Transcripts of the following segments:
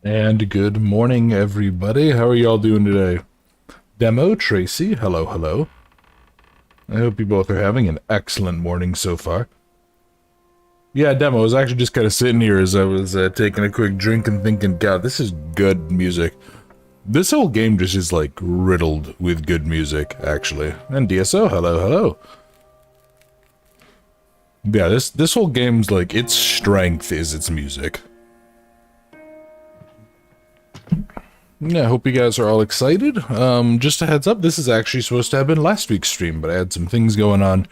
And good morning, everybody. How are y'all doing today? Demo, Tracy, hello, hello. I hope you both are having an excellent morning so far. Yeah, Demo, I was actually just kind of sitting here as I was taking a quick drink and thinking, God, this is good music. This whole game just is, like, riddled with good music, actually. And DSO, hello, hello. Yeah, this whole game's, like, its strength is its music. Yeah, I hope you guys are all excited. Just a heads up, this is actually supposed to have been last week's stream, but I had some things going on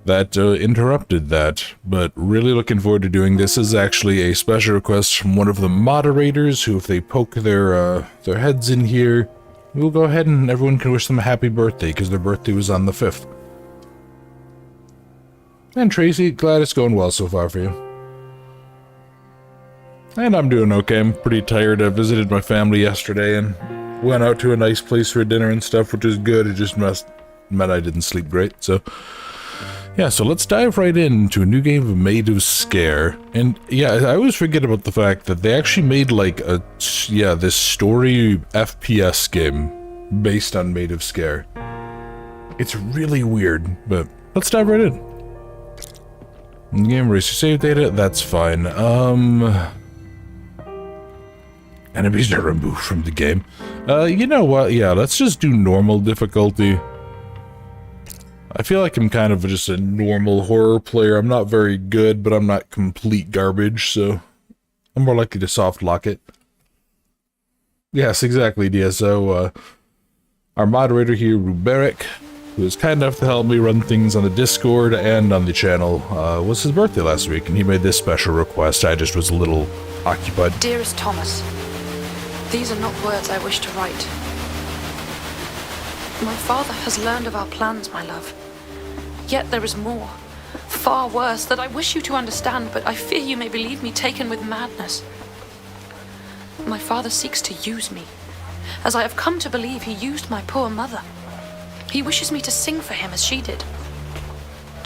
that interrupted that. But really looking forward to doing this. This is actually a special request from one of the moderators who, if they poke their heads in here, we'll go ahead and everyone can wish them a happy birthday, because their birthday was on the 5th. And Tracy, glad it's going well so far for you. And I'm doing okay. I'm pretty tired. I visited my family yesterday and went out to a nice place for dinner and stuff, which is good. It just meant I didn't sleep great. So, yeah, so let's dive right into a new game of Maid of Sker. And, yeah, I always forget about the fact that they actually made, like, this story FPS game based on Maid of Sker. It's really weird, but let's dive right in. Game erase your save data, that's fine. Enemies are removed from the game. You know what? Yeah, let's just do normal difficulty. I feel like I'm kind of just a normal horror player. I'm not very good, but I'm not complete garbage, so I'm more likely to soft lock it. Yes, exactly, DSO. Our moderator here, Ruberic, who was kind enough to help me run things on the Discord and on the channel, was his birthday last week, and he made this special request. I just was a little occupied. Dearest Thomas, these are not words I wish to write. My father has learned of our plans, my love. Yet there is more, far worse, that I wish you to understand, but I fear you may believe me taken with madness. My father seeks to use me, as I have come to believe he used my poor mother. He wishes me to sing for him as she did,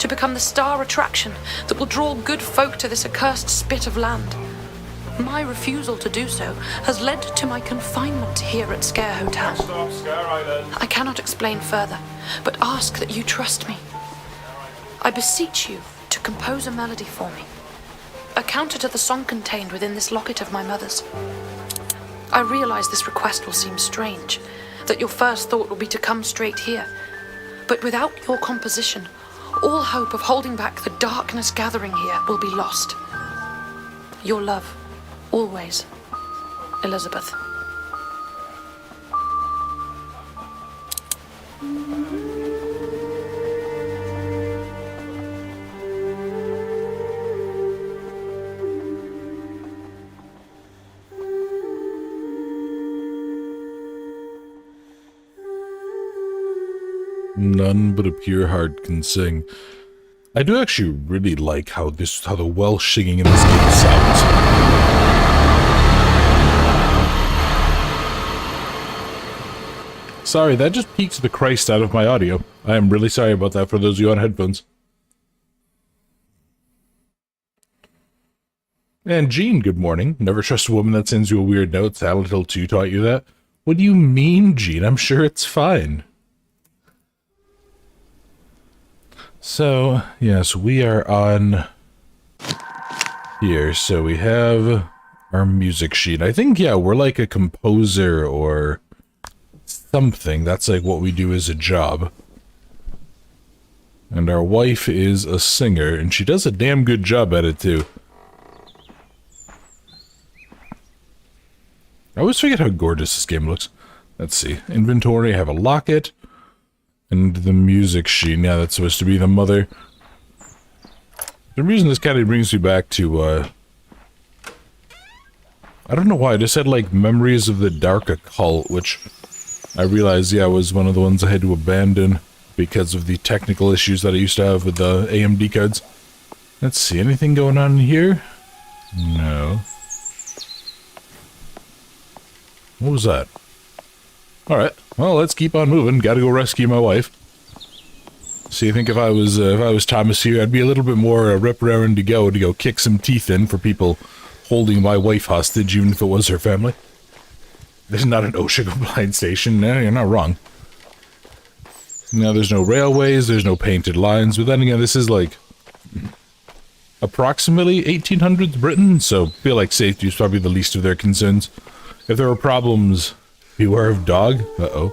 to become the star attraction that will draw good folk to this accursed spit of land. My refusal to do so has led to my confinement here at Sker Hotel. I cannot explain further, but ask that you trust me. I beseech you to compose a melody for me, a counter to the song contained within this locket of my mother's. I realize this request will seem strange, that your first thought will be to come straight here, but without your composition, all hope of holding back the darkness gathering here will be lost. Your love. Always, Elizabeth. None but a pure heart can sing. I do actually really like how the Welsh singing in this game sounds. Sorry, that just peaked the Christ out of my audio. I am really sorry about that for those of you on headphones. And Jean, good morning. Never trust a woman that sends you a weird note. Silent Hill 2 taught you that. What do you mean, Jean? I'm sure it's fine. So, yes, we are on here. So we have our music sheet. I think, yeah, we're like a composer or something. That's like what we do as a job. And our wife is a singer, and she does a damn good job at it, too. I always forget how gorgeous this game looks. Let's see. Inventory, I have a locket. And the music sheet. Yeah, that's supposed to be the mother. The reason this kind of brings me back to, I don't know why, I just had, like, Memories of the Dark Occult, which I realized, yeah, was one of the ones I had to abandon because of the technical issues that I used to have with the AMD cards. Let's see, anything going on in here? No. What was that? Alright, well, let's keep on moving. Gotta go rescue my wife. See, I think if I was Thomas here, I'd be a little bit more rip-raring to go kick some teeth in for people holding my wife hostage, even if it was her family. There's not an OSHA-compliant station. No, you're not wrong. Now, there's no railways, there's no painted lines, but then again, this is like approximately 1800s Britain, so I feel like safety is probably the least of their concerns. If there are problems, beware of dog. Uh-oh.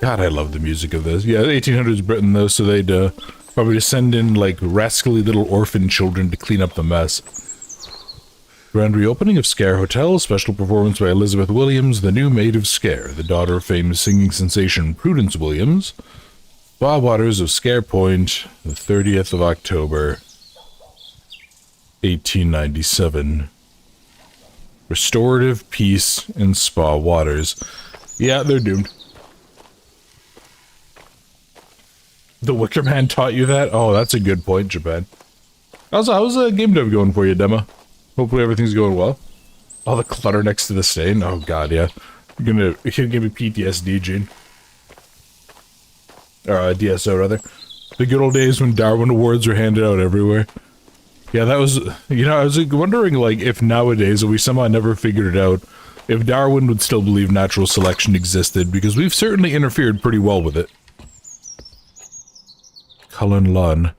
God, I love the music of this. Yeah, 1800s Britain, though, so they'd probably just send in, like, rascally little orphan children to clean up the mess. Grand reopening of Sker Hotel, special performance by Elizabeth Williams, the new Maid of Sker, the daughter of famous singing sensation Prudence Williams. Spa waters of Sker Point, the 30th of October, 1897. Restorative peace in spa waters. Yeah, they're doomed. The Wicker Man taught you that? Oh, that's a good point, Japan. How's game dev going for you, Dema? Hopefully everything's going well. All the clutter next to the stain. Oh god, yeah. You're gonna give me PTSD, Gene. Or DSO, rather. The good old days when Darwin Awards were handed out everywhere. Yeah, that was... You know, I was wondering, like, if nowadays, if we somehow never figured it out, if Darwin would still believe natural selection existed, because we've certainly interfered pretty well with it. Cullen Lunn.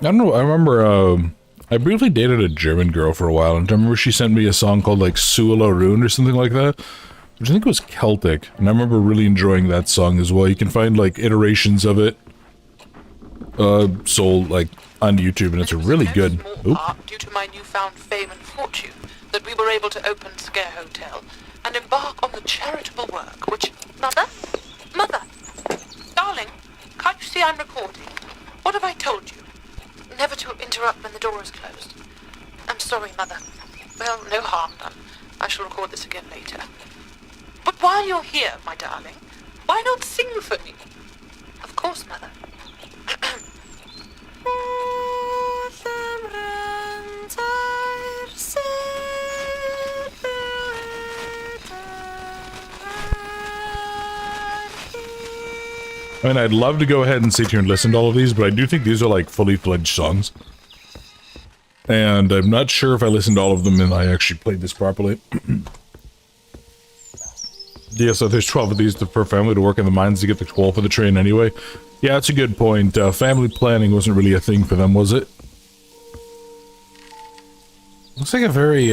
I don't know, I remember, I briefly dated a German girl for a while, and I remember she sent me a song called, like, Suala Rune or something like that, which I think was Celtic, and I remember really enjoying that song as well. You can find, like, iterations of it, sold, like, on YouTube, and it's really good. Due to my newfound fame and fortune, that we were able to open Sker Hotel, and embark on the charitable work which... Mother? Mother! Darling, can't you see I'm recording? What have I told you? Never to interrupt when the door is closed. I'm sorry, Mother. Well, no harm done. I shall record this again later. But while you're here, my darling, why not sing for me? Of course, Mother. I mean, I'd love to go ahead and sit here and listen to all of these, but I do think these are, like, fully fledged songs. And I'm not sure if I listened to all of them and I actually played this properly. Yeah, so there's 12 of these per family to work in the mines to get the 12 for the train anyway. Yeah, that's a good point. Family planning wasn't really a thing for them, was it? Looks like a very,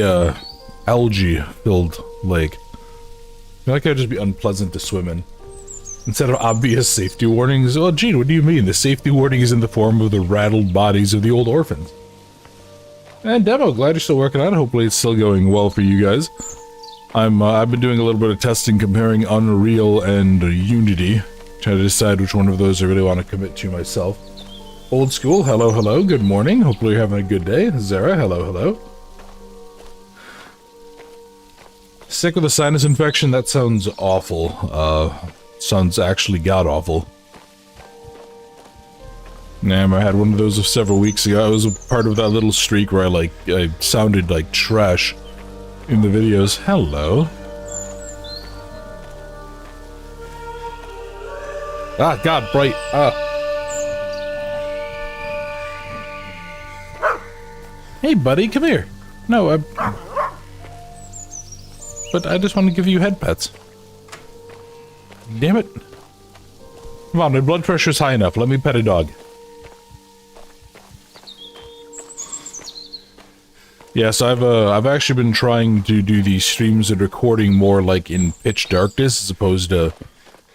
algae-filled lake. I feel like it'd just be unpleasant to swim in. Instead of obvious safety warnings, well, Gene, what do you mean? The safety warning is in the form of the rattled bodies of the old orphans. And Demo, glad you're still working on it. Hopefully it's still going well for you guys. I've been doing a little bit of testing comparing Unreal and Unity, trying to decide which one of those I really want to commit to myself. Old School, hello, hello, good morning. Hopefully you're having a good day. Zara, hello, hello. Sick with a sinus infection? That sounds awful. Sounds actually god-awful. I had one of those several weeks ago. I was a part of that little streak where I sounded like trash in the videos. Hello. Ah, God, bright. Ah. Hey, buddy, come here. No, but I just want to give you head pets. Damn it. Come on, my blood pressure's high enough. Let me pet a dog. Yes, I've actually been trying to do these streams and recording more like in pitch darkness as opposed to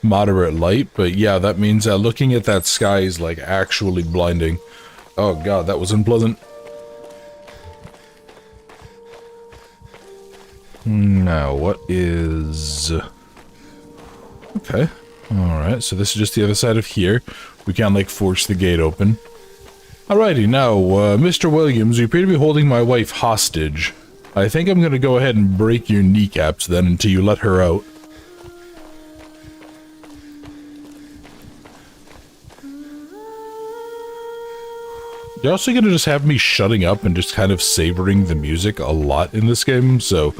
moderate light, but yeah, that means that looking at that sky is like actually blinding. Oh god, that was unpleasant. Now, what is... Okay, alright, so this is just the other side of here. We can't, like, force the gate open. Alrighty, now, Mr. Williams, you appear to be holding my wife hostage. I think I'm gonna go ahead and break your kneecaps then until you let her out. You're also gonna just have me shutting up and just kind of savoring the music a lot in this game, so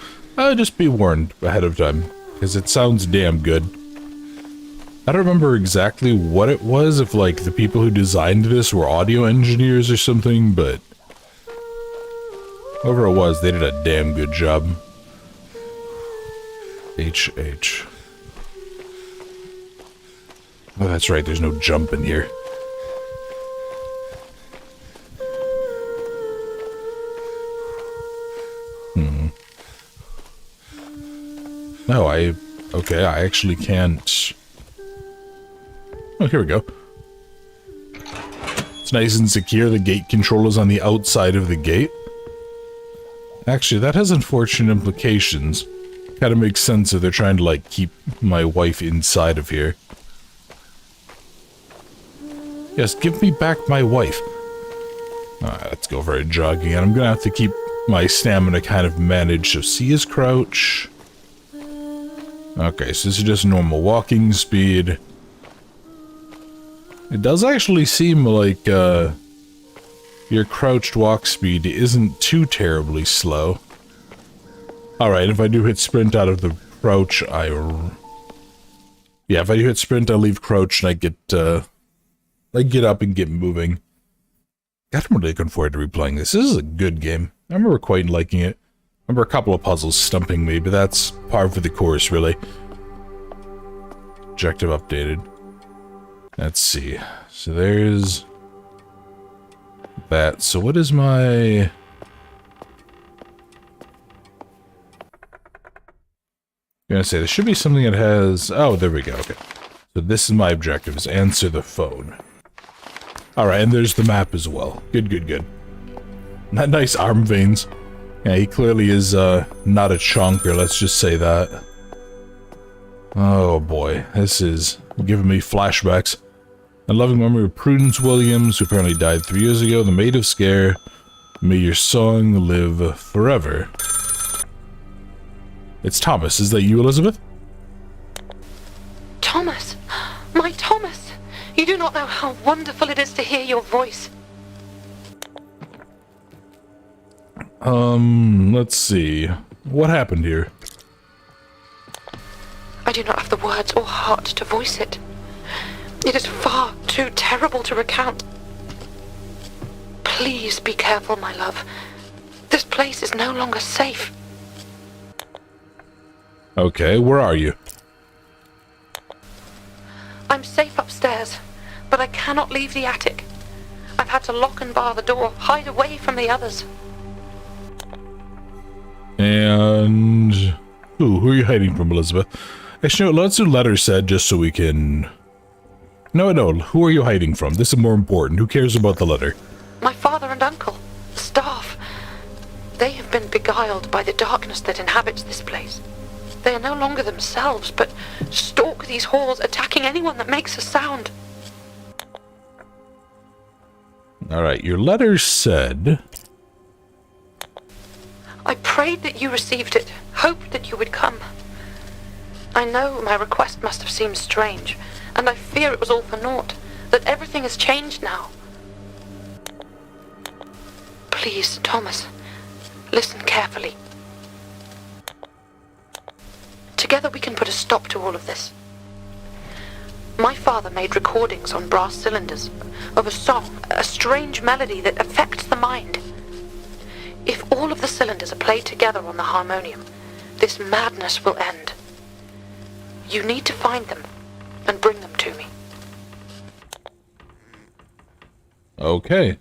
just be warned ahead of time, because it sounds damn good. I don't remember exactly what it was, if like the people who designed this were audio engineers or something, but whoever it was, they did a damn good job. HH. Oh, that's right, there's no jump in here. No, okay, I actually can't. Oh, here we go. It's nice and secure. The gate control is on the outside of the gate. Actually, that has unfortunate implications. Kind of makes sense if they're trying to, like, keep my wife inside of here. Yes, give me back my wife. Alright, let's go for a jog again. I'm gonna have to keep my stamina kind of managed. So C is crouch. Okay, so this is just normal walking speed. It does actually seem like, your crouched walk speed isn't too terribly slow. Alright, if I do hit sprint out of the crouch, yeah, if I do hit sprint, I leave crouch and I get up and get moving. God, I'm really looking forward to replaying this. This is a good game. I remember quite liking it. I remember a couple of puzzles stumping me, but that's par for the course, really. Objective updated. Let's see. So there's that. So what is my... I'm gonna say there should be something that has... Oh, there we go. Okay. So this is my objective, is answer the phone. Alright, and there's the map as well. Good, good, good. Nice arm veins. Yeah, he clearly is not a chonker, let's just say that. Oh boy, this is giving me flashbacks. A loving memory of Prudence Williams, who apparently died 3 years ago, the Maid of Sker. May your song live forever. It's Thomas. Is that you, Elizabeth? Thomas! My Thomas! You do not know how wonderful it is to hear your voice. Let's see. What happened here? I do not have the words or heart to voice it. It is far too terrible to recount. Please be careful, my love. This place is no longer safe. Okay, where are you? I'm safe upstairs, but I cannot leave the attic. I've had to lock and bar the door, hide away from the others. And... who are you hiding from, Elizabeth? Actually, no, let's do letter said just so we can... No, who are you hiding from? This is more important. Who cares about the letter? My father and uncle, staff. They have been beguiled by the darkness that inhabits this place. They are no longer themselves, but stalk these halls, attacking anyone that makes a sound. Alright, your letter said... I prayed that you received it, hoped that you would come. I know my request must have seemed strange, and I fear it was all for naught, that everything has changed now. Please, Thomas, listen carefully. Together we can put a stop to all of this. My father made recordings on brass cylinders of a song, a strange melody that affects the mind. If all of the cylinders are played together on the harmonium, this madness will end. You need to find them and bring them to me. Okay.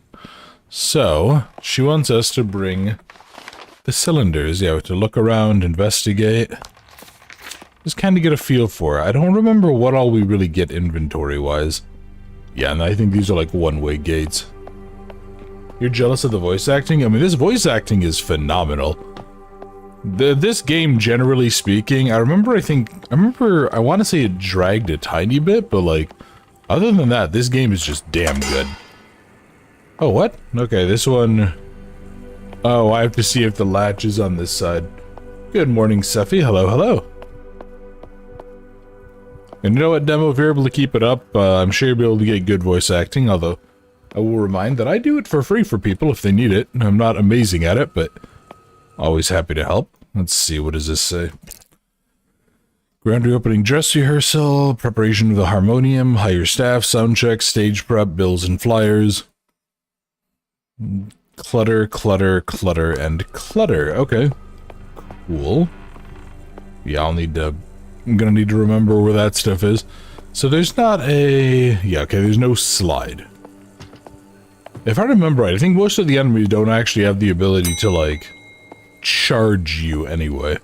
So, she wants us to bring the cylinders. Yeah, we have to look around, investigate. Just kind of get a feel for it. I don't remember what all we really get inventory-wise. Yeah, and I think these are like one-way gates. You're jealous of the voice acting? I mean, this voice acting is phenomenal. This game, generally speaking, I want to say it dragged a tiny bit, but like, other than that, this game is just damn good. Oh, what? Okay, this one... Oh, I have to see if the latch is on this side. Good morning, Seffi. Hello, hello. And you know what, Demo, if you're able to keep it up, I'm sure you'll be able to get good voice acting, although I will remind that I do it for free for people if they need it. I'm not amazing at it, but always happy to help. Let's see, what does this say? Grand reopening dress rehearsal, preparation of the harmonium, hire staff, sound check, stage prep, bills and flyers. Clutter, clutter, clutter, and clutter. Okay. Cool. Yeah, I'm gonna need to remember where that stuff is. So there's not a... Yeah, okay, there's no slide. If I remember right, I think most of the enemies don't actually have the ability to, like, charge you anyway.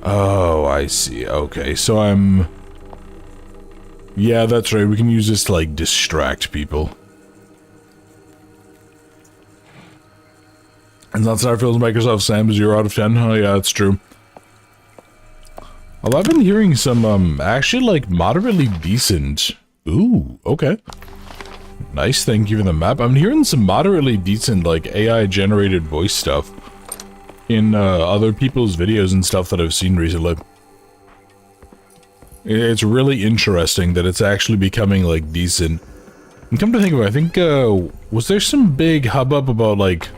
Oh, I see. Okay, so I'm... Yeah, that's right. We can use this to, like, distract people. And that's Starfield's Microsoft Sam 0 out of 10. Oh, yeah, that's true. Well, I've been hearing some, actually, like, moderately decent... Ooh, okay. Nice, thank you for the map. I'm hearing some moderately decent, like, AI-generated voice stuff in, other people's videos and stuff that I've seen recently. It's really interesting that it's actually becoming, like, decent. And come to think of it, I think, was there some big hubbub about, like,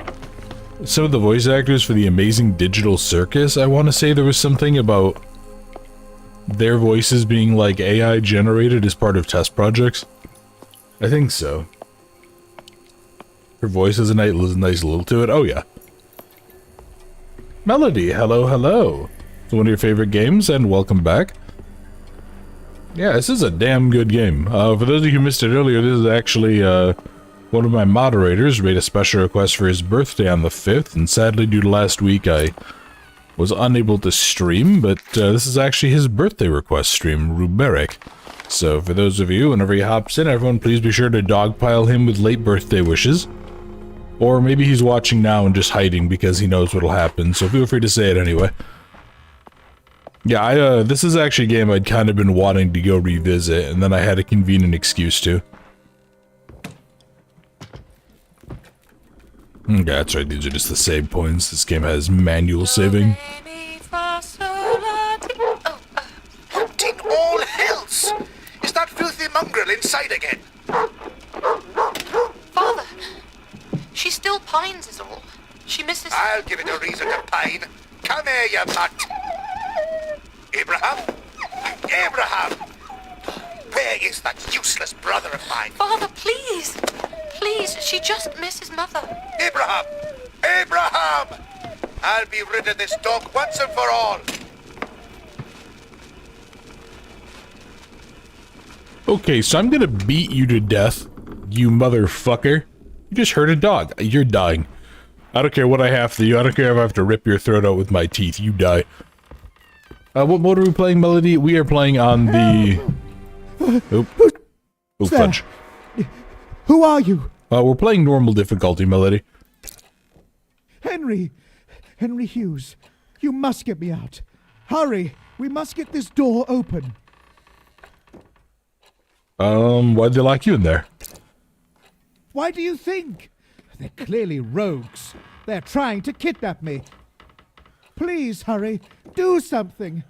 some of the voice actors for the Amazing Digital Circus? I want to say there was something about their voices being, like, AI generated as part of test projects. I think so. Her voice has a nice little to it. Oh, yeah. Melody, hello, hello. It's one of your favorite games, and welcome back. Yeah, this is a damn good game. For those of you who missed it earlier, this is actually, one of my moderators made a special request for his birthday on the 5th, and sadly, due to last week, I was unable to stream, but, this is actually his birthday request stream, Ruberic. So, for those of you, whenever he hops in, everyone please be sure to dogpile him with late birthday wishes. Or maybe he's watching now and just hiding because he knows what'll happen, so feel free to say it anyway. Yeah, this is actually a game I'd kind of been wanting to go revisit, and then I had a convenient excuse to. Okay, that's right, these are just the save points. This game has manual saving. What in all hells? Is that filthy mongrel inside again? Father, she still pines is all. She misses... I'll give it a reason to pine. Come here, you mutt. Abraham? Abraham! Where is that useless brother of mine? Father, please! Please, she just misses Mother. Abraham! Abraham! I'll be rid of this dog once and for all. Okay, so I'm gonna beat you to death, you motherfucker. You just hurt a dog. You're dying. I don't care what I have to do. I don't care if I have to rip your throat out with my teeth. You die. What mode are we playing, Melody? We are playing on the... Oh, fudge. Who are you? We're playing normal difficulty, Melody. Henry! Henry Hughes. You must get me out. Hurry! We must get this door open. Why'd they lock you in there? Why do you think? They're clearly rogues. They're trying to kidnap me. Please, hurry. Do something.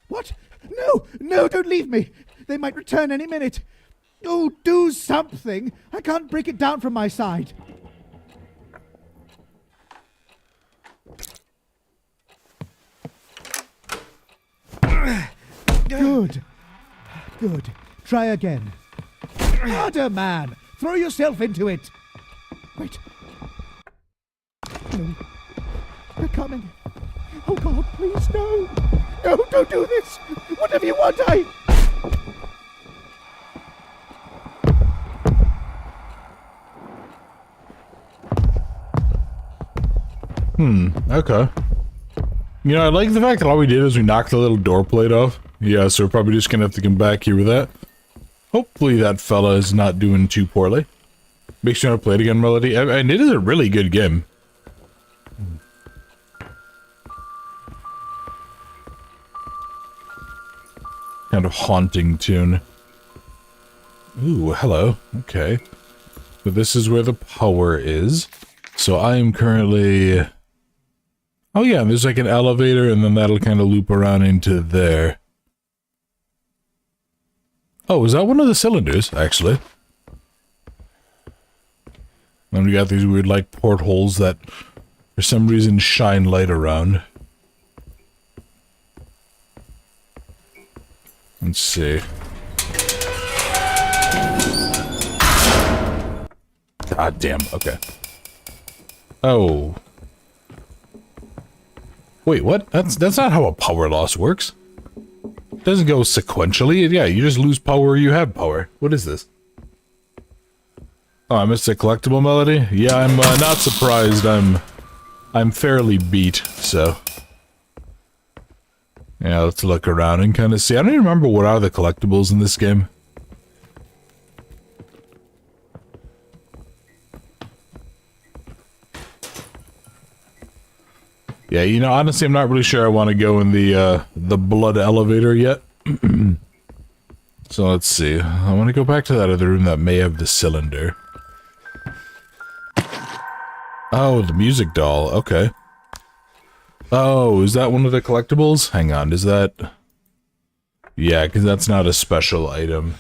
What? No! No, don't leave me! They might return any minute. Oh, do something! I can't break it down from my side. Good. Good. Try again. Harder, man! Throw yourself into it! Wait. No. They're coming. Oh, God, please, no! No, don't do this! Whatever you want, Okay. You know, I like the fact that all we did is we knocked the little door plate off. Yeah, so we're probably just gonna have to come back here with that. Hopefully that fella is not doing too poorly. Makes you want to play it again, Melody. And it is a really good game. Kind of haunting tune. Ooh, hello. Okay. So this is where the power is. So I am currently... Oh yeah, there's like an elevator and then that'll kind of loop around into there. Oh, is that one of the cylinders, actually? Then we got these weird, like, portholes that, for some reason, shine light around. Let's see. Ah, damn. Okay. Oh. Wait, what? That's not how a power loss works. It doesn't go sequentially. Yeah, you just lose power or you have power. What is this? Oh, I missed a collectible melody? Yeah, I'm not surprised. I'm fairly beat, so. Yeah, let's look around and kind of see. I don't even remember what are the collectibles in this game. Yeah, you know, honestly, I'm not really sure I want to go in the blood elevator yet. So let's see. I want to go back to that other room that may have the cylinder. Oh, the music doll. Okay. Oh, is that one of the collectibles? Hang on, is that... Yeah, because that's not a special item.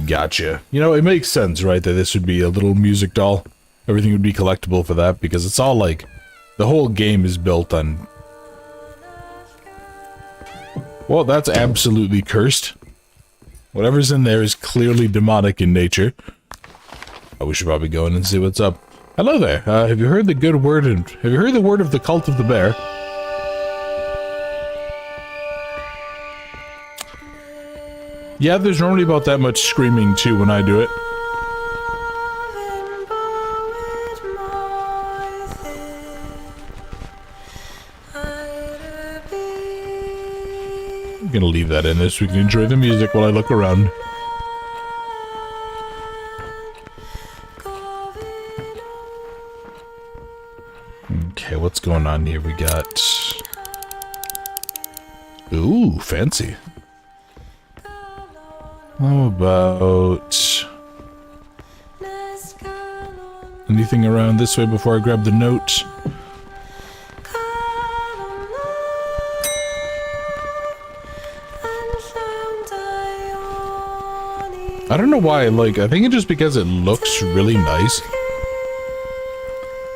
Gotcha. You know, it makes sense, right, that this would be a little music doll. Everything would be collectible for that, because it's all like... The whole game is built on... Well, that's absolutely cursed. Whatever's in there is clearly demonic in nature. Oh, we should probably go in and see what's up. Hello there. Have you heard the good word and... Have you heard the word of the cult of the bear? Yeah, there's normally about that much screaming, too, when I do it. I'm gonna leave that in there so we can enjoy the music while I look around. Okay, what's going on here? We got... Ooh, fancy. How about... Anything around this way before I grab the note? I don't know why, like, I think it's just because it looks really nice.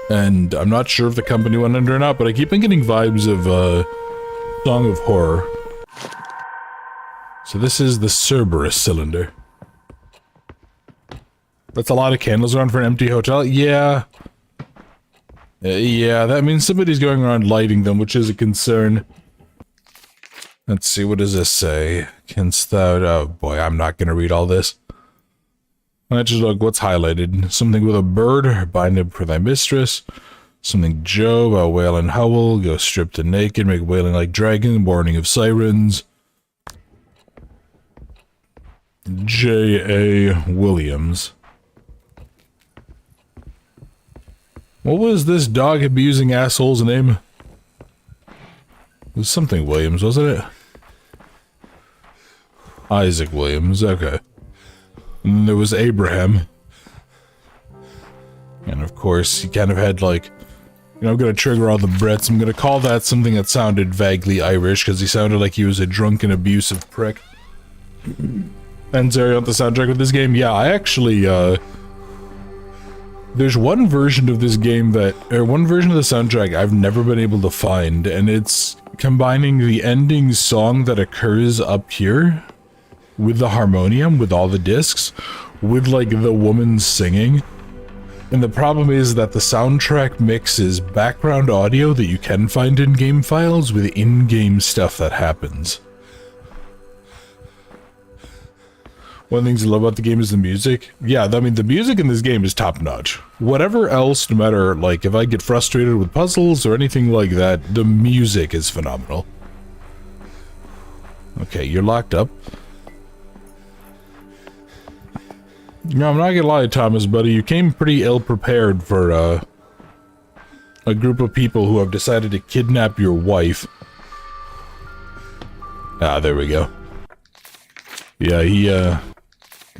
And I'm not sure if the company went under or not, but I keep on getting vibes of, Song of Horror. So this is the Cerberus cylinder. That's a lot of candles around for an empty hotel? Yeah. Yeah, that means somebody's going around lighting them, which is a concern. Let's see, what does this say? Canst thou... Oh boy, I'm not gonna read all this. Let's just look what's highlighted. Something with a bird, bind him for thy mistress. Something Job, a wail and howl, go stripped and naked, make wailing like dragon, warning of sirens. J.A. Williams. What was this dog abusing asshole's name? It was something Williams, wasn't it? Isaac Williams, okay. And then there was Abraham. And of course, he kind of had like, you know, I'm gonna trigger all the Brits. I'm gonna call that something that sounded vaguely Irish, because he sounded like he was a drunken, abusive prick. And Zeri on the soundtrack of this game? Yeah, I actually, there's one version of this game one version of the soundtrack I've never been able to find, and it's combining the ending song that occurs up here with the harmonium, with all the discs, with like the woman singing. And the problem is that the soundtrack mixes background audio that you can find in game files with in-game stuff that happens. One of the things I love about the game is the music. Yeah, I mean, the music in this game is top-notch. Whatever else, no matter, like, if I get frustrated with puzzles or anything like that, the music is phenomenal. Okay, you're locked up. No, I'm not gonna lie, Thomas, buddy. You came pretty ill-prepared for, a group of people who have decided to kidnap your wife. Ah, there we go. Yeah,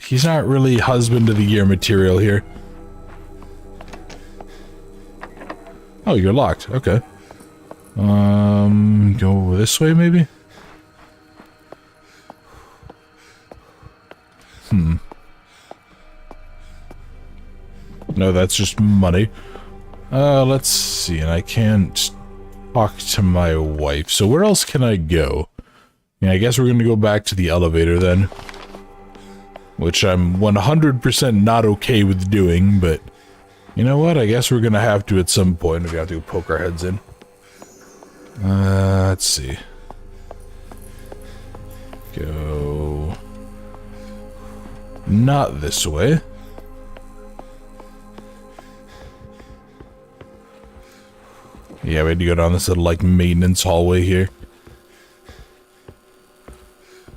he's not really husband of the year material here. Oh, you're locked. Okay. Go this way, maybe? No, that's just money. Let's see, and I can't talk to my wife. So where else can I go? Yeah, I guess we're gonna go back to the elevator then. Which I'm 100% not okay with doing, but... You know what? I guess we're gonna have to at some point. We're gonna have to poke our heads in. Let's see. Go... Not this way. Yeah, we had to go down this little, like, maintenance hallway here.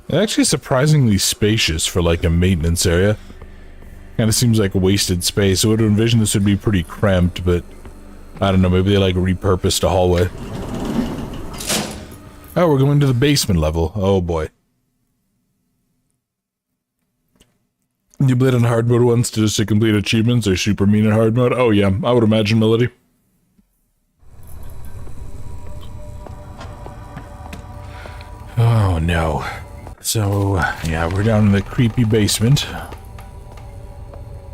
It's actually surprisingly spacious for, like, a maintenance area. Kinda seems like a wasted space. I would have envisioned this would be pretty cramped, but... I don't know, maybe they, like, repurposed a hallway. Oh, we're going to the basement level. Oh, boy. You played on hard mode once just to complete achievements, or super mean in hard mode? Oh, yeah, I would imagine, Melody. Oh, no. So, yeah, we're down in the creepy basement.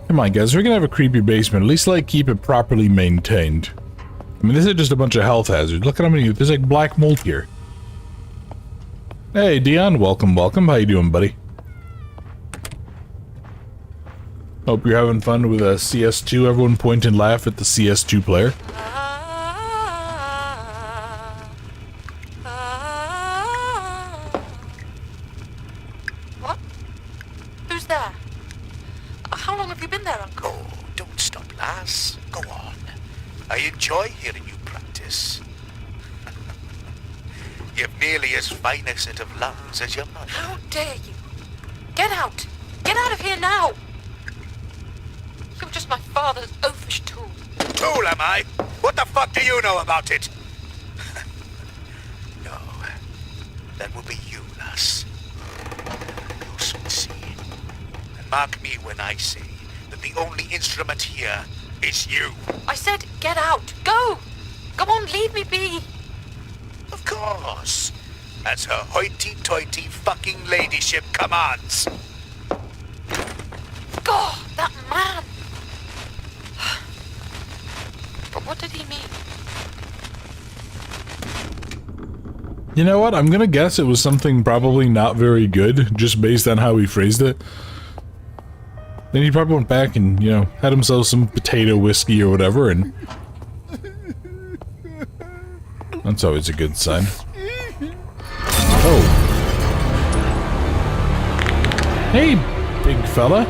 Come on, guys, we're gonna have a creepy basement. At least, like, keep it properly maintained. I mean, this is just a bunch of health hazards. Look at how many... There's, like, black mold here. Hey, Dion, welcome, welcome. How you doing, buddy? Hope you're having fun with CS2. Everyone point and laugh at the CS2 player. What? Who's there? How long have you been there, Uncle? Oh, don't stop, lass. Go on. I enjoy hearing you practice. You've nearly as fine a set of lungs as your mother. How dare you? Get out! Get out of here now! You're just my father's oafish tool. Tool, am I? What the fuck do you know about it? No. That will be you, lass. You'll soon see. And mark me when I say that the only instrument here is you. I said get out! Go! Go on, leave me be! Of course. As her hoity-toity fucking ladyship commands. God, that man! But what did he mean? You know what? I'm gonna guess it was something probably not very good, just based on how he phrased it. Then he probably went back and, you know, had himself some potato whiskey or whatever, and... That's always a good sign. Oh. Hey, big fella.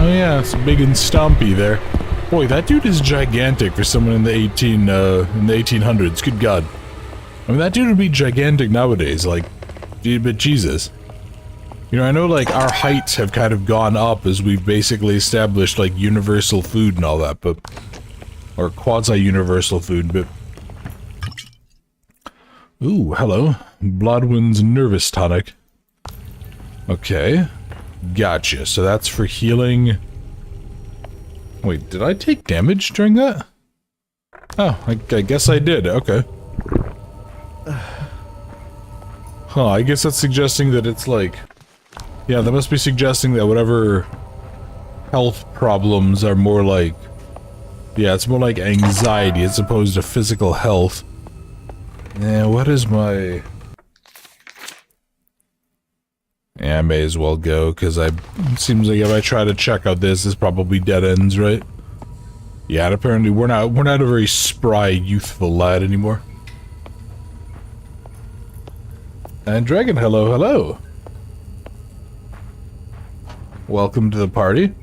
Oh yeah, it's big and stompy there. Boy, that dude is gigantic for someone in the 1800s. Good God. I mean, that dude would be gigantic nowadays, like, but Jesus. You know, I know, like, our heights have kind of gone up as we've basically established, like, universal food and all that, but... Or quasi-universal food, but... Ooh, hello. Bloodwind's Nervous Tonic. Okay. Gotcha. So that's for healing... Wait, did I take damage during that? Oh, I guess I did. Okay. Huh, I guess that's suggesting that it's like... Yeah, that must be suggesting that whatever health problems are more like... Yeah, it's more like anxiety as opposed to physical health. Yeah, what is my... Yeah, I may as well go, because it seems like if I try to check out this, it's probably dead ends, right? Yeah, and apparently we're not a very spry, youthful lad anymore. And Dragon, hello, hello. Welcome to the party.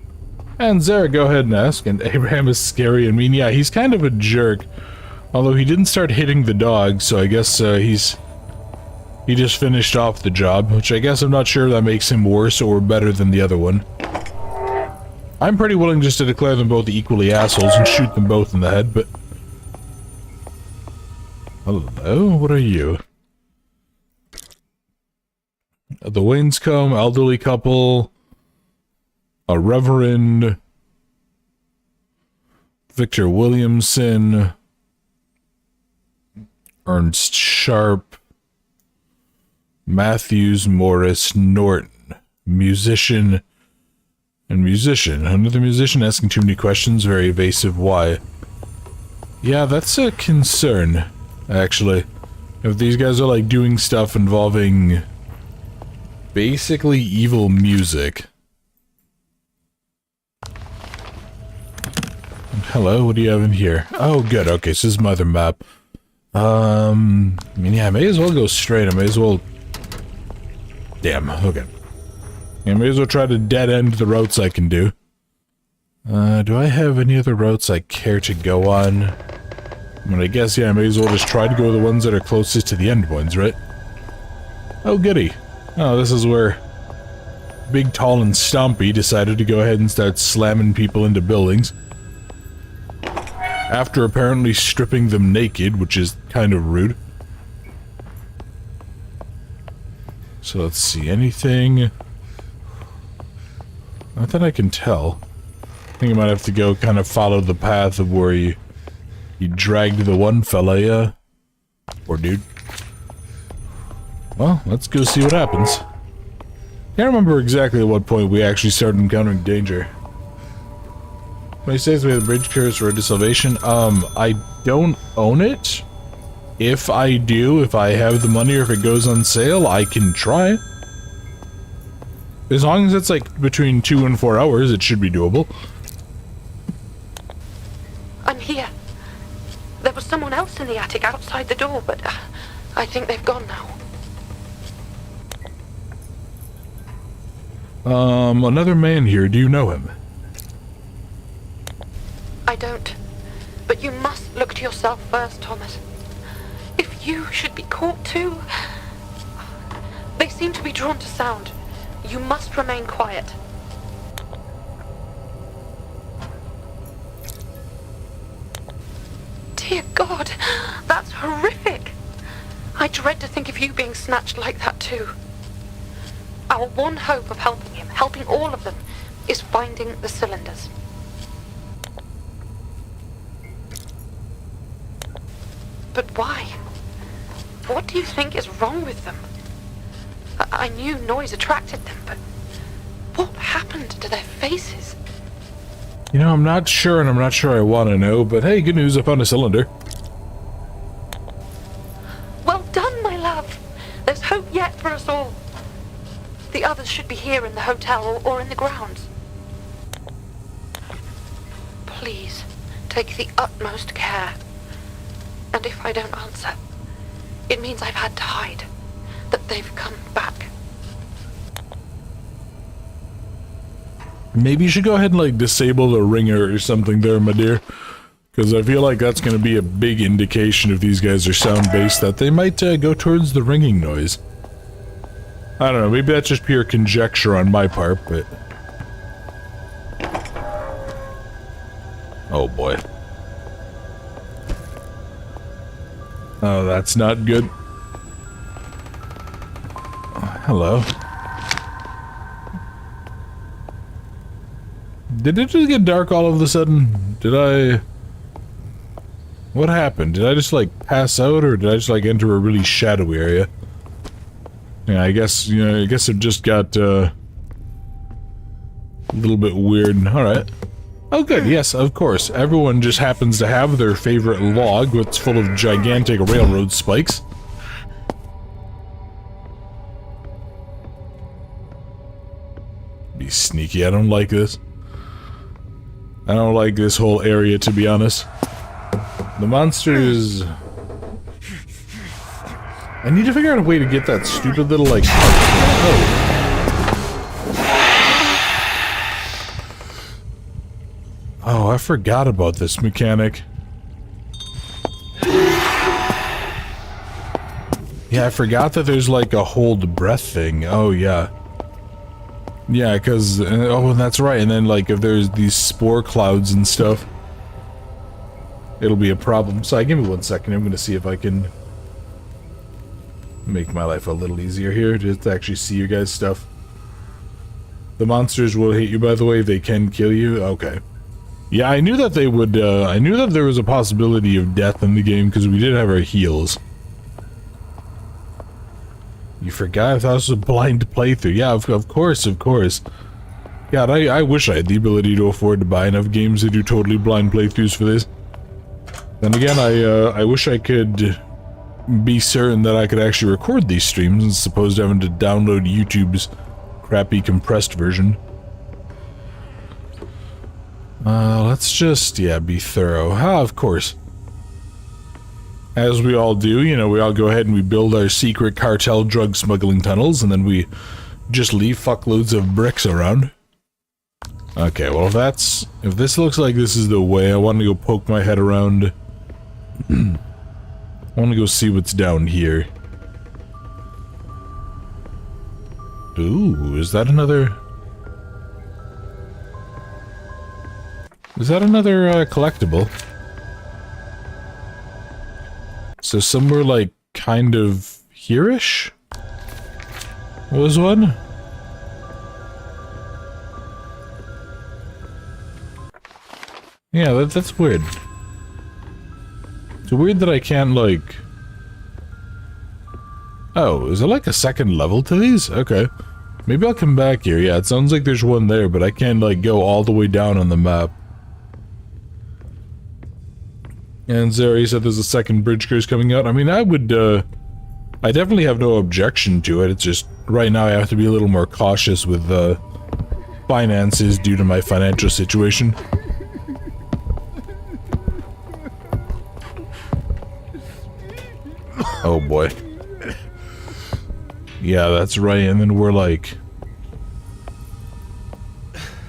And Zara, go ahead and ask. And Abraham is scary and mean. Yeah, he's kind of a jerk. Although he didn't start hitting the dog, so I guess he just finished off the job, which I guess I'm not sure that makes him worse or better than the other one. I'm pretty willing just to declare them both equally assholes and shoot them both in the head, but... Hello? What are you? The Wainscombe, elderly couple... A Reverend... Victor Williamson... Ernst Sharp... Matthews, Morris, Norton. Musician and musician. Another musician asking too many questions, very evasive. Why? Yeah, that's a concern, actually. If these guys are like doing stuff involving basically evil music. Hello, what do you have in here? Oh, good. Okay, so this is my other map. I mean, yeah, I may as well go straight. I may as well... Damn, okay. I may as well try to dead end the routes I can do. Do I have any other routes I care to go on? I mean, I guess, yeah, I may as well just try to go the ones that are closest to the end points, right? Oh, goody. Oh, this is where Big, Tall, and Stompy decided to go ahead and start slamming people into buildings. After apparently stripping them naked, which is kind of rude. So let's see, anything... Not that I can tell. I think I might have to go kind of follow the path of where you dragged the one fella, yeah? Or dude. Well, let's go see what happens. Can't remember exactly at what point we actually started encountering danger. When he says we have the bridge cures Road to Salvation, I don't own it. If I do, if I have the money or if it goes on sale, I can try. As long as it's like between 2 and 4 hours, it should be doable. I'm here. There was someone else in the attic outside the door, but I think they've gone now. Another man here. Do you know him? I don't. But you must look to yourself first, Thomas. If you should be caught too... They seem to be drawn to sound. You must remain quiet. Dear God, that's horrific. I dread to think of you being snatched like that too. Our one hope of helping him, helping all of them, is finding the cylinders. But why? What do you think is wrong with them? I knew noise attracted them, but what happened to their faces? You know, I'm not sure, and I'm not sure I want to know, but hey, good news, I found a cylinder. Well done, my love. There's hope yet for us all. The others should be here in the hotel or in the grounds. Please, take the utmost care. And if I don't answer, it means I've had to hide. That they've come back. Maybe you should go ahead and, like, disable the ringer or something there, my dear. Because I feel like that's going to be a big indication if these guys are sound-based that they might go towards the ringing noise. I don't know, maybe that's just pure conjecture on my part, but... Oh boy. Oh, that's not good. Hello. Did it just get dark all of a sudden? Did I... What happened? Did I just, like, pass out, or did I just, like, enter a really shadowy area? Yeah, I guess, you know, I guess it just got, a little bit weird. Alright. Oh, good, yes, of course. Everyone just happens to have their favorite log, that's full of gigantic railroad spikes. Be sneaky, I don't like this. I don't like this whole area, to be honest. The monsters... I need to figure out a way to get that stupid little, like... Oh, I forgot about this mechanic. Yeah, I forgot that there's, like, a hold breath thing. Oh, yeah. Yeah, because... oh, that's right. And then, like, if there's these spore clouds and stuff, it'll be a problem. So, give me 1 second. I'm gonna see if I can make my life a little easier here, just to actually see you guys' stuff. The monsters will hit you, by the way. They can kill you. Okay. Yeah, I knew that they would, I knew that there was a possibility of death in the game, because we did have our heals. You forgot? I thought this was a blind playthrough. Yeah, of course, of course. God, I wish I had the ability to afford to buy enough games to do totally blind playthroughs for this. Then again, I wish I could be certain that I could actually record these streams as opposed to having to download YouTube's crappy compressed version. Let's just, yeah, be thorough. Ah, of course. As we all do, you know, we all go ahead and we build our secret cartel drug smuggling tunnels, and then we just leave fuckloads of bricks around. Okay, well, if this looks like this is the way, I want to go poke my head around. I want to go see what's down here. Ooh, is that another... Is that another, collectible? So somewhere, like, kind of here-ish? Was one? Yeah, that's weird. It's weird that I can't, like... Oh, is there like a second level to these? Okay. Maybe I'll come back here. Yeah, it sounds like there's one there, but I can't, like, go all the way down on the map. And Zeri said there's a second bridge curse coming out. I mean, I definitely have no objection to it. It's just, right now I have to be a little more cautious with, finances due to my financial situation. Oh boy. Yeah, that's right, and then we're like...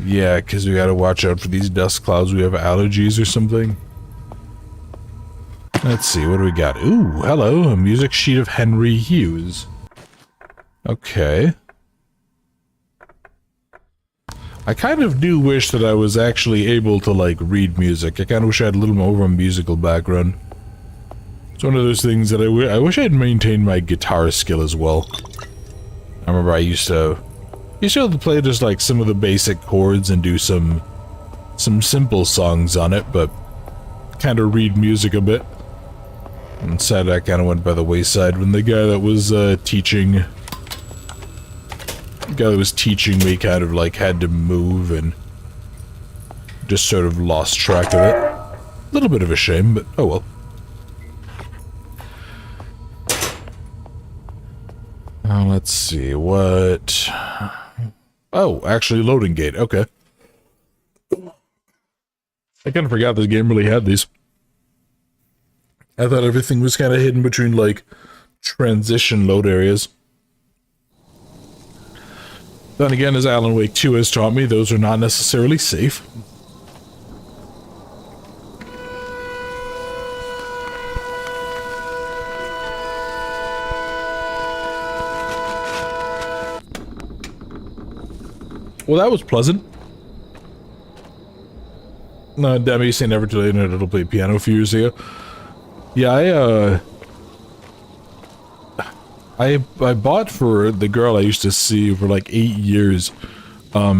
Yeah, because we gotta watch out for these dust clouds. We have allergies or something. Let's see, what do we got? Ooh, hello, a music sheet of Henry Hughes. Okay. I kind of do wish that I was actually able to, like, read music. I kind of wish I had a little more of a musical background. It's one of those things that I wish I had maintained my guitar skill as well. I remember I used to be able to play just, like, some of the basic chords and do some simple songs on it, but kind of read music a bit. And sad that kind of went by the wayside when the guy that was teaching me kind of like had to move and just sort of lost track of it. A little bit of a shame, but oh well. Let's see, what... Oh, actually loading gate, okay. I kind of forgot this game really had these. I thought everything was kind of hidden between, like, transition load areas. Then again, as Alan Wake 2 has taught me, those are not necessarily safe. Well, that was pleasant. No, Demi saying never too late and it'll play piano a few years ago. Yeah, I bought for the girl I used to see for like 8 years.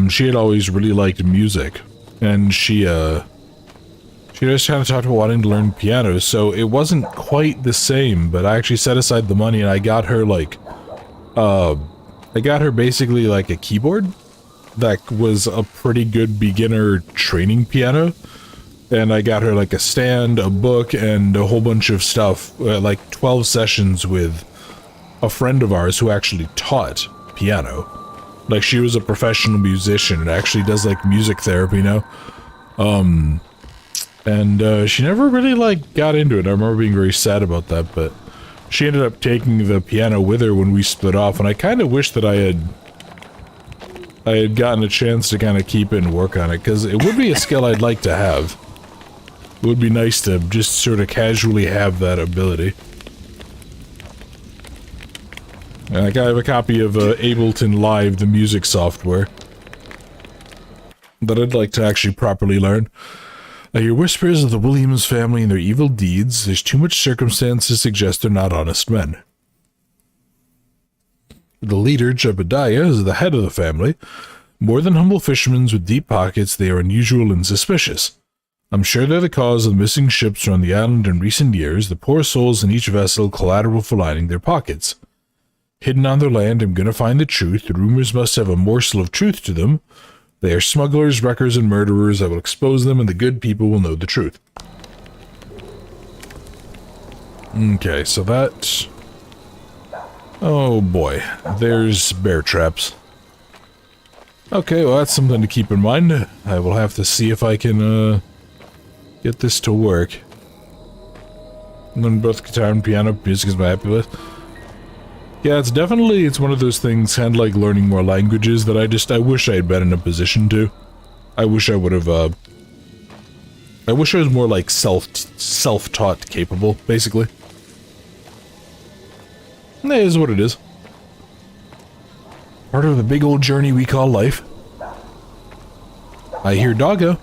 She had always really liked music, and she just kind of talked about wanting to learn piano, so it wasn't quite the same, but I actually set aside the money and I got her like, basically like a keyboard that was a pretty good beginner training piano. And I got her like a stand, a book, and a whole bunch of stuff, like 12 sessions with a friend of ours who actually taught piano. Like, she was a professional musician and actually does like music therapy now. She never really like got into it. I remember being very sad about that, but she ended up taking the piano with her when we split off, and I kind of wish that I had gotten a chance to kind of keep it and work on it, because it would be a skill I'd like to have. It would be nice to just sort of casually have that ability. Like, I have a copy of Ableton Live, the music software, that I'd like to actually properly learn. I hear whispers of the Williams family and their evil deeds. There's too much circumstance to suggest they're not honest men. The leader, Jebediah, is the head of the family. More than humble fishermen with deep pockets, they are unusual and suspicious. I'm sure they're the cause of the missing ships around the island in recent years, the poor souls in each vessel collateral for lining their pockets. Hidden on their land, I'm gonna find the truth. The rumors must have a morsel of truth to them. They are smugglers, wreckers, and murderers. I will expose them, and the good people will know the truth. Okay, so that... Oh boy, there's bear traps. Okay, well that's something to keep in mind. I will have to see if I can, get this to work. Learn both guitar and piano. Music is my happy list. Yeah, it's one of those things, kind of like learning more languages, that I wish I had been in a position to. I wish I would have, I wish I was more like self-taught capable, basically. That is what it is. Part of the big old journey we call life. I hear doggo.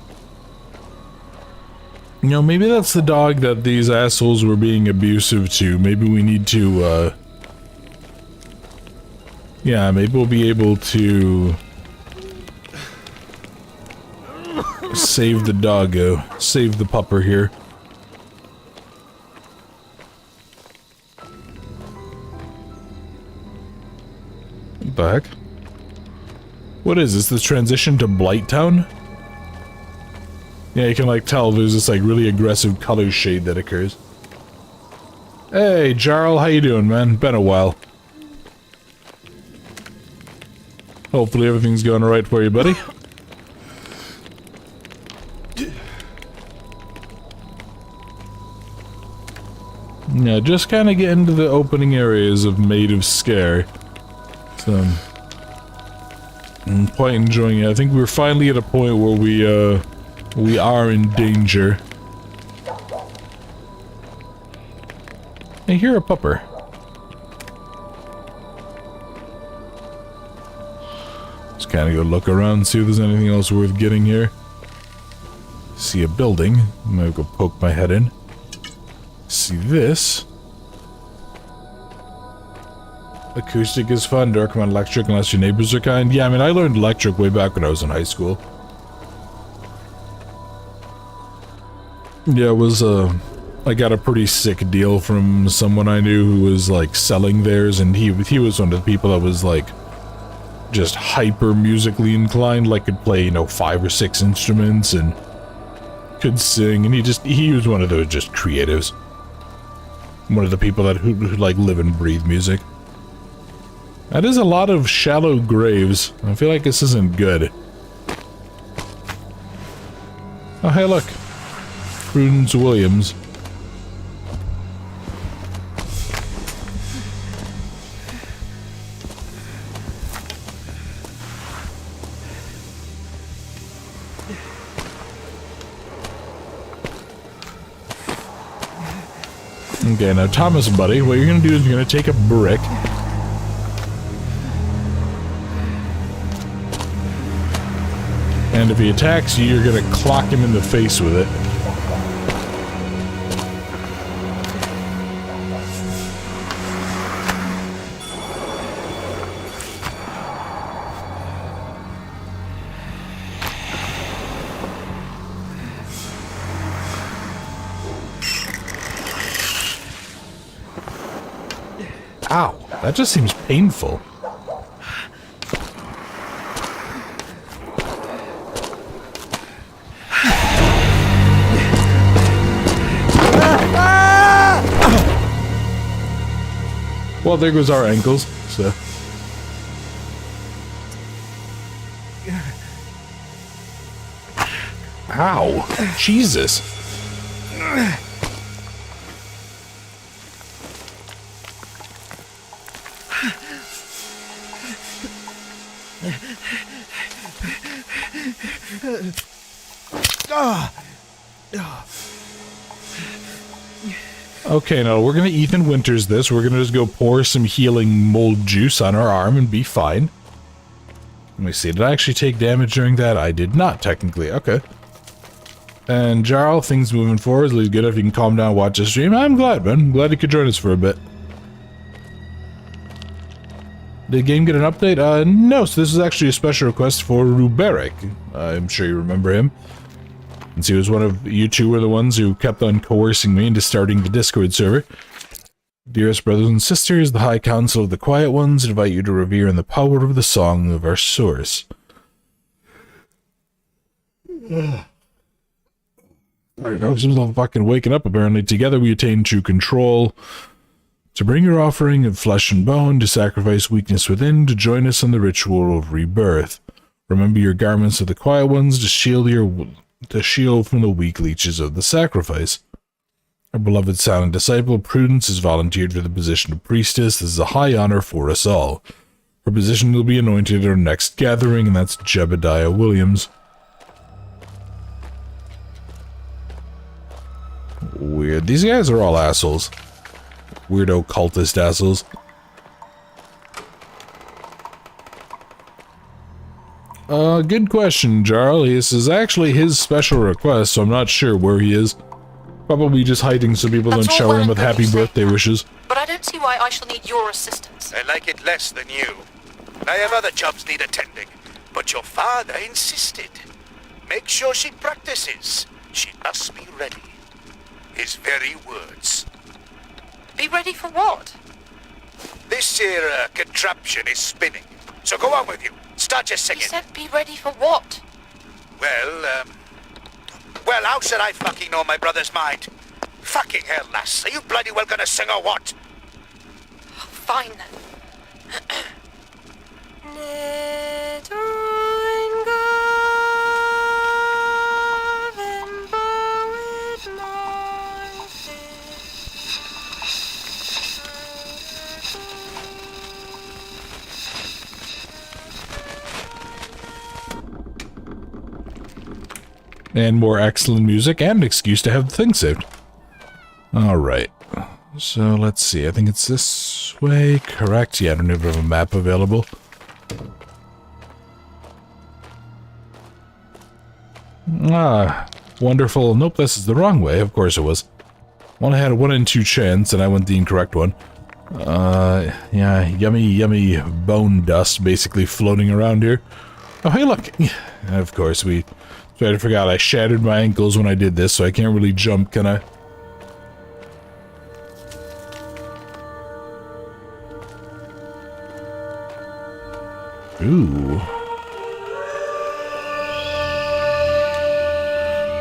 You know, maybe that's the dog that these assholes were being abusive to. Maybe we need to, yeah, maybe we'll be able to save the doggo. Save the pupper here. What the heck? What is this? The transition to Blighttown? Yeah, you can like tell there's this like really aggressive color shade that occurs. Hey, Jarl, how you doing, man? Been a while. Hopefully everything's going alright for you, buddy. Yeah, just kind of get into the opening areas of Maid of Sker. So, I'm quite enjoying it. I think we're finally at a point where we are in danger. I hear a pupper. Just kind of go look around, see if there's anything else worth getting here. See a building. I'm gonna go poke my head in. See this. Acoustic is fun, don't recommend electric unless your neighbors are kind. Yeah, I mean, I learned electric way back when I was in high school. Yeah, it was, I got a pretty sick deal from someone I knew who was, like, selling theirs, and he was one of the people that was, like, just hyper musically inclined, like, could play, you know, 5 or 6 instruments, and could sing, and he was one of those just creatives. One of the people that who like, live and breathe music. That is a lot of shallow graves. I feel like this isn't good. Oh, hey, look. Prudence Williams. Okay, now Thomas, buddy, what you're gonna do is you're gonna take a brick. And if he attacks you, you're gonna clock him in the face with it. Ow, that just seems painful. Well, there goes our ankles, so. Ow, Jesus. Okay, now we're gonna Ethan Winters this. We're gonna just go pour some healing mold juice on our arm and be fine. Let me see, did I actually take damage during that? I did not, technically. Okay. And Jarl, things moving forward. It's good if you can calm down and watch the stream. I'm glad, man. I'm glad you could join us for a bit. Did the game get an update? No, so this is actually a special request for Ruberik. I'm sure you remember him. And so he was one of you two were the ones who kept on coercing me into starting the Discord server. Dearest brothers and sisters, the High Council of the Quiet Ones invite you to revere in the power of the song of our source. Alright, folks, I'm all fucking waking up, apparently. Together we attain true control. To bring your offering of flesh and bone, to sacrifice weakness within, to join us in the ritual of rebirth. Remember your garments of the Quiet Ones to shield from the weak leeches of the sacrifice. Our beloved silent disciple, Prudence, has volunteered for the position of priestess. This is a high honor for us all. Her position will be anointed at our next gathering, and that's Jebediah Williams. Weird. These guys are all assholes. Weirdo cultist assholes. Good question, Jarl. This is actually his special request, so I'm not sure where he is. Probably just hiding so people don't shower him with happy birthday wishes. But I don't see why I shall need your assistance. I like it less than you. I have other jobs need attending, but your father insisted. Make sure she practices. She must be ready. His very words. Be ready for what? This here contraption is spinning, so go on with you. Start your You singing. said be ready for what? Well, how should I fucking know my brother's mind? Fucking hell, lass. Are you bloody well gonna sing or what? Fine then. And more excellent music and an excuse to have the thing saved. Alright. So let's see. I think it's this way. Correct. Yeah, I don't even have a map available. Ah, wonderful. Nope, this is the wrong way. Of course it was. I had a 1 in 2 chance and I went the incorrect one. Yeah, yummy bone dust basically floating around here. Oh, hey, look. Of course, I forgot I shattered my ankles when I did this, so I can't really jump, can I? Ooh.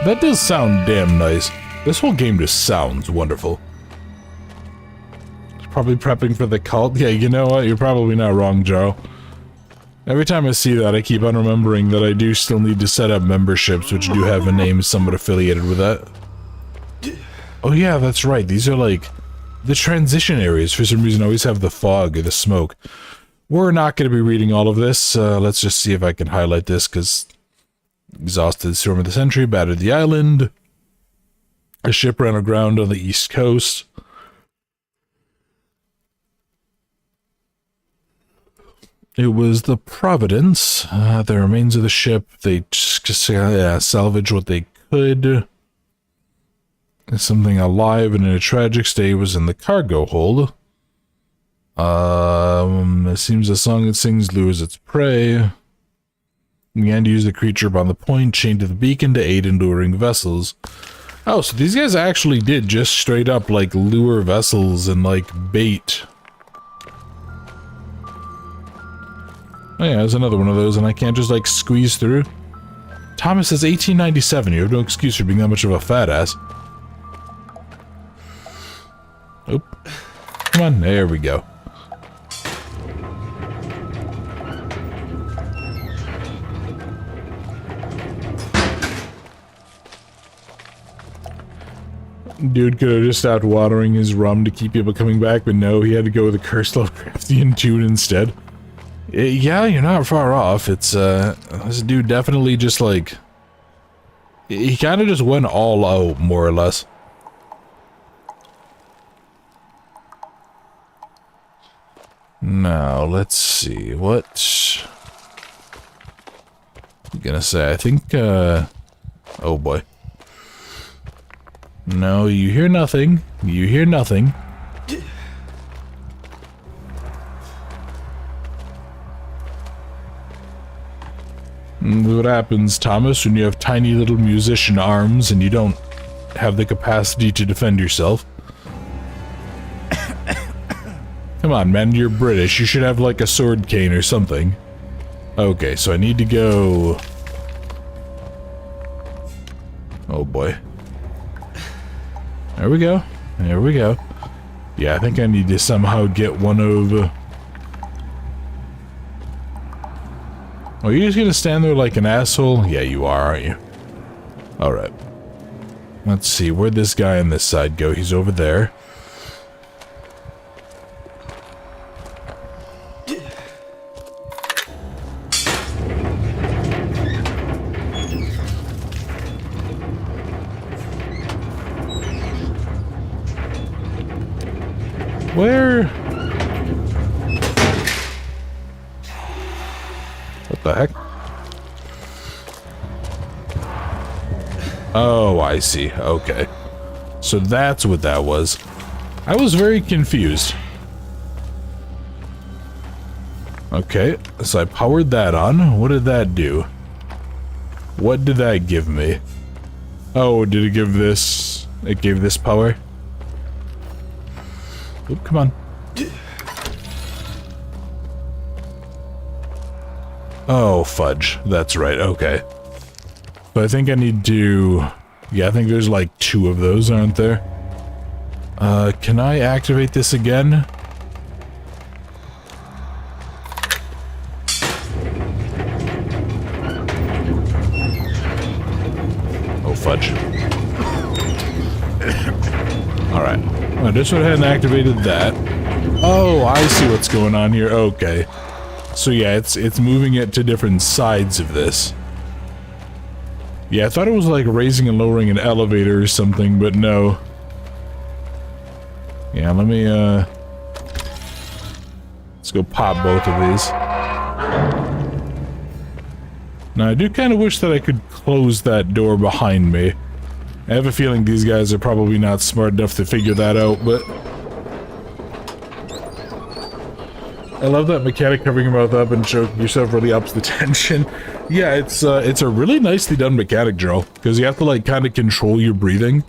That does sound damn nice. This whole game just sounds wonderful. Probably prepping for the cult. Yeah, you know what? You're probably not wrong, Jarl. Every time I see that, I keep on remembering that I do still need to set up memberships, which do have a name somewhat affiliated with that. Oh yeah, that's right. These are like the transition areas. For some reason, I always have the fog or the smoke. We're not going to be reading all of this. Let's just see if I can highlight this, because exhausted storm of the century battered the island. A ship ran aground on the east coast. It was the Providence. The remains of the ship, they just salvaged what they could. Something alive and in a tragic state was in the cargo hold. It seems the song it sings lures its prey. Began to use the creature upon the point, chained to the beacon to aid in luring vessels. Oh, so these guys actually did just straight up, like, lure vessels and, like, bait. Oh yeah, there's another one of those, and I can't just, like, squeeze through. Thomas says 1897. You have no excuse for being that much of a fat ass. Oop. Come on, there we go. Dude could have just stopped watering his rum to keep people coming back, but no, he had to go with a Cursed Lovecraftian tune instead. Yeah, you're not far off. It's, this dude definitely just, like... He kind of just went all out, more or less. Now, let's see, what... I'm gonna say, I think, oh boy. No, you hear nothing. You hear nothing. What happens, Thomas, when you have tiny little musician arms and you don't have the capacity to defend yourself? Come on, man, you're British. You should have like a sword cane or something. Okay, so I need to go... Oh boy. There we go. There we go. Yeah, I think I need to somehow get one of... Oh, you're just gonna stand there like an asshole? Yeah, you are, aren't you? Alright. Let's see, where'd this guy on this side go? He's over there. Where? What the heck? Oh, I see. Okay. So that's what that was. I was very confused. Okay, so I powered that on. What did that do? What did that give me? Oh, did it give this... It gave this power? Oop, come on. Oh, fudge. That's right, okay. But I think I need to... Yeah, I think there's like 2 of those, aren't there? Can I activate this again? Oh, fudge. Alright. I just went ahead and activated that. Oh, I see what's going on here. Okay. So yeah, it's moving it to different sides of this. Yeah, I thought it was like raising and lowering an elevator or something, but no. Yeah, let me, let's go pop both of these. Now, I do kind of wish that I could close that door behind me. I have a feeling these guys are probably not smart enough to figure that out, but... I love that mechanic covering your mouth up and choking yourself really ups the tension. Yeah, it's a really nicely done mechanic, Joe, because you have to, like, kind of control your breathing.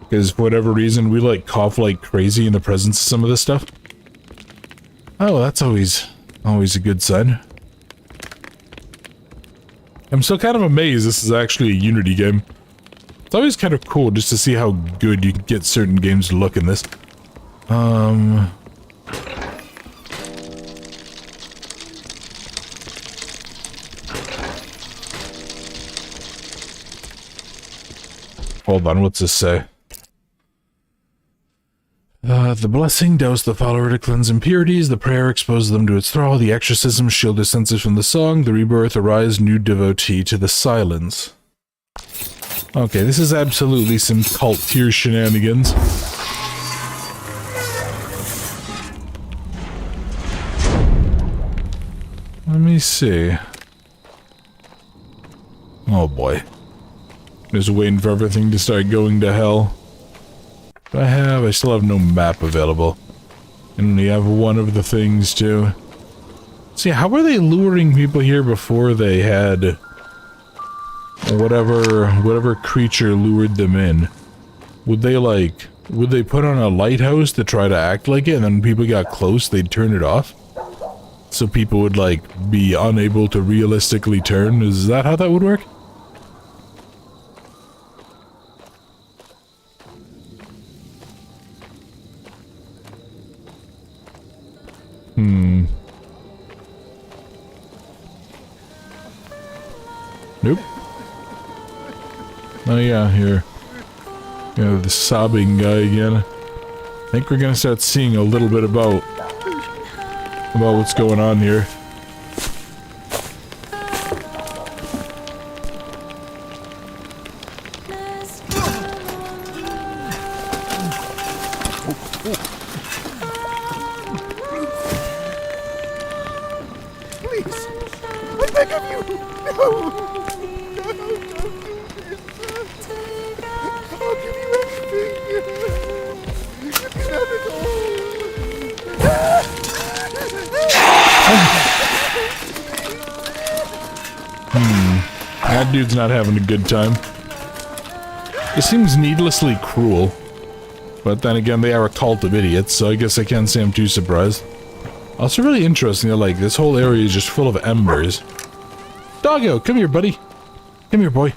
Because for whatever reason, we, like, cough like crazy in the presence of some of this stuff. Oh, that's always a good sign. I'm still kind of amazed this is actually a Unity game. It's always kind of cool just to see how good you can get certain games to look in this. Hold on, what's this say? The blessing doused the follower to cleanse impurities, the prayer exposed them to its thrall, the exorcism shielded senses from the song, the rebirth arise new devotee to the silence. Okay, this is absolutely some cult tier shenanigans. Let me see. Oh boy. Just waiting for everything to start going to hell. I still have no map available. And only have one of the things too. See, how were they luring people here before they had whatever creature lured them in? Would they put on a lighthouse to try to act like it, and then when people got close, they'd turn it off? So people would, like, be unable to realistically turn? Is that how that would work? Nope. Oh yeah, here. You know, the sobbing guy again. I think we're gonna start seeing a little bit about what's going on here. Please! I beg of you! No! No, don't do this! I'll give you everything! You can have it all! That dude's not having a good time. It seems needlessly cruel. But then again, they are a cult of idiots, so I guess I can't say I'm too surprised. Also really interesting that, like, this whole area is just full of embers. Doggo, come here, buddy. Come here, boy.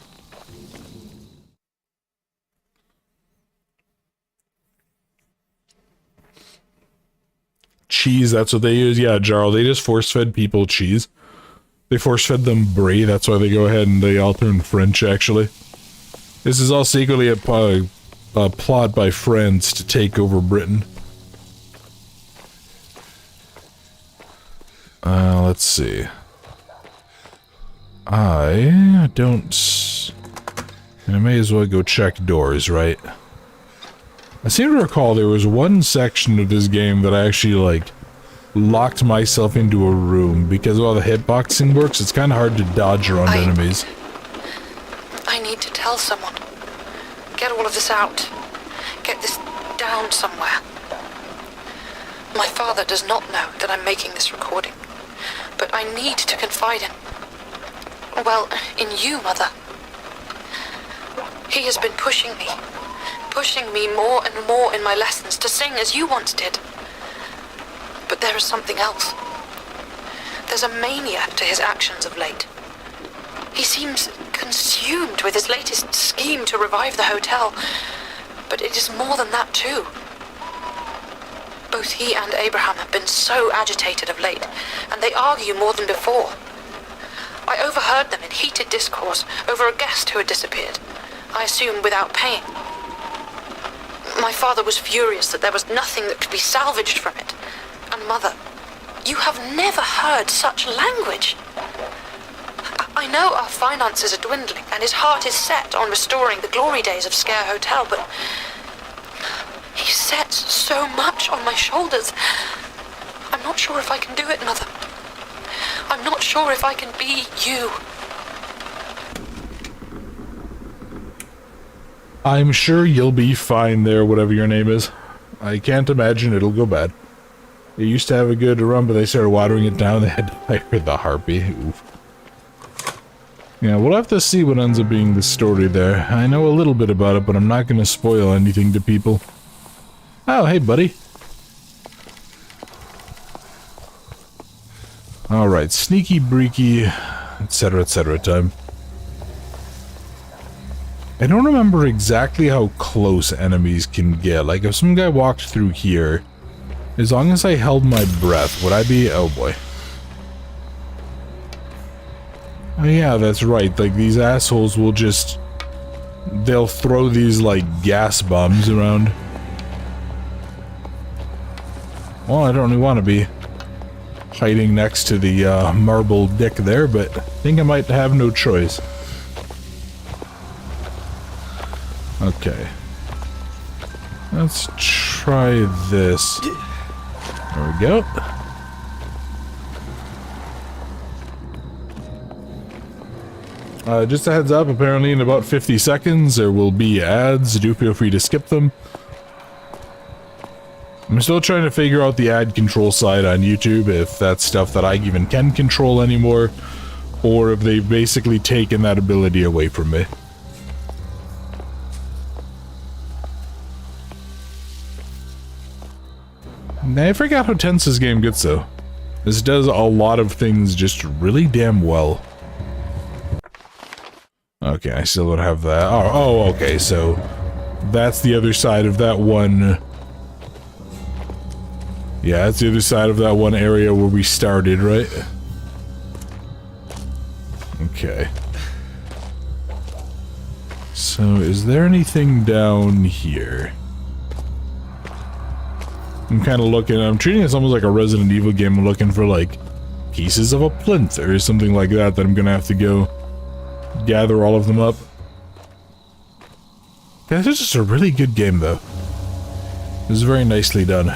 Cheese, that's what they use. Yeah, Jarl, they just force-fed people cheese. They force-fed them brie, that's why they go ahead and they all turn French, actually. This is all secretly a plot by France to take over Britain. Let's see. I may as well go check doors, right? I seem to recall there was one section of this game that I actually, like, locked myself into a room because of how the hitboxing works. It's kind of hard to dodge around enemies. I need to tell someone. Get all of this out. Get this down somewhere. My father does not know that I'm making this recording, but I need to confide in... well, in you, Mother. He has been pushing me more and more in my lessons to sing as you once did. But there is something else. There's a mania to his actions of late. He seems consumed with his latest scheme to revive the hotel, but it is more than that too. Both he and Abraham have been so agitated of late, and they argue more than before. I overheard them in heated discourse over a guest who had disappeared, I assume without paying. My father was furious that there was nothing that could be salvaged from it. And Mother, you have never heard such language. I know our finances are dwindling, and his heart is set on restoring the glory days of Sker Hotel, but he sets so much on my shoulders. I'm not sure if I can do it, Mother. I'm not sure if I can be you. I'm sure you'll be fine there, whatever your name is. I can't imagine it'll go bad. They used to have a good run, but they started watering it down. They had to hire the harpy. Oof. Yeah, we'll have to see what ends up being the story there. I know a little bit about it, but I'm not going to spoil anything to people. Oh, hey, buddy. Alright, sneaky, breaky, etc., time. I don't remember exactly how close enemies can get. Like, if some guy walked through here, as long as I held my breath, would I be... oh boy. Oh yeah, that's right. Like, these assholes will just... they'll throw these, like, gas bombs around. Well, I don't really want to be hiding next to the marble dick there, but I think I might have no choice. Okay. Let's try this. There we go. Just a heads up, apparently in about 50 seconds there will be ads. Do feel free to skip them. I'm still trying to figure out the ad control side on YouTube, if that's stuff that I even can control anymore, or if they've basically taken that ability away from me. I forgot how tense this game gets, though. This does a lot of things just really damn well. Okay, I still don't have that. Oh, okay, so that's the other side of that one. Yeah, that's the other side of that one area where we started, right? Okay. So, is there anything down here? I'm kind of looking, I'm treating this almost like a Resident Evil game. I'm looking for, like, pieces of a plinth or something like that I'm gonna have to go gather all of them up. Yeah, this is just a really good game, though. This is very nicely done.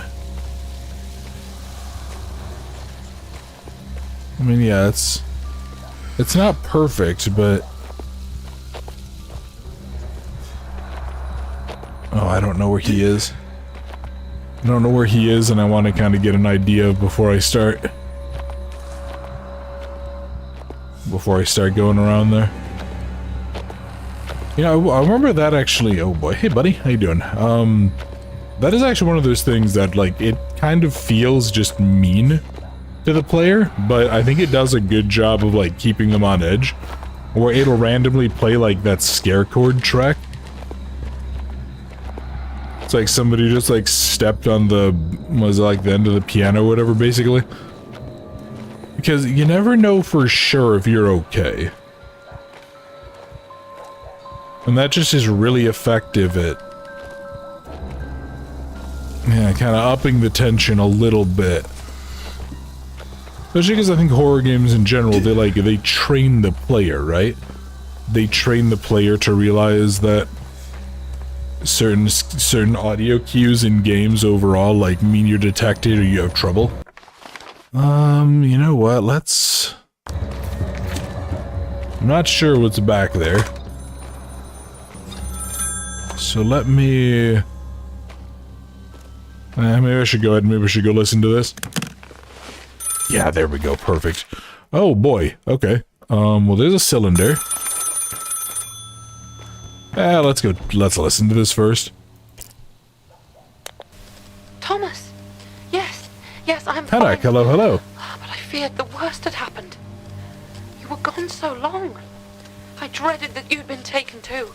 I mean, yeah, it's not perfect, but... oh, I don't know where he is. I don't know where he is, and I want to kind of get an idea before I start. Before I start going around there. You know, I remember that actually. Oh boy, hey buddy, how you doing? That is actually one of those things that, like, it kind of feels just mean to the player, but I think it does a good job of, like, keeping them on edge. Or it'll randomly play, like, that Sker chord track. It's like somebody just, like, stepped on the, was it, like, the end of the piano or whatever, basically. Because you never know for sure if you're okay. And that just is really effective at, yeah, kind of upping the tension a little bit. Especially because I think horror games in general, they train the player, right? They train the player to realize that certain audio cues in games overall, like, mean you're detected or you have trouble. You know what, let's... I'm not sure what's back there. So let me... maybe I should go ahead and maybe I should go listen to this. Yeah, there we go, perfect. Oh boy, okay. Well, there's a cylinder. Let's listen to this first. Thomas! Yes, I'm Hello, fine. hello. But I feared the worst had happened. You were gone so long. I dreaded that you'd been taken too.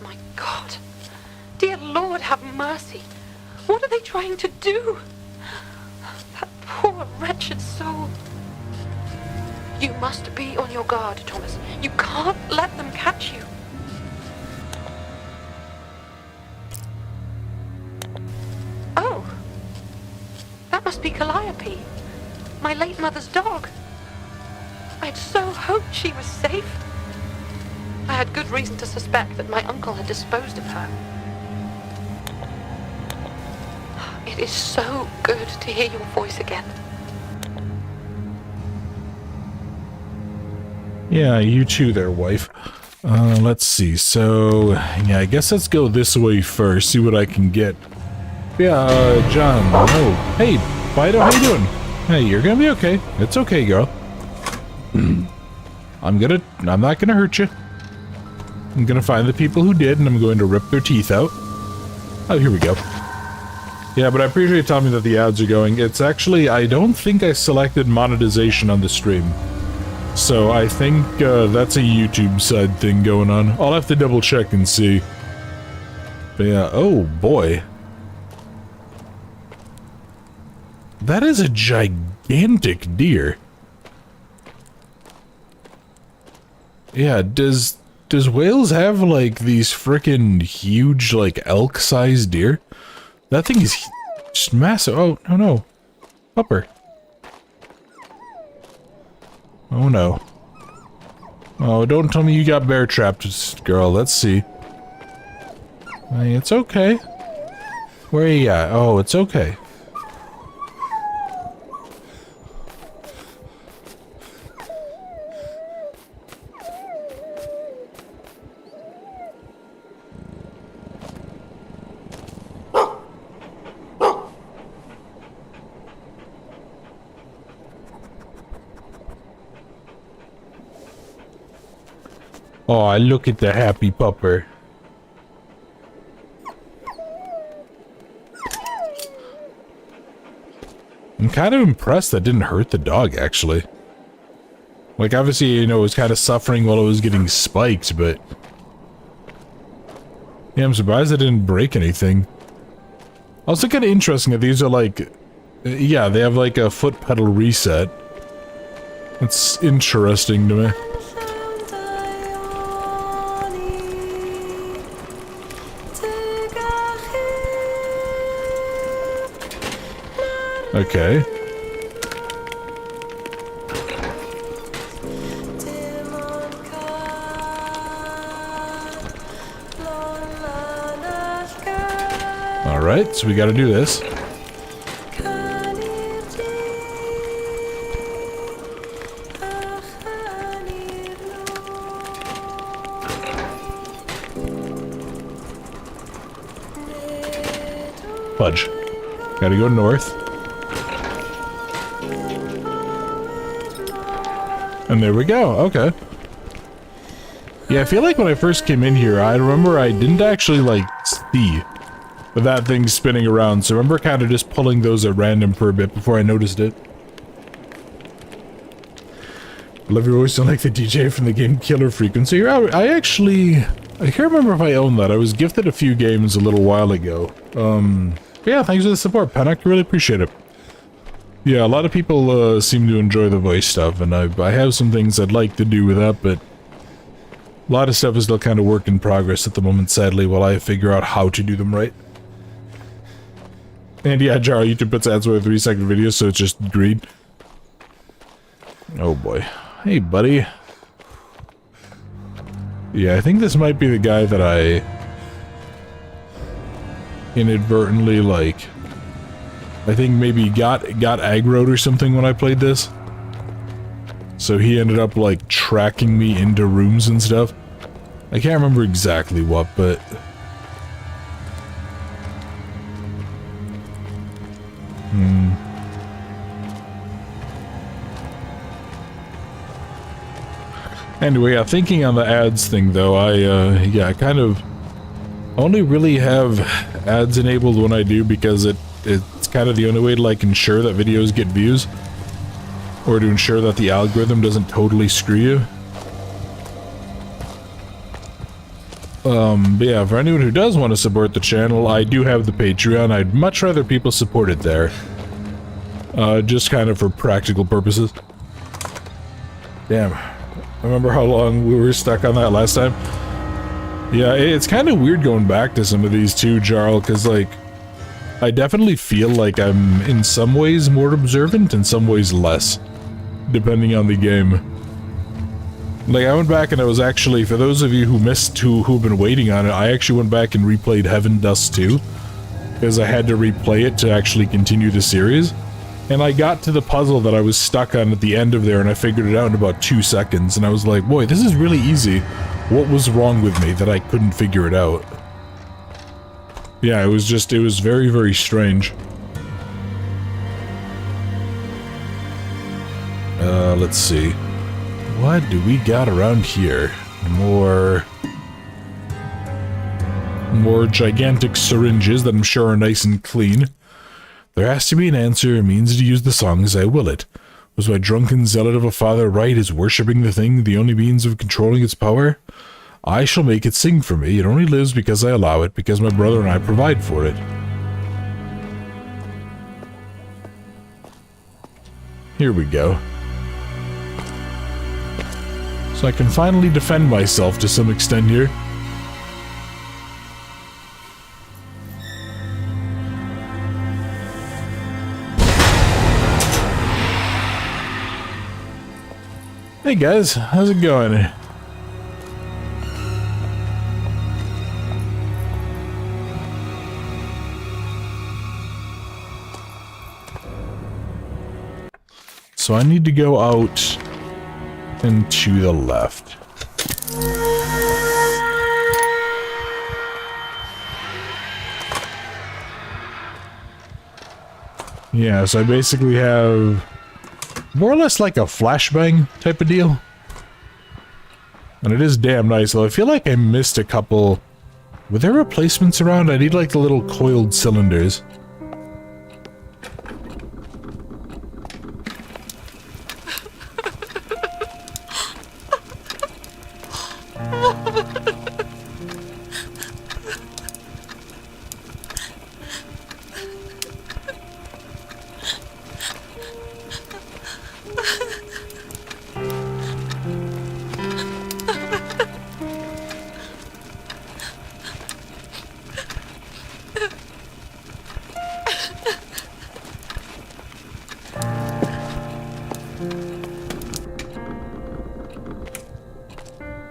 My God. Dear Lord, have mercy. What are they trying to do? That poor wretched soul. You must be on your guard, Thomas. You can't let them catch you. Oh. That must be Calliope, my late mother's dog. I'd so hoped she was safe. I had good reason to suspect that my uncle had disposed of her. It is so good to hear your voice again. Yeah, you too there, wife. Let's see, so... yeah, I guess let's go this way first, see what I can get. Yeah, John, oh, hey, Fido, how you doing? Hey, you're gonna be okay. It's okay, girl. I'm not gonna hurt you. I'm gonna find the people who did, and I'm going to rip their teeth out. Oh, here we go. Yeah, but I appreciate you telling me that the ads are going. It's actually, I don't think I selected monetization on the stream. So I think that's a YouTube side thing going on. I'll have to double check and see. But yeah, oh boy. That is a gigantic deer. Yeah, does Wales have, like, these frickin' huge, like, elk-sized deer? That thing is just massive. Oh, no. Upper. Oh, no. Oh, don't tell me you got bear trapped, girl. Let's see. Hey, it's okay. Where are you at? Oh, it's okay. Oh, look at the happy pupper. I'm kind of impressed that didn't hurt the dog, actually. Like, obviously, you know, it was kind of suffering while it was getting spiked, but... yeah, I'm surprised it didn't break anything. Also, kind of interesting that these are, like... yeah, they have, like, a foot pedal reset. That's interesting to me. Okay. Alright, so we gotta do this. Fudge. Gotta go north. And there we go, okay. Yeah, I feel like when I first came in here, I remember I didn't actually, like, see that thing spinning around, so I remember kind of just pulling those at random for a bit before I noticed it. Love your voice, sound like the DJ from the game Killer Frequency. I can't remember if I own that. I was gifted a few games a little while ago. Yeah, thanks for the support, Panic. Really appreciate it. Yeah, a lot of people seem to enjoy the voice stuff, and I have some things I'd like to do with that, but a lot of stuff is still kind of work in progress at the moment, sadly, while I figure out how to do them right. And yeah, Jar, YouTube puts ads with 3-second videos, so it's just greed. Oh boy. Hey, buddy. Yeah, I think this might be the guy that I inadvertently, like, I think maybe got aggroed or something when I played this. So he ended up, like, tracking me into rooms and stuff. I can't remember exactly what, but... Anyway, yeah, thinking on the ads thing, though, I kind of only really have ads enabled when I do because it's kind of the only way to, like, ensure that videos get views. Or to ensure that the algorithm doesn't totally screw you. But yeah, for anyone who does want to support the channel, I do have the Patreon. I'd much rather people support it there. Just kind of for practical purposes. Damn. Remember how long we were stuck on that last time? Yeah, it's kind of weird going back to some of these too, Jarl, because, like, I definitely feel like I'm in some ways more observant, in some ways less, depending on the game. Like, I went back and I was actually, for those of you who missed, who've been waiting on it, I actually went back and replayed Heaven Dust 2, because I had to replay it to actually continue the series. And I got to the puzzle that I was stuck on at the end of there, and I figured it out in about 2 seconds, and I was like, boy, this is really easy. What was wrong with me that I couldn't figure it out? Yeah, it was very, very strange. Let's see. What do we got around here? More gigantic syringes that I'm sure are nice and clean. There has to be an answer, a means to use the song as I will it. Was my drunken zealot of a father right, is worshipping the thing the only means of controlling its power? I shall make it sing for me. It only lives because I allow it, because my brother and I provide for it. Here we go. So I can finally defend myself to some extent here. Hey guys, how's it going? So I need to go out and to the left. Yeah, so I basically have more or less like a flashbang type of deal. And it is damn nice, though I feel like I missed a couple. Were there replacements around? I need like the little coiled cylinders.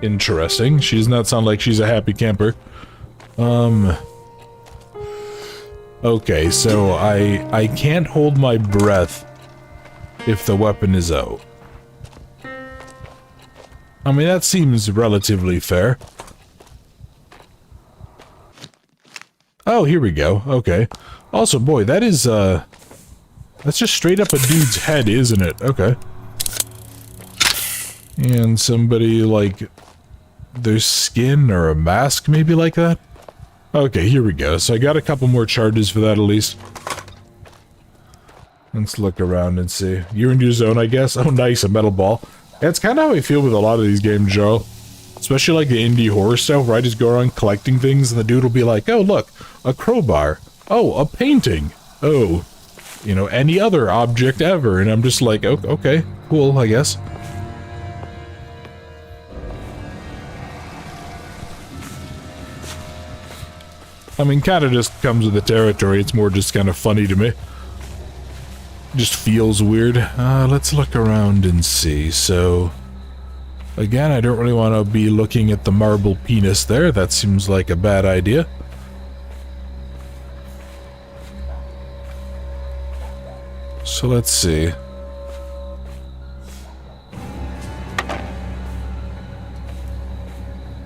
Interesting. She does not sound like she's a happy camper. Okay, so I can't hold my breath if the weapon is out. I mean, that seems relatively fair. Oh, here we go. Okay. Also, boy, that is, that's just straight up a dude's head, isn't it? Okay. And somebody, like, their skin or a mask, maybe like that? Okay, here we go. So I got a couple more charges for that at least. Let's look around and see. You're in your zone, I guess. Oh, nice, a metal ball. That's kind of how I feel with a lot of these games, Joe. Especially like the indie horror stuff, where I just go around collecting things and the dude will be like, oh, look, a crowbar. Oh, a painting. Oh, you know, any other object ever. And I'm just like, oh, okay, cool, I guess. I mean, kind of just comes with the territory. It's more just kind of funny to me. Just feels weird. Let's look around and see. So, again, I don't really want to be looking at the marble penis there. That seems like a bad idea. So let's see.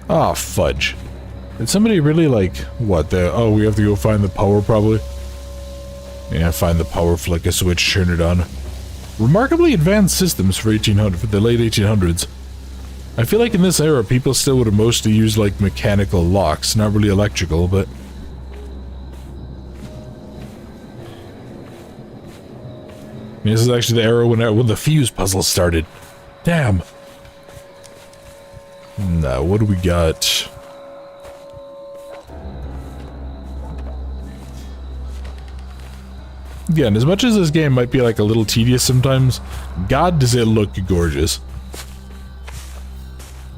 Ah, fudge. Did somebody really, like, what, oh, we have to go find the power, probably? Yeah, find the power, flick a switch, turn it on. Remarkably advanced systems for for the late 1800s. I feel like in this era, people still would have mostly used, like, mechanical locks, not really electrical, but... This is actually the era when the fuse puzzle started. Damn. Now, what do we got? Yeah, and as much as this game might be like a little tedious sometimes, God does it look gorgeous.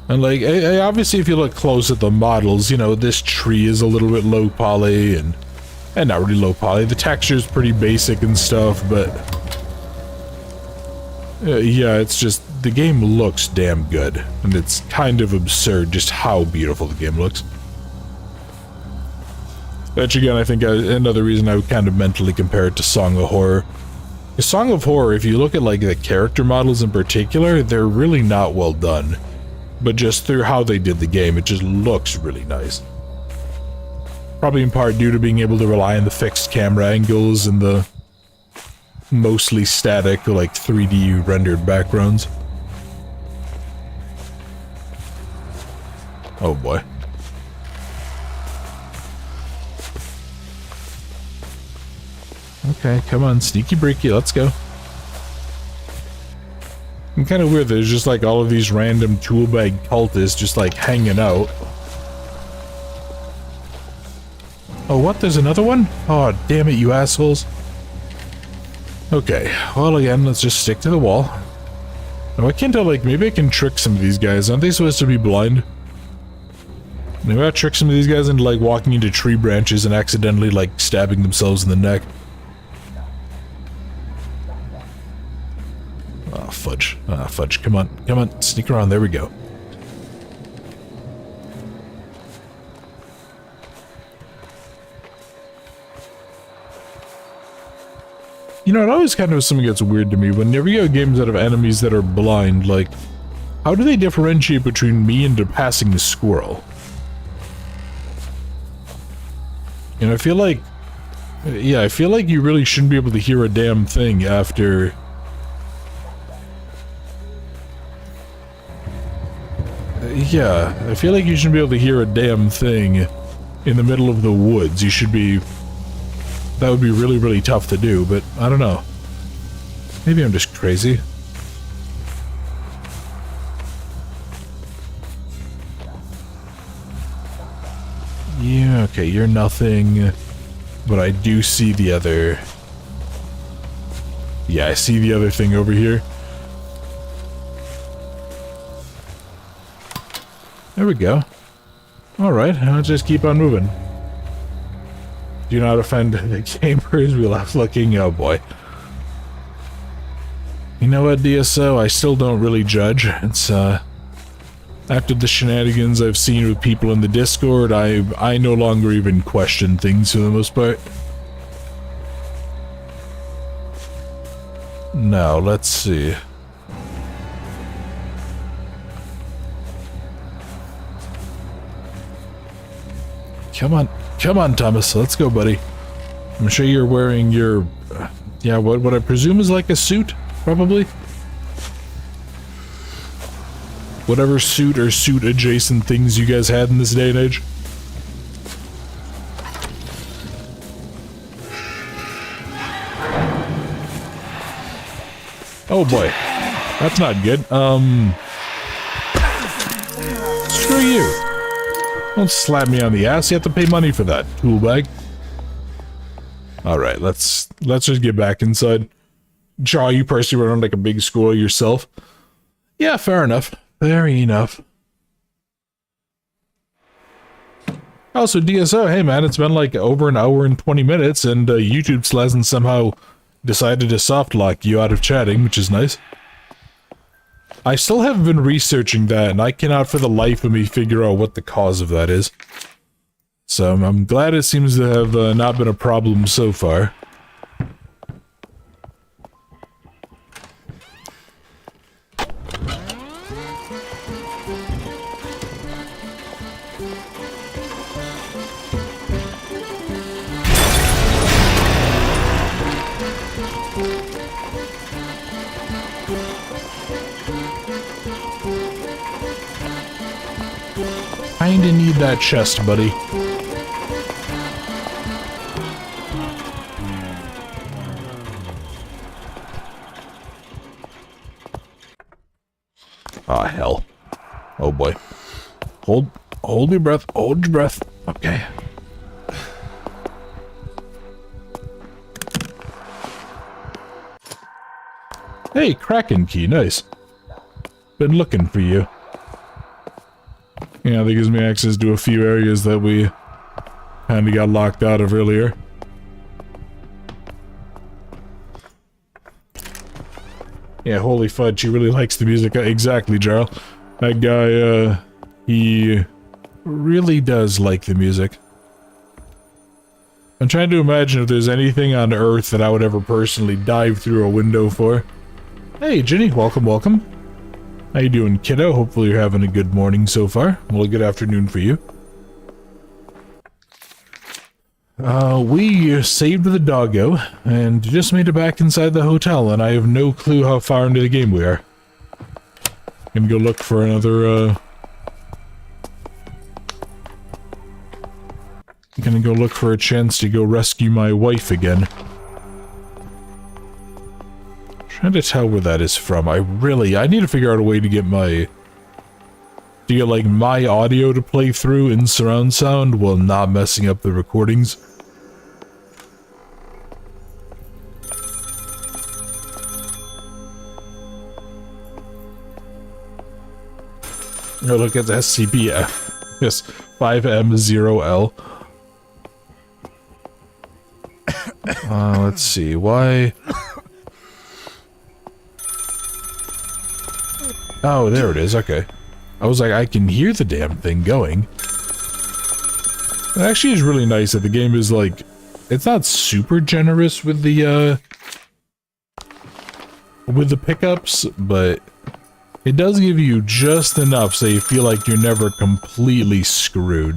And like, obviously if you look close at the models, you know, this tree is a little bit low poly and not really low poly. The texture's pretty basic and stuff, but yeah, it's just, the game looks damn good. And it's kind of absurd just how beautiful the game looks. Which again, I think another reason I would kind of mentally compare it to Song of Horror. A Song of Horror, if you look at like the character models in particular, they're really not well done. But just through how they did the game, it just looks really nice. Probably in part due to being able to rely on the fixed camera angles and the mostly static, like 3D rendered backgrounds. Oh boy. Okay, come on, sneaky breaky, let's go. I'm kind of weird, there's just like all of these random tool bag cultists just like hanging out. Oh, what? There's another one? Oh, damn it, you assholes. Okay, well again, let's just stick to the wall. Now I can't tell, like, maybe I can trick some of these guys. Aren't they supposed to be blind? Maybe I'll trick some of these guys into like walking into tree branches and accidentally like stabbing themselves in the neck. Oh, fudge. Ah, fudge. Come on. Come on. Sneak around. There we go. You know, it always kind of something gets weird to me. Whenever you have games that have enemies that are blind, like, how do they differentiate between me and passing the squirrel? And I feel like, yeah, I feel like you really shouldn't be able to hear a damn thing after... Yeah, I feel like you shouldn't be able to hear a damn thing in the middle of the woods. You should be... That would be really, really tough to do, but I don't know. Maybe I'm just crazy. Yeah, okay, you're nothing. But I do see the other... Yeah, I see the other thing over here. There we go. Alright, I'll just keep on moving. Do not offend the gamers, we left looking, oh boy. You know what, DSO, I still don't really judge. It's, after the shenanigans I've seen with people in the Discord, I no longer even question things for the most part. Now, let's see. Come on, Thomas, let's go, buddy. I'm sure you're wearing your, yeah, what I presume is like a suit, probably? whatever suit or suit adjacent things you guys had in this day and age. Oh boy, that's not good. Screw you. Don't slap me on the ass, you have to pay money for that, tool bag. Alright, let's just get back inside. Jaw, you personally run like a big squirrel yourself. Yeah, fair enough. Fair enough. Also, DSO, hey man, it's been like over an hour and 20 minutes, and YouTube still hasn't somehow decided to softlock you out of chatting, which is nice. I still haven't been researching that, and I cannot for the life of me figure out what the cause of that is. So I'm glad it seems to have not been a problem so far. Kinda need that chest, buddy. Ah, hell. Oh boy. Hold your breath, hold your breath. Okay. Hey, Kraken key, nice. Been looking for you. Yeah, that gives me access to a few areas that we kinda got locked out of earlier. Yeah, holy fudge, he really likes the music. Exactly, Jarl. That guy, he really does like the music. I'm trying to imagine if there's anything on Earth that I would ever personally dive through a window for. Hey, Ginny, welcome, welcome. How you doing, kiddo? Hopefully you're having a good morning so far. Well, a good afternoon for you. We saved the doggo, and just made it back inside the hotel, and I have no clue how far into the game we are. Gonna go look for another, Gonna go look for a chance to go rescue my wife again. Trying to tell where that is from. I need to figure out a way to get my... like, my audio to play through in surround sound while not messing up the recordings. Oh, look at the SCP. Yes, 5M0L. Let's see, why... Oh, there it is, okay. I was like, I can hear the damn thing going. It actually is really nice that the game is like... It's not super generous with the pickups, but... It does give you just enough so you feel like you're never completely screwed.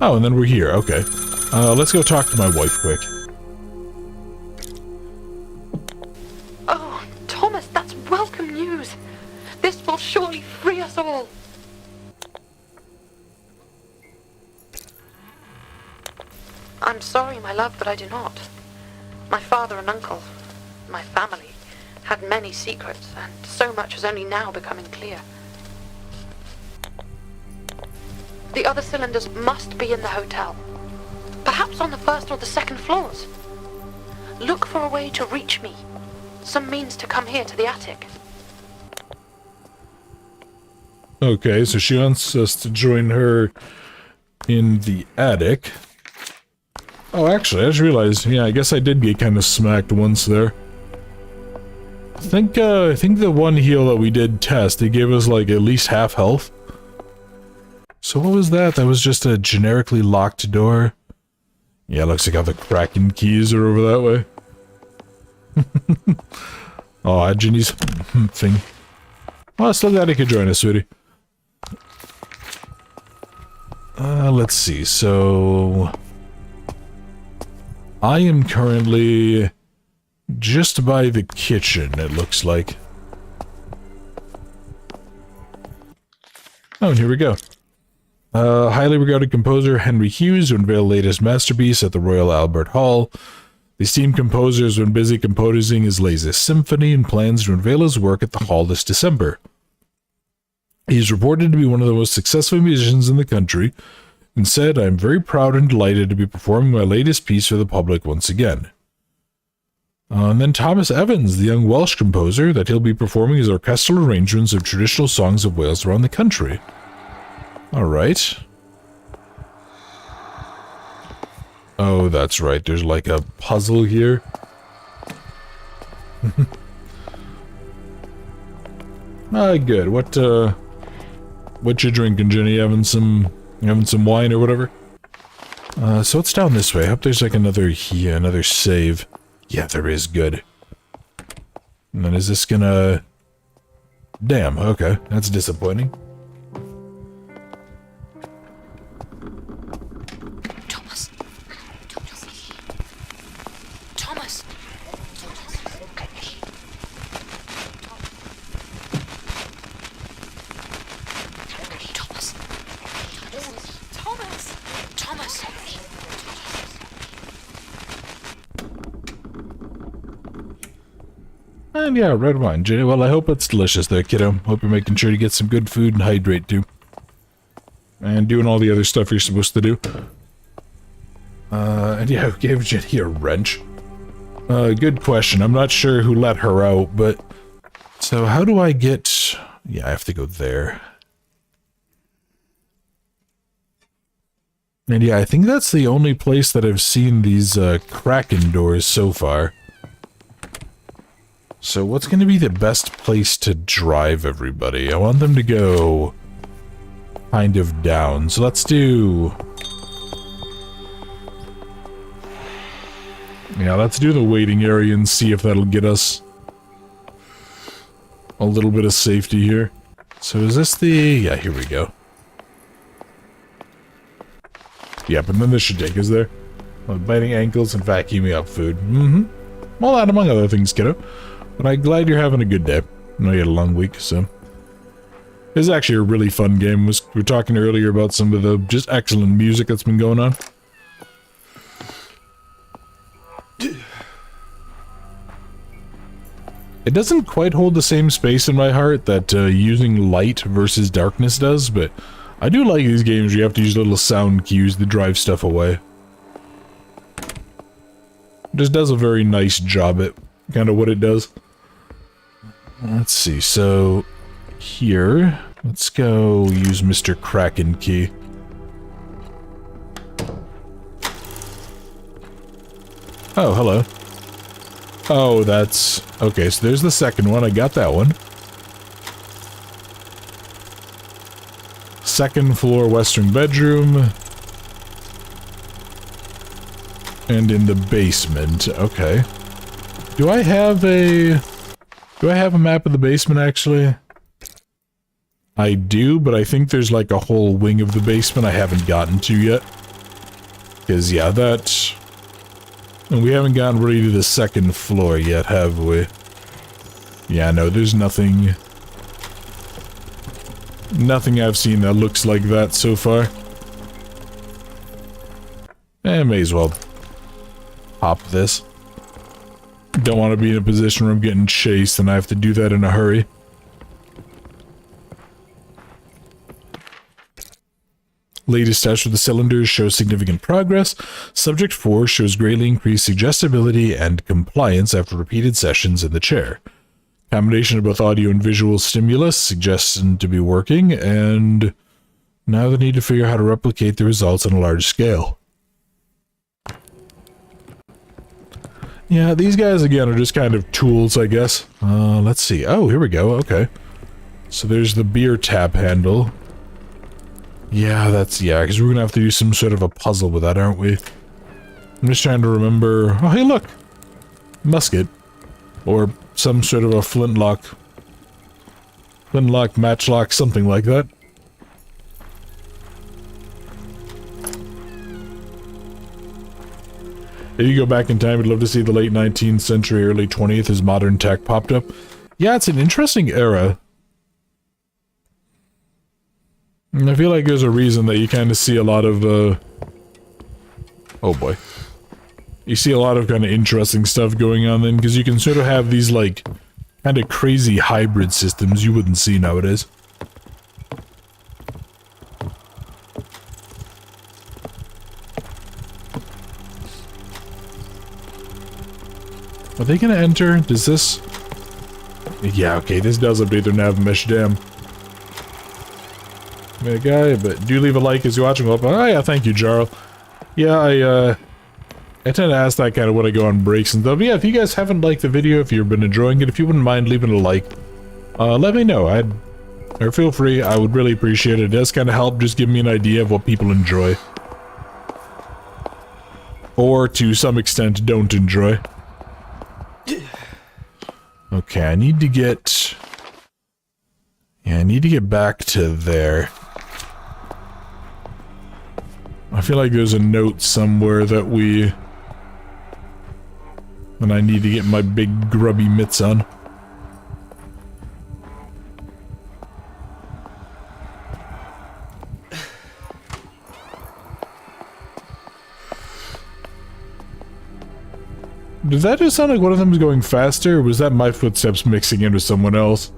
Oh, and then we're here, okay. Let's go talk to my wife quick. Oh, Thomas, that's welcome news. This will surely free us all. I'm sorry, my love, but I do not. My father and uncle, my family, had many secrets, and so much is only now becoming clear. The other cylinders must be in the hotel. Perhaps on the first or the second floors. Look for a way to reach me. Some means to come here to the attic. Okay, so she wants us to join her in the attic. Oh, actually, I just realized, yeah, I guess I did get kind of smacked once there. I think the one heal that we did test, it gave us, like, at least half health. So what was that? That was just a generically locked door? Yeah, looks like all the Kraken keys are over that way. Oh, Ginny's thing. Well, still glad he could join us, sweetie. Let's see, so... I am currently... just by the kitchen, it looks like. Oh, and here we go. Highly regarded composer Henry Hughes to unveil latest masterpiece at the Royal Albert Hall. The esteemed composer has been busy composing his latest symphony and plans to unveil his work at the Hall this December. He is reported to be one of the most successful musicians in the country, and said, "I am very proud and delighted to be performing my latest piece for the public once again." And then Thomas Evans, the young Welsh composer, that he'll be performing his orchestral arrangements of traditional songs of Wales around the country. Alright. Oh, that's right. There's like a puzzle here. Good. What you drinking, Jenny? Having some wine or whatever? So it's down this way. I hope there's like another save. Yeah, there is. Good. And then is this gonna... Damn, okay. That's disappointing. Thomas. Thomas. Thomas. And yeah, red wine, Jenny. Well, I hope it's delicious there, kiddo. Hope you're making sure to get some good food and hydrate too. And doing all the other stuff you're supposed to do. And yeah, who gave Jenny a wrench? Good question. I'm not sure who let her out, but... So how do I get... Yeah, I have to go there. And yeah, I think that's the only place that I've seen these Kraken doors so far. So what's going to be the best place to drive everybody? I want them to go kind of down. So let's do... Yeah, let's do the waiting area and see if that'll get us a little bit of safety here. So is this the... Yeah, here we go. Yep, and then this should take us there. Biting ankles and vacuuming up food. Mm-hmm. Well, that among other things, kiddo. But I'm glad you're having a good day. I know you had a long week, so... It's actually a really fun game. We were talking earlier about some of the just excellent music that's been going on. It doesn't quite hold the same space in my heart that using light versus darkness does, but I do like these games where you have to use little sound cues to drive stuff away. It just does a very nice job at kind of what it does. Let's see, so here, let's go use Mr. Kraken key. Oh, hello. Oh, that's... Okay, so there's the second one. I got that one. Second floor western bedroom. And in the basement. Okay. Do I have a map of the basement, actually? I do, but I think there's like a whole wing of the basement I haven't gotten to yet. Because, yeah, that... And we haven't gotten ready to the second floor yet, have we? Yeah, no, there's nothing... Nothing I've seen that looks like that so far. May as well pop this. Don't want to be in a position where I'm getting chased and I have to do that in a hurry. Latest test with the cylinders shows significant progress. Subject 4 shows greatly increased suggestibility and compliance after repeated sessions in the chair. Combination of both audio and visual stimulus suggests them to be working, and now they need to figure out how to replicate the results on a large scale. Yeah, these guys, again, are just kind of tools, I guess. Let's see. Oh, here we go. Okay. So there's the beer tap handle. Yeah, because we're gonna have to do some sort of a puzzle with that, aren't we? I'm just trying to remember... Oh, hey, look! Musket. Or some sort of a flintlock. Flintlock, matchlock, something like that. If you go back in time, I'd love to see the late 19th century, early 20th as modern tech popped up. Yeah, it's an interesting era. And I feel like there's a reason that you kind of see a lot of, oh boy. You see a lot of kind of interesting stuff going on then, because you can sort of have these, like, kind of crazy hybrid systems you wouldn't see nowadays. Are they gonna enter? Does this... Yeah, okay, this does update their nav mesh, damn. Yeah, guy, but do leave a like as you're watching. Oh yeah, thank you, Jarl. Yeah, I tend to ask that kind of when I go on breaks and stuff. But yeah, if you guys haven't liked the video, if you've been enjoying it, if you wouldn't mind leaving a like, let me know. Or feel free, I would really appreciate it. It does kind of help just give me an idea of what people enjoy. Or, to some extent, don't enjoy. Okay, I need to get... Yeah, I need to get back to there. I feel like there's a note somewhere that and I need to get my big grubby mitts on. Did that just sound like one of them was going faster, or was that my footsteps mixing in with someone else?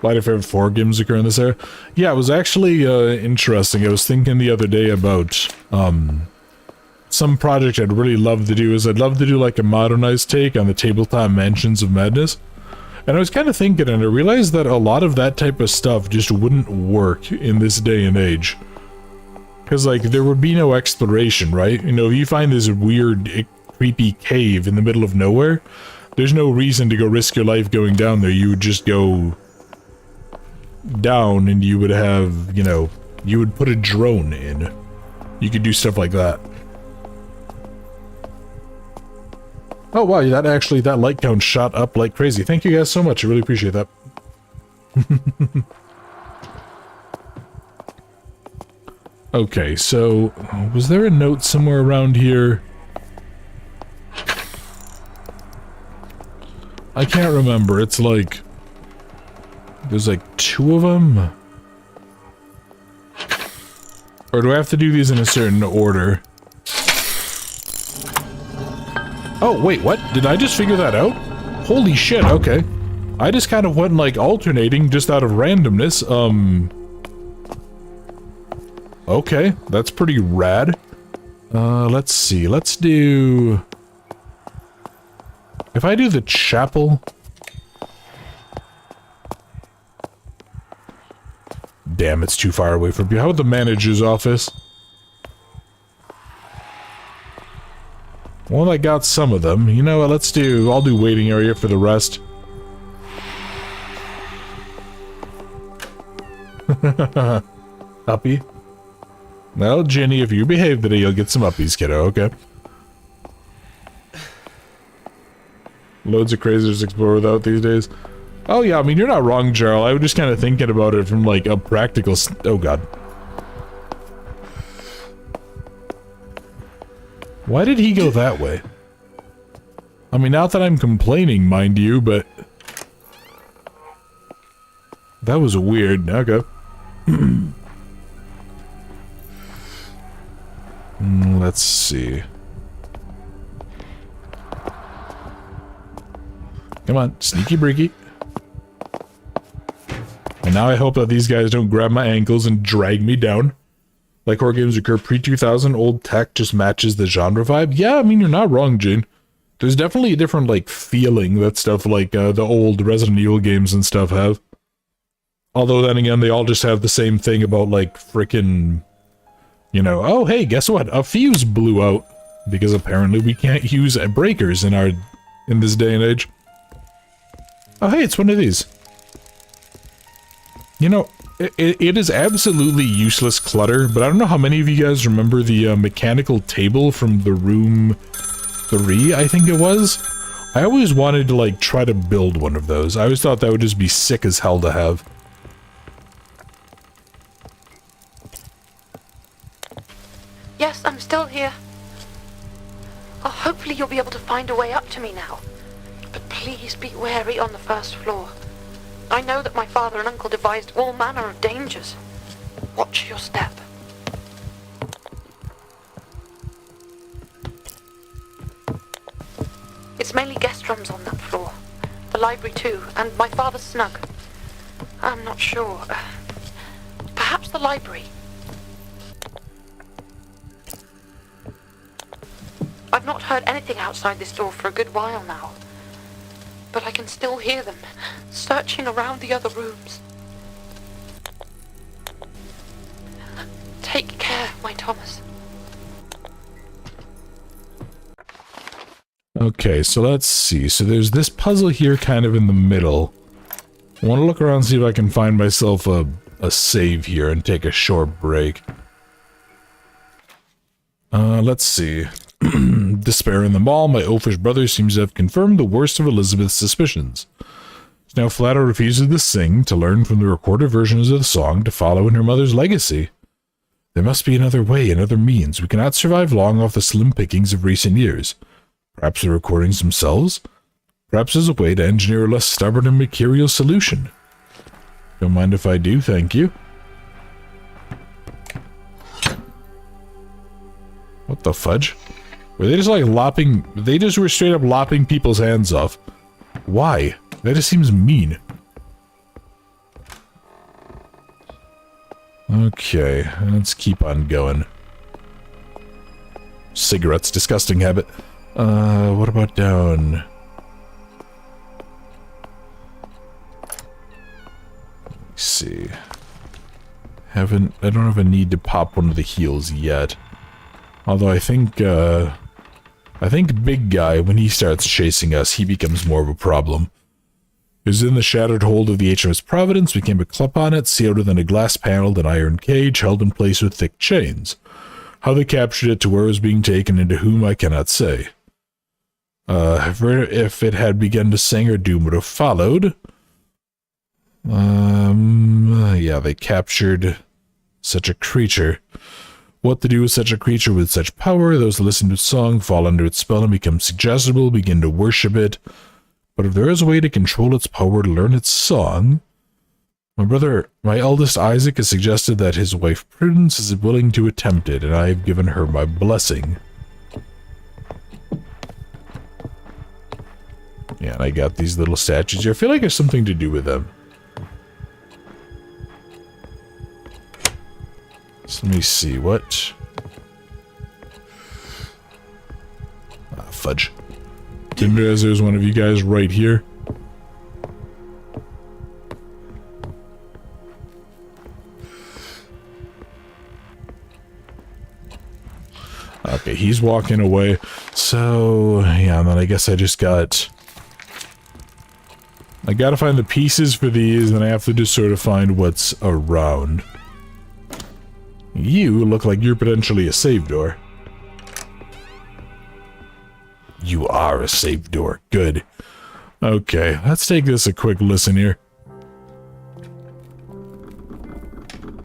Why do favorite 4 games occur in this area? Yeah, it was actually interesting. I was thinking the other day about some project I'd really love to do. I'd love to do like a modernized take on the tabletop Mansions of Madness. And I was kind of thinking, and I realized that a lot of that type of stuff just wouldn't work in this day and age. Because, like, there would be no exploration, right? You know, if you find this weird, creepy cave in the middle of nowhere, there's no reason to go risk your life going down there. You would just go down and you would have, you know, you would put a drone in. You could do stuff like that. Oh wow, that light count shot up like crazy. Thank you guys so much, I really appreciate that. Okay, so, was there a note somewhere around here? I can't remember, it's like... There's like 2 of them? Or do I have to do these in a certain order? Oh, wait, what? Did I just figure that out? Holy shit, okay. I just kind of went like alternating just out of randomness, Okay, that's pretty rad. Let's see, let's do... If I do the chapel... Damn, it's too far away from you. How about the manager's office? Well, I got some of them. You know what, I'll do waiting area for the rest. Uppy? Well, Jenny, if you behave today, you'll get some uppies, kiddo, okay? Loads of crazers to explore without these days. Oh yeah, I mean, you're not wrong, Jarl. I was just kind of thinking about it from, like, a practical oh god. Why did he go that way? I mean, not that I'm complaining, mind you, but... That was weird. Okay. Let's see. Come on, sneaky breaky. And now I hope that these guys don't grab my ankles and drag me down. Like horror games occur pre-2000, old tech just matches the genre vibe. Yeah, I mean, you're not wrong, Jane. There's definitely a different, like, feeling that stuff like the old Resident Evil games and stuff have. Although then again, they all just have the same thing about, like, frickin'... You know, oh hey, guess what? A fuse blew out. Because apparently we can't use breakers in this day and age. Oh hey, it's one of these. You know, it is absolutely useless clutter, but I don't know how many of you guys remember the mechanical table from The Room 3, I think it was? I always wanted to, like, try to build one of those. I always thought that would just be sick as hell to have. Yes, I'm still here. Oh, hopefully you'll be able to find a way up to me now. But please be wary on the first floor. I know that my father and uncle devised all manner of dangers. Watch your step. It's mainly guest rooms on that floor. The library too, and my father's snug. I'm not sure. Perhaps the library. I've not heard anything outside this door for a good while now. But I can still hear them, searching around the other rooms. Take care, my Thomas. Okay, so let's see. So there's this puzzle here kind of in the middle. I want to look around and see if I can find myself a save here and take a short break. Let's see. Despair in the mall, my oafish brother seems to have confirmed the worst of Elizabeth's suspicions. She now flat out refuses to sing, to learn from the recorded versions of the song, to follow in her mother's legacy. There must be another way, another means. We cannot survive long off the slim pickings of recent years. Perhaps the recordings themselves? Perhaps as a way to engineer a less stubborn and mercurial solution. Don't mind if I do, thank you. What the fudge? Were they just like lopping... They just were straight up lopping people's hands off. Why? That just seems mean. Okay, let's keep on going. Cigarettes, disgusting habit. What about down? Let's see. I don't have a need to pop one of the heals yet. Although I think Big Guy, when he starts chasing us, he becomes more of a problem. He was in the shattered hold of the HMS Providence, became a club on it, sealed within a glass-paneled and iron cage, held in place with thick chains. How they captured it, to where it was being taken, and to whom, I cannot say. If it had begun to sing, or doom would have followed. Yeah, they captured such a creature. What to do with such a creature with such power? Those that listen to its song fall under its spell and become suggestible, begin to worship it. But if there is a way to control its power, to learn its song... My eldest Isaac has suggested that his wife Prudence is willing to attempt it, and I have given her my blessing. Yeah, and I got these little statues here. I feel like there's something to do with them. So let me see, what? Ah, fudge. Didn't realize there was one of you guys right here. Okay, he's walking away. So, yeah, and then I guess I just got... I gotta find the pieces for these, and I have to just sort of find what's around. You look like you're potentially a save door. You are a save door. Good. Okay, let's take this a quick listen here.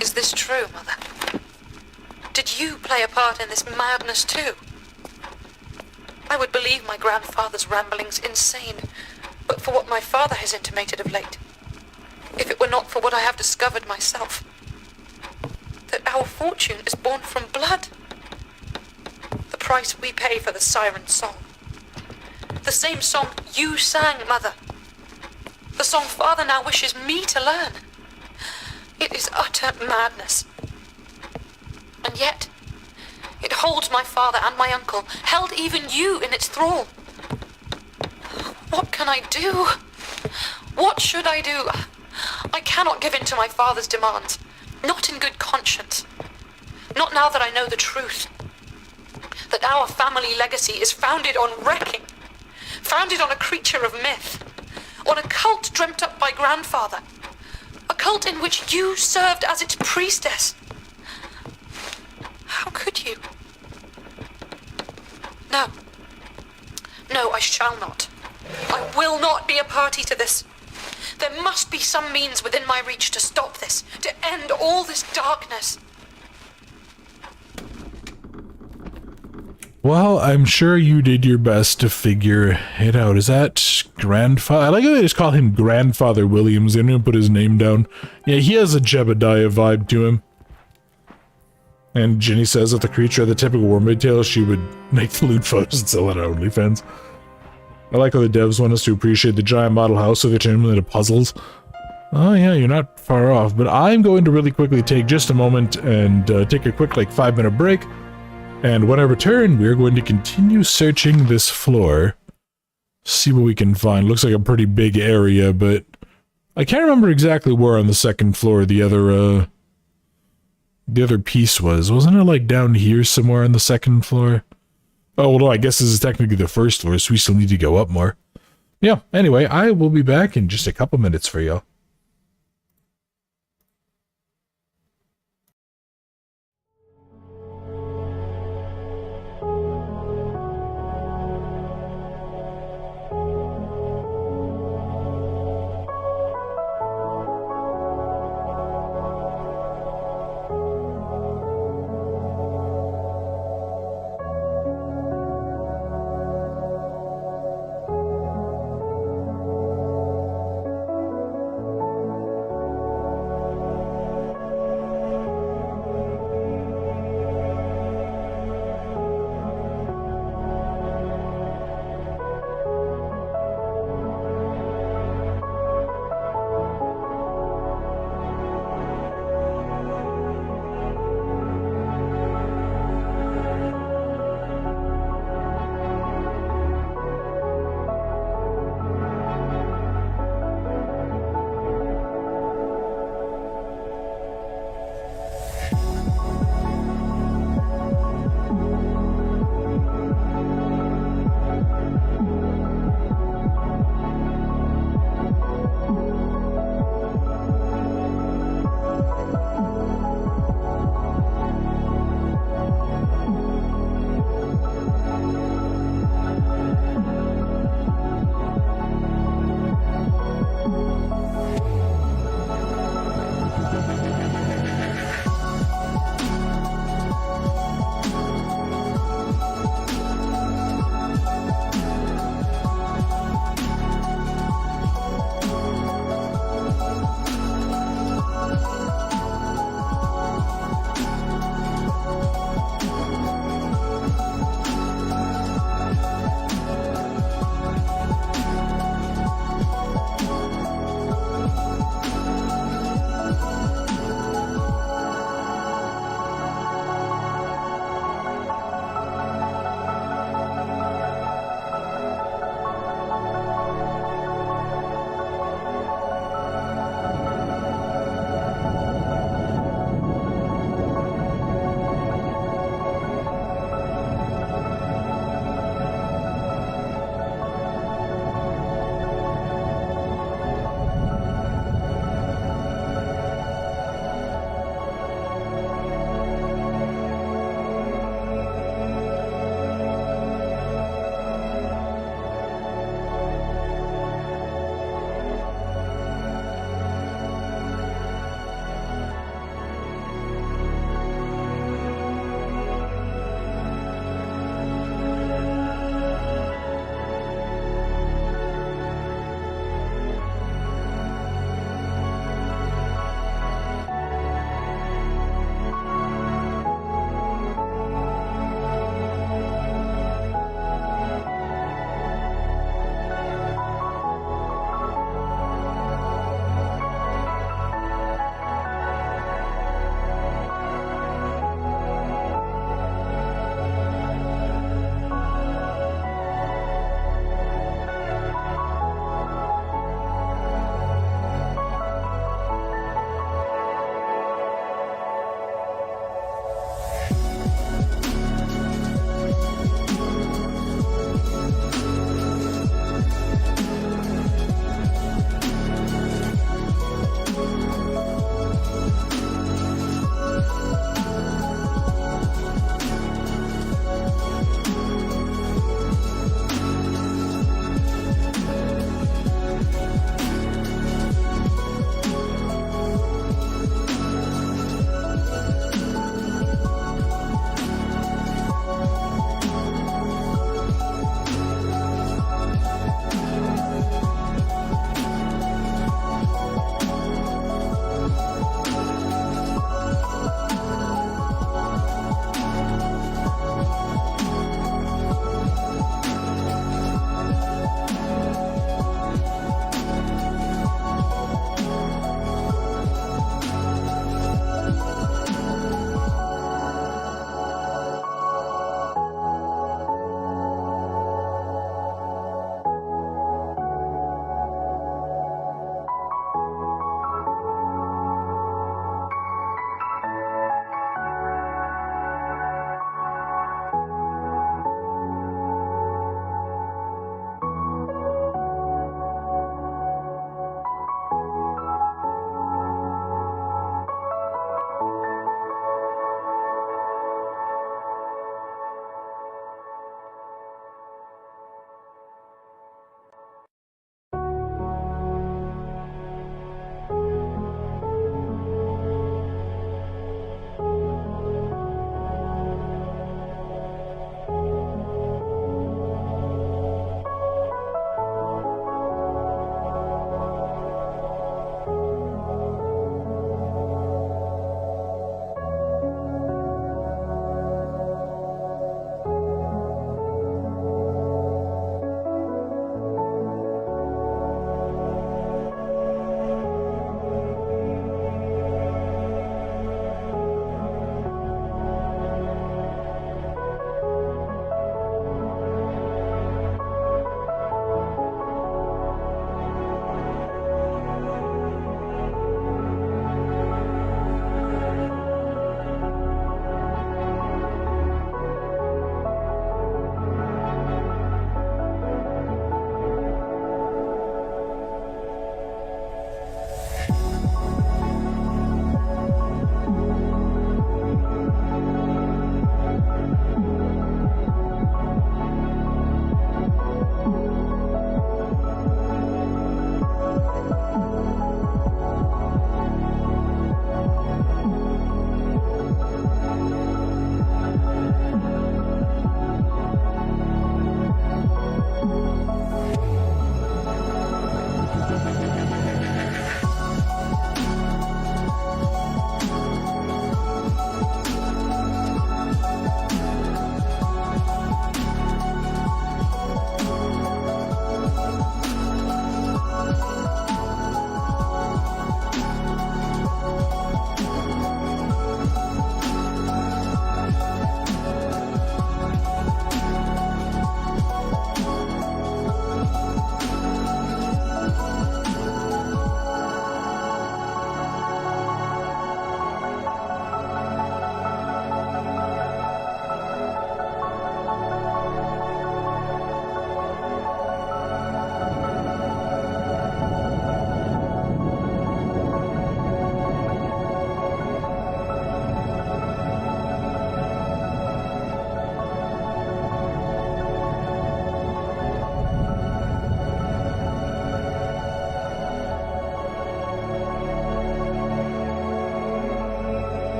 Is this true, Mother? Did you play a part in this madness too? I would believe my grandfather's ramblings insane, but for what my father has intimated of late. If it were not for what I have discovered myself. That our fortune is born from blood. The price we pay for the siren song. The same song you sang, Mother. The song Father now wishes me to learn. It is utter madness. And yet, it holds my father and my uncle, held even you in its thrall. What can I do? What should I do? I cannot give in to my father's demands. Not in good conscience. Not now that I know the truth. That our family legacy is founded on wrecking. Founded on a creature of myth. On a cult dreamt up by grandfather. A cult in which you served as its priestess. How could you? No. No, I shall not. I will not be a party to this. There must be some means within my reach to stop this, to end all this darkness. Well, I'm sure you did your best to figure it out. Is that grandfather? I like how they just call him Grandfather Williams. They didn't even put his name down. Yeah, he has a Jebediah vibe to him. And Ginny says that the creature had the typical mermaid tail, she would make the lewd photos and sell it on OnlyFans. I like how the devs want us to appreciate the giant model house, so they turn them into puzzles. Oh yeah, you're not far off, but I'm going to really quickly take just a moment and take a quick, like, 5-minute break. And when I return, we're going to continue searching this floor. See what we can find. Looks like a pretty big area, but I can't remember exactly where on the second floor the other piece was. Wasn't it, like, down here somewhere on the second floor? Oh, well, no, I guess this is technically the first floor, so we still need to go up more. Yeah, anyway, I will be back in just a couple minutes for y'all.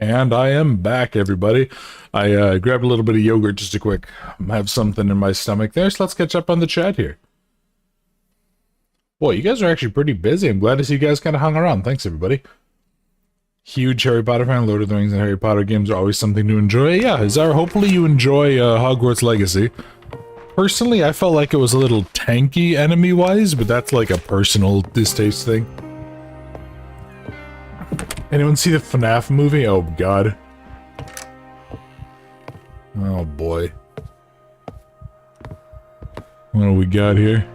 And I am back, everybody. I grabbed a little bit of yogurt just to quick have something in my stomach there, so let's catch up on the chat here. Boy, you guys are actually pretty busy. I'm glad to see you guys kind of hung around. Thanks, everybody. Huge Harry Potter fan. Lord of the Rings and Harry Potter games are always something to enjoy. Yeah, Zara, hopefully you enjoy Hogwarts Legacy. Personally, I felt like it was a little tanky enemy-wise, but that's like a personal distaste thing. Anyone see the FNAF movie? Oh, God. Oh, boy. What do we got here?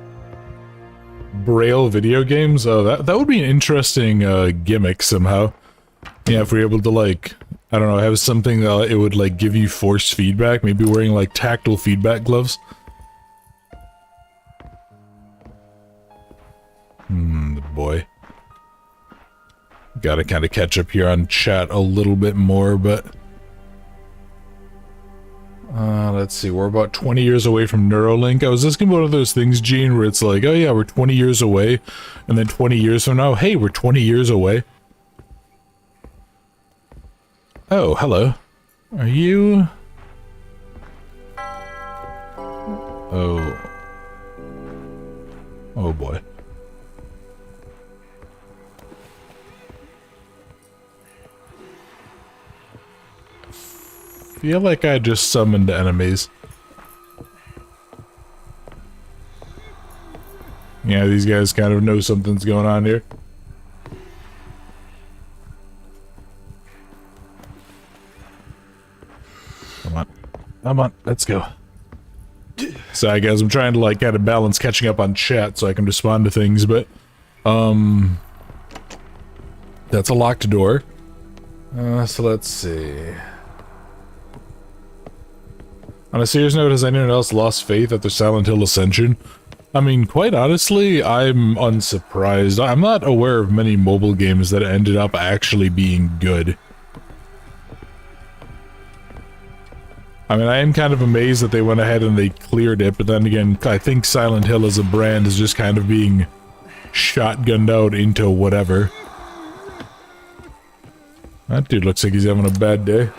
Braille video games? Oh, that would be an interesting gimmick somehow. Yeah, if we're able to, like, I don't know, have something it would, like, give you force feedback. Maybe wearing, like, tactile feedback gloves. Boy. Gotta kind of catch up here on chat a little bit more, but... let's see, we're about 20 years away from Neuralink. I was just gonna be one of those things, Gene, where it's like, oh yeah, we're 20 years away, and then 20 years from now, hey, we're 20 years away. Oh, hello. Are you... Oh. Oh boy. Feel like I just summoned enemies. Yeah, these guys kind of know something's going on here. Come on. Come on, let's go. Sorry guys, I'm trying to like kind of balance catching up on chat so I can respond to things, but that's a locked door. So let's see. On a serious note, has anyone else lost faith after Silent Hill Ascension? I mean, quite honestly, I'm unsurprised. I'm not aware of many mobile games that ended up actually being good. I mean, I am kind of amazed that they went ahead and they cleared it, but then again, I think Silent Hill as a brand is just kind of being shotgunned out into whatever. That dude looks like he's having a bad day.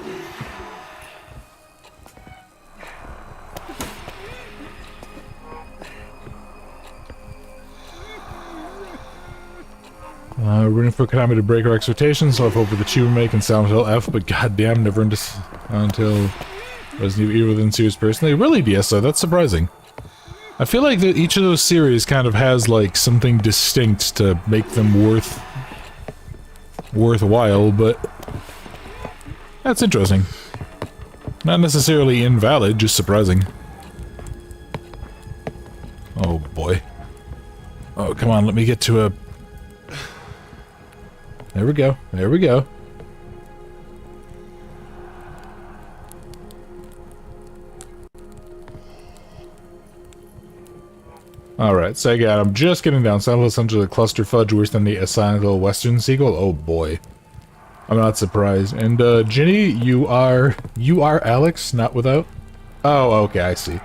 We're rooting for Konami to break our expectations, so I've hoped for the 2 remake and Silent Hill F, but goddamn, never until Resident Evil within series personally. Really, DSO, that's surprising. I feel like that each of those series kind of has, like, something distinct to make them worthwhile, but that's interesting. Not necessarily invalid, just surprising. Oh, boy. Oh, come on, let me get to a... There we go. There we go. Alright, so again, I'm just getting down. Silent Hill essentially a cluster fudge worse than the Silent Hill Western sequel. Oh boy. I'm not surprised. And Ginny, you are Alex, not without? Oh, okay, I see.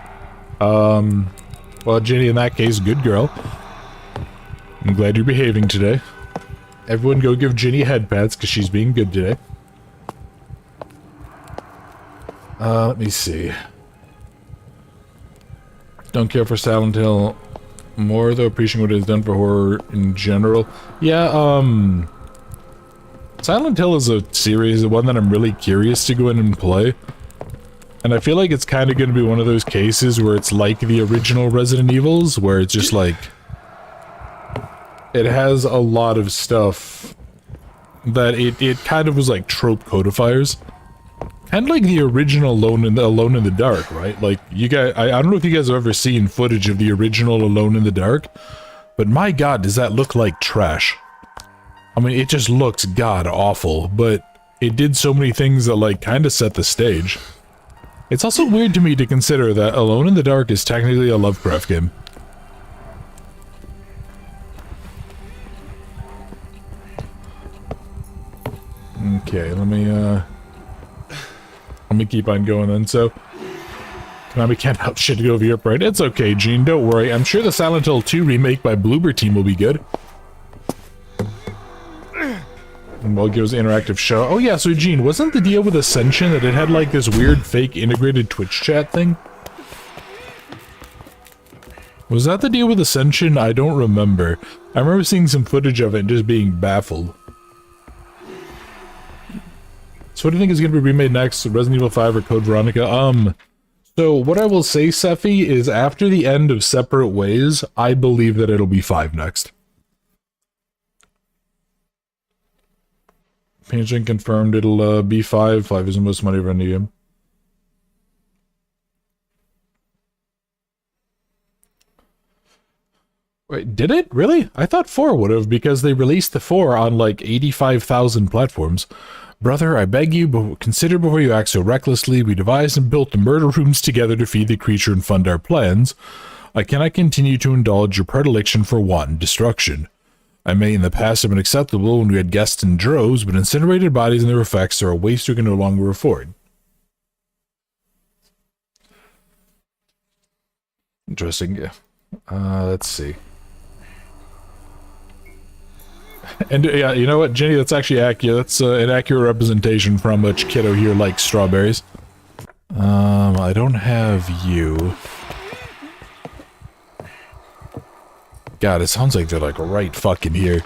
Well, Ginny, in that case, good girl. I'm glad you're behaving today. Everyone go give Ginny head pats, because she's being good today. Let me see. Don't care for Silent Hill more, though, appreciating what it has done for horror in general. Yeah, Silent Hill is a series, one that I'm really curious to go in and play. And I feel like it's kind of going to be one of those cases where it's like the original Resident Evils, where it's just like... It has a lot of stuff that it kind of was like trope codifiers. Kind of like the original Alone in the Dark, right? Like, you guys, I don't know if you guys have ever seen footage of the original Alone in the Dark, but my god, does that look like trash. I mean, it just looks god-awful, but it did so many things that, like, kind of set the stage. It's also weird to me to consider that Alone in the Dark is technically a Lovecraft game. Okay, let me keep on going then. So, Konami can't help shit to go over Europe, right? It's okay, Gene, don't worry. I'm sure the Silent Hill 2 remake by Bloober Team will be good. Well, it was an interactive show. Oh yeah, so Gene, wasn't the deal with Ascension that it had like this weird fake integrated Twitch chat thing? Was that the deal with Ascension? I don't remember. I remember seeing some footage of it and just being baffled. So what do you think is going to be remade next? Resident Evil 5 or Code Veronica? So what I will say, Sephi, is after the end of Separate Ways, I believe that it'll be 5 next. Paging confirmed it'll be 5. 5 is the most money run game. Wait, did it? Really? I thought 4 would have, because they released the 4 on like 85,000 platforms. Brother, I beg you, consider before you act so recklessly. We devised and built the murder rooms together to feed the creature and fund our plans. I cannot continue to indulge your predilection for wanton destruction. I may in the past have been acceptable when we had guests in droves, but incinerated bodies and their effects are a waste we can no longer afford. Interesting, yeah. Let's see. And yeah, you know what, Jenny, that's actually accurate. That's an accurate representation from which kiddo here likes strawberries. I don't have you. God, it sounds like they're like right fucking here.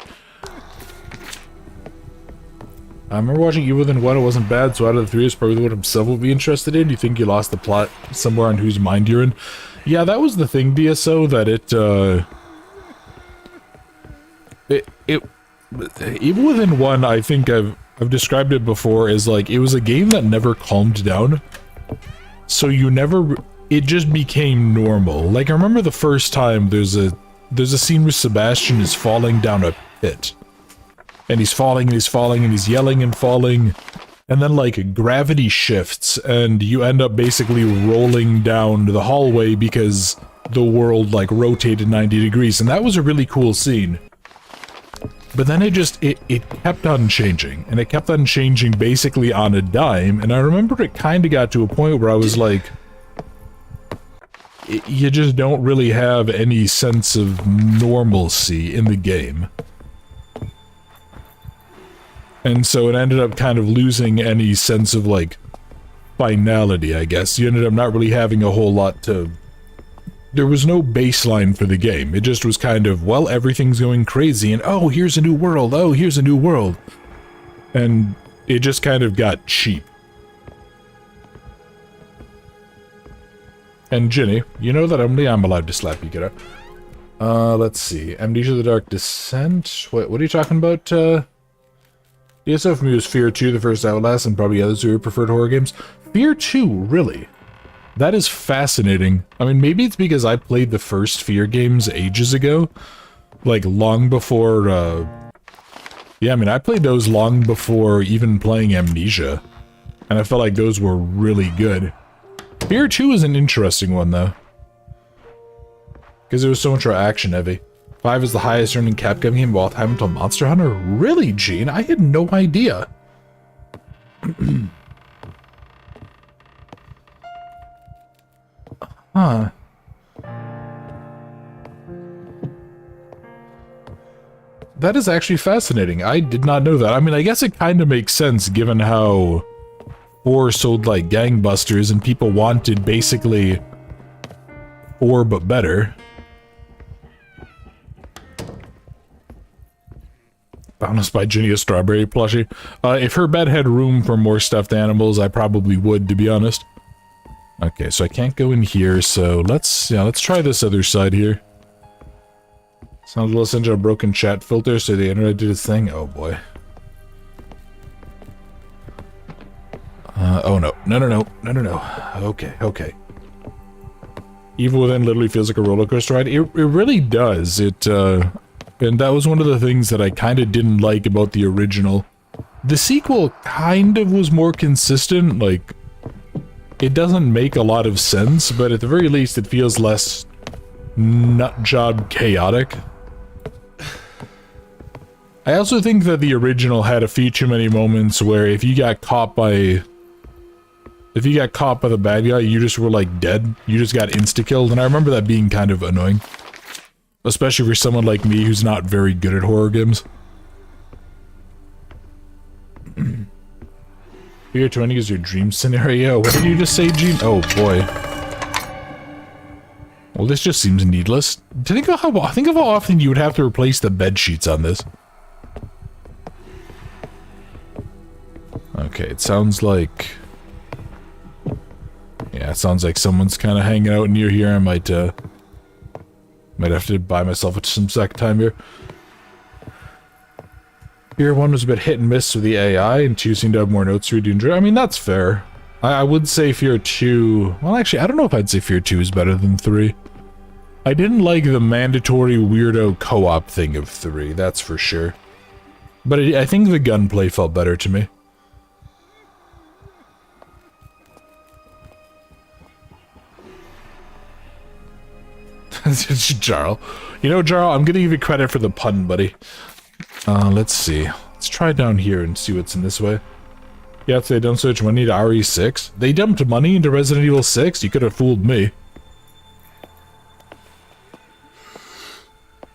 I remember watching Evil Within 1, it wasn't bad, so out of the 3 is probably the one himself would be interested in. Do you think you lost the plot somewhere on whose mind you're in? Yeah, that was the thing, DSO, that Evil Within 1, I think I've described it before as like, it was a game that never calmed down. So you never, it just became normal. Like, I remember the first time there's a scene where Sebastian is falling down a pit. And he's falling and he's falling and he's yelling and falling. And then like gravity shifts and you end up basically rolling down the hallway because the world like rotated 90 degrees. And that was a really cool scene. But then it kept on changing, and it kept on changing basically on a dime, and I remember it kind of got to a point where I was like, you just don't really have any sense of normalcy in the game. And so it ended up kind of losing any sense of, like, finality, I guess. You ended up not really having a whole lot to... There was no baseline for the game. It just was kind of, well, everything's going crazy, and oh, here's a new world, oh, here's a new world. And it just kind of got cheap. And Ginny, you know that only I'm allowed to slap you, kiddo. Let's see. Amnesia the Dark Descent? What are you talking about, DSO for me was Fear 2, the first Outlast, and probably others who preferred horror games. Fear 2, really? That is fascinating. I mean, maybe it's because I played the first Fear games ages ago. Like, long before, yeah, I mean, I played those long before even playing Amnesia. And I felt like those were really good. Fear 2 is an interesting one, though. Because it was so much more action-heavy. 5 is the highest earning Capcom game of all time until Monster Hunter? Really, Gene? I had no idea. Huh. That is actually fascinating. I did not know that. I mean, I guess it kind of makes sense given how 4 sold like gangbusters and people wanted basically 4 but better. Boundless by Ginny, a strawberry plushie. If her bed had room for more stuffed animals, I probably would, to be honest. Okay, so I can't go in here, so let's try this other side here. Sounds a little to a broken chat filter, so the internet did its thing. Oh boy. Oh no. No. Okay. Evil Within literally feels like a roller coaster ride. It really does. And that was one of the things that I kind of didn't like about the original. The sequel kind of was more consistent, like, it doesn't make a lot of sense, but at the very least it feels less nutjob chaotic. I also think that the original had a few too many moments where if you got caught by the bad guy, you just were like dead. You just got insta-killed, and I remember that being kind of annoying. Especially for someone like me who's not very good at horror games. Fear 20 is your dream scenario. What did you just say, Gene? Oh, boy. Well, this just seems needless. Think of how often you would have to replace the bed sheets on this. Okay, it sounds like... Yeah, it sounds like someone's kind of hanging out near here. I might have to buy myself some sack time here. Fear 1 was a bit hit and miss with the AI, and 2 seemed to have more notes to read. I mean, that's fair. I would say Fear 2... Well, actually, I don't know if I'd say Fear 2 is better than 3. I didn't like the mandatory weirdo co-op thing of 3, that's for sure. But I think the gunplay felt better to me. Jarl. You know, Jarl, I'm gonna give you credit for the pun, buddy. Let's see. Let's try down here and see what's in this way. Yeah, they don't switch money to RE6. They dumped money into Resident Evil 6? You could have fooled me.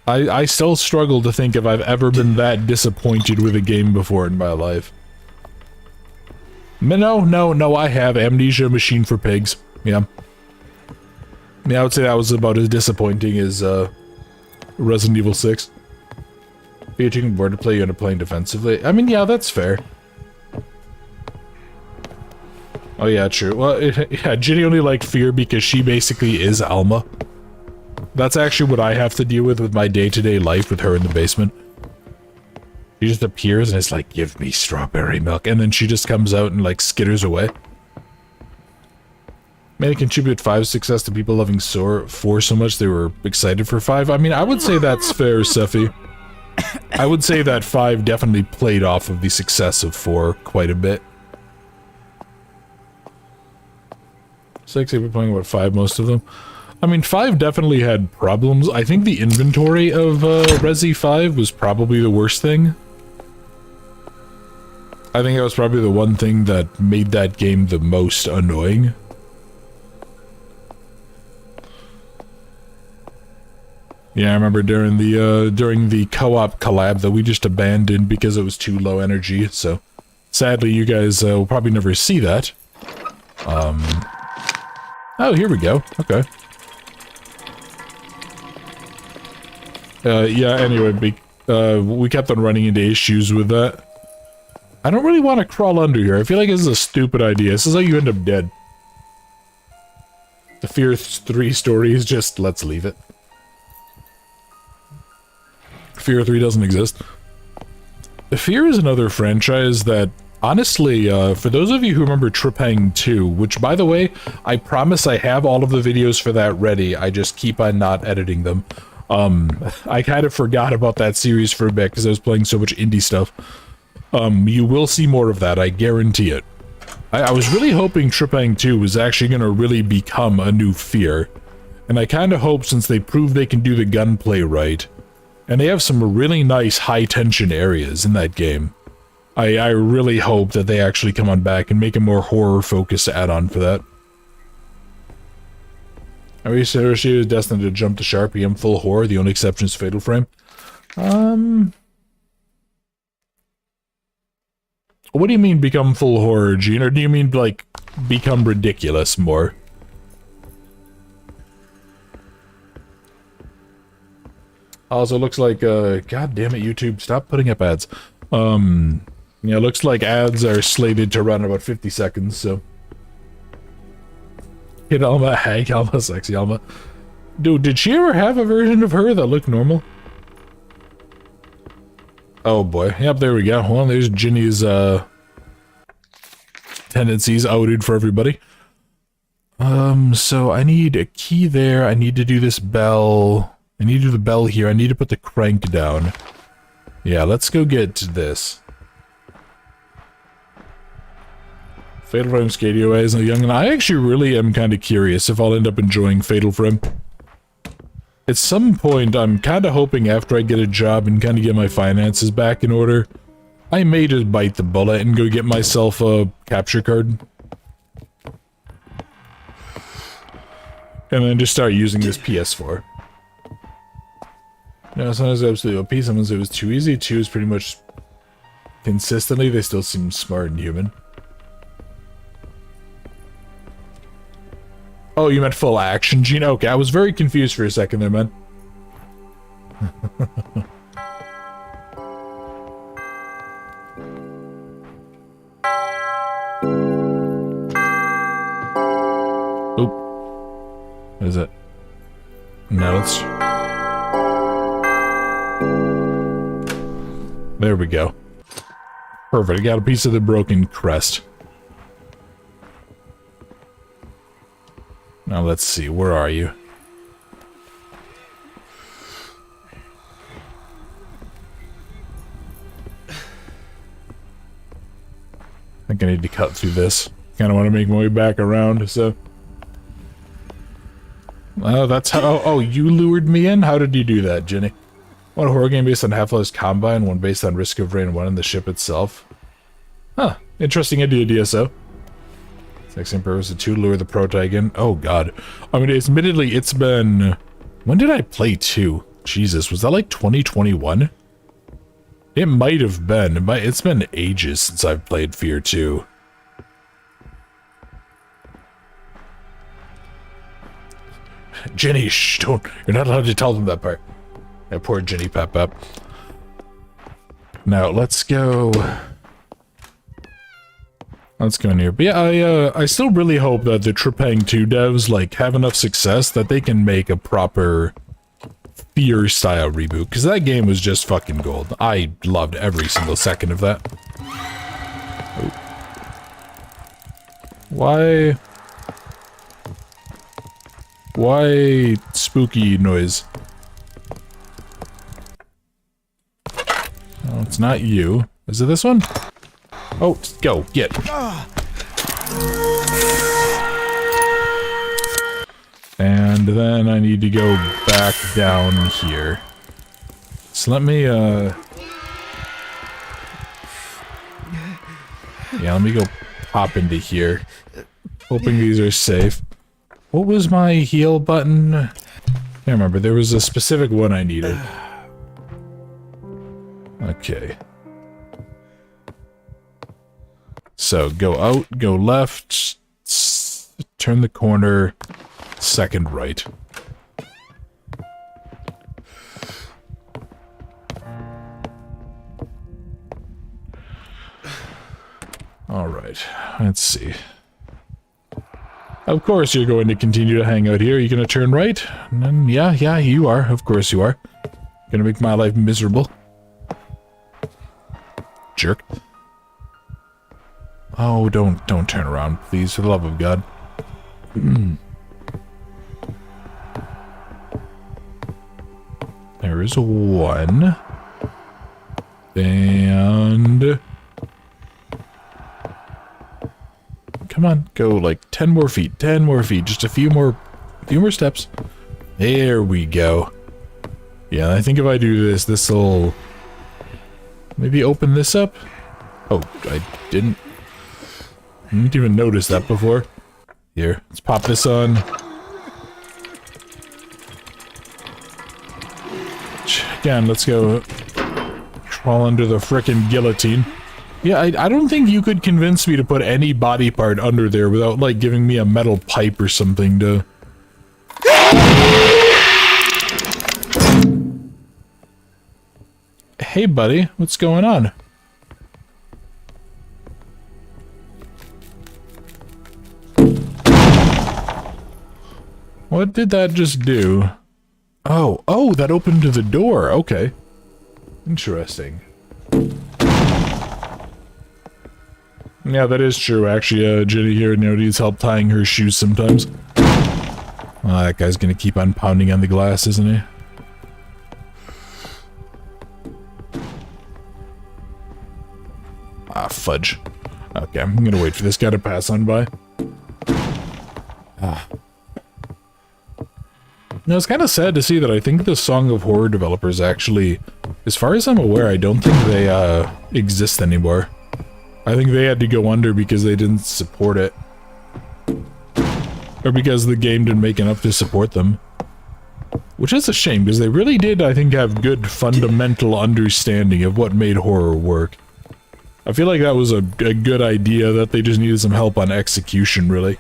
I still struggle to think if I've ever been that disappointed with a game before in my life. No, I have. Amnesia Machine for Pigs. Yeah. Yeah, I would say that was about as disappointing as, Resident Evil 6. Fear taking board to play you end up playing defensively. I mean, yeah, that's fair. Oh yeah, true. Well, yeah, Ginny only liked Fear because she basically is Alma. That's actually what I have to deal with my day-to-day life with her in the basement. She just appears and is like, give me strawberry milk, and then she just comes out and like skitters away. May contribute 5's success to people loving 4 so much they were excited for 5. I mean, I would say that's fair, Seffi. I would say that 5 definitely played off of the success of 4 quite a bit. 6, they were playing, what, 5 most of them? I mean, 5 definitely had problems. I think the inventory of Resi 5 was probably the worst thing. I think that was probably the one thing that made that game the most annoying. Yeah, I remember during the co-op collab that we just abandoned because it was too low energy, so sadly you guys will probably never see that. Oh, here we go. Okay. Yeah, anyway, we kept on running into issues with that. I don't really want to crawl under here. I feel like this is a stupid idea. This is how you end up dead. The Fear 3 story is just, let's leave it. Fear 3 doesn't exist. Fear is another franchise that, honestly, for those of you who remember Tripang 2, which, by the way, I promise I have all of the videos for that ready, I just keep on not editing them. I kind of forgot about that series for a bit because I was playing so much indie stuff. You will see more of that, I guarantee it. I was really hoping Tripang 2 was actually going to really become a new Fear. And I kind of hope, since they proved they can do the gunplay right, and they have some really nice high-tension areas in that game, I really hope that they actually come on back and make a more horror-focused add-on for that. Are you sure she is destined to jump to Sharpie and full horror? The only exception is Fatal Frame. What do you mean become full horror, Gene? Or do you mean, like, become ridiculous more? Also, looks like, god damn it, YouTube, stop putting up ads. Yeah, looks like ads are slated to run about 50 seconds, so... Hit Alma, Hank Alma, sexy Alma. Dude, did she ever have a version of her that looked normal? Oh boy, yep, there we go. Well, there's Ginny's, tendencies outed for everybody. So I need a key there, I need to do this bell... I need to do the bell here, I need to put the crank down. Yeah, let's go get this. Fatal Frame Skadio as a young, and I actually really am kind of curious if I'll end up enjoying Fatal Frame. At some point, I'm kind of hoping after I get a job and kind of get my finances back in order, I may just bite the bullet and go get myself a capture card. And then just start using this PS4. No, sometimes it was absolutely OP, sometimes it was too easy. 2 is pretty much consistently, they still seem smart and human. Oh, you meant full action, Gene? Okay, I was very confused for a second there, man. Oop. What is it? No, it's... There we go. Perfect, I got a piece of the broken crest. Now let's see, where are you? I think I need to cut through this. Kind of want to make my way back around, so... Oh, that's how... Oh, you lured me in? How did you do that, Jenny? One horror game based on Half-Life's Combine, one based on Risk of Rain, one in the ship itself. Huh, interesting idea, DSO. Exact same purpose, the two lure the protagon. Oh god. I mean, admittedly, it's been... When did I play 2? Jesus, was that like 2021? It might have been. It's been ages since I've played Fear 2. Jenny, shh, don't... You're not allowed to tell them that part. That poor Jenny Pep up. Now, let's go... Let's go in here. But yeah, I still really hope that the Trepang 2 devs, like, have enough success that they can make a proper Fear-style reboot. Because that game was just fucking gold. I loved every single second of that. Oh. Why... Why spooky noise? Oh, it's not you. Is it this one? Oh, go, get. And then I need to go back down here. So let me, yeah, let me go pop into here. Hoping these are safe. What was my heal button? I can't remember. There was a specific one I needed. Okay. So, go out, go left, turn the corner, second right. Alright, let's see. Of course you're going to continue to hang out here. Are you going to turn right? And then, yeah, you are. Of course you are. Gonna make my life miserable. Jerk. Oh, don't turn around, please, for the love of God. There is one. And... Come on, go like 10 more feet, just a few more steps. There we go. Yeah, I think if I do this, this'll maybe open this up. Oh, I didn't even notice that before. Here, let's pop this on. Again, let's go crawl under the frickin' guillotine. Yeah, I don't think you could convince me to put any body part under there without, like, giving me a metal pipe or something to... Hey, buddy, what's going on? What did that just do? Oh, that opened to the door. Okay. Interesting. Yeah, that is true, actually. Jenny here needs help tying her shoes sometimes. That guy's gonna keep on pounding on the glass, isn't he? Ah, fudge. Okay, I'm gonna wait for this guy to pass on by. Ah. Now, it's kind of sad to see that I think the Song of Horror developers actually, as far as I'm aware, I don't think they, exist anymore. I think they had to go under because they didn't support it. Or because the game didn't make enough to support them. Which is a shame, because they really did, I think, have good fundamental understanding of what made horror work. I feel like that was a good idea, that they just needed some help on execution, really.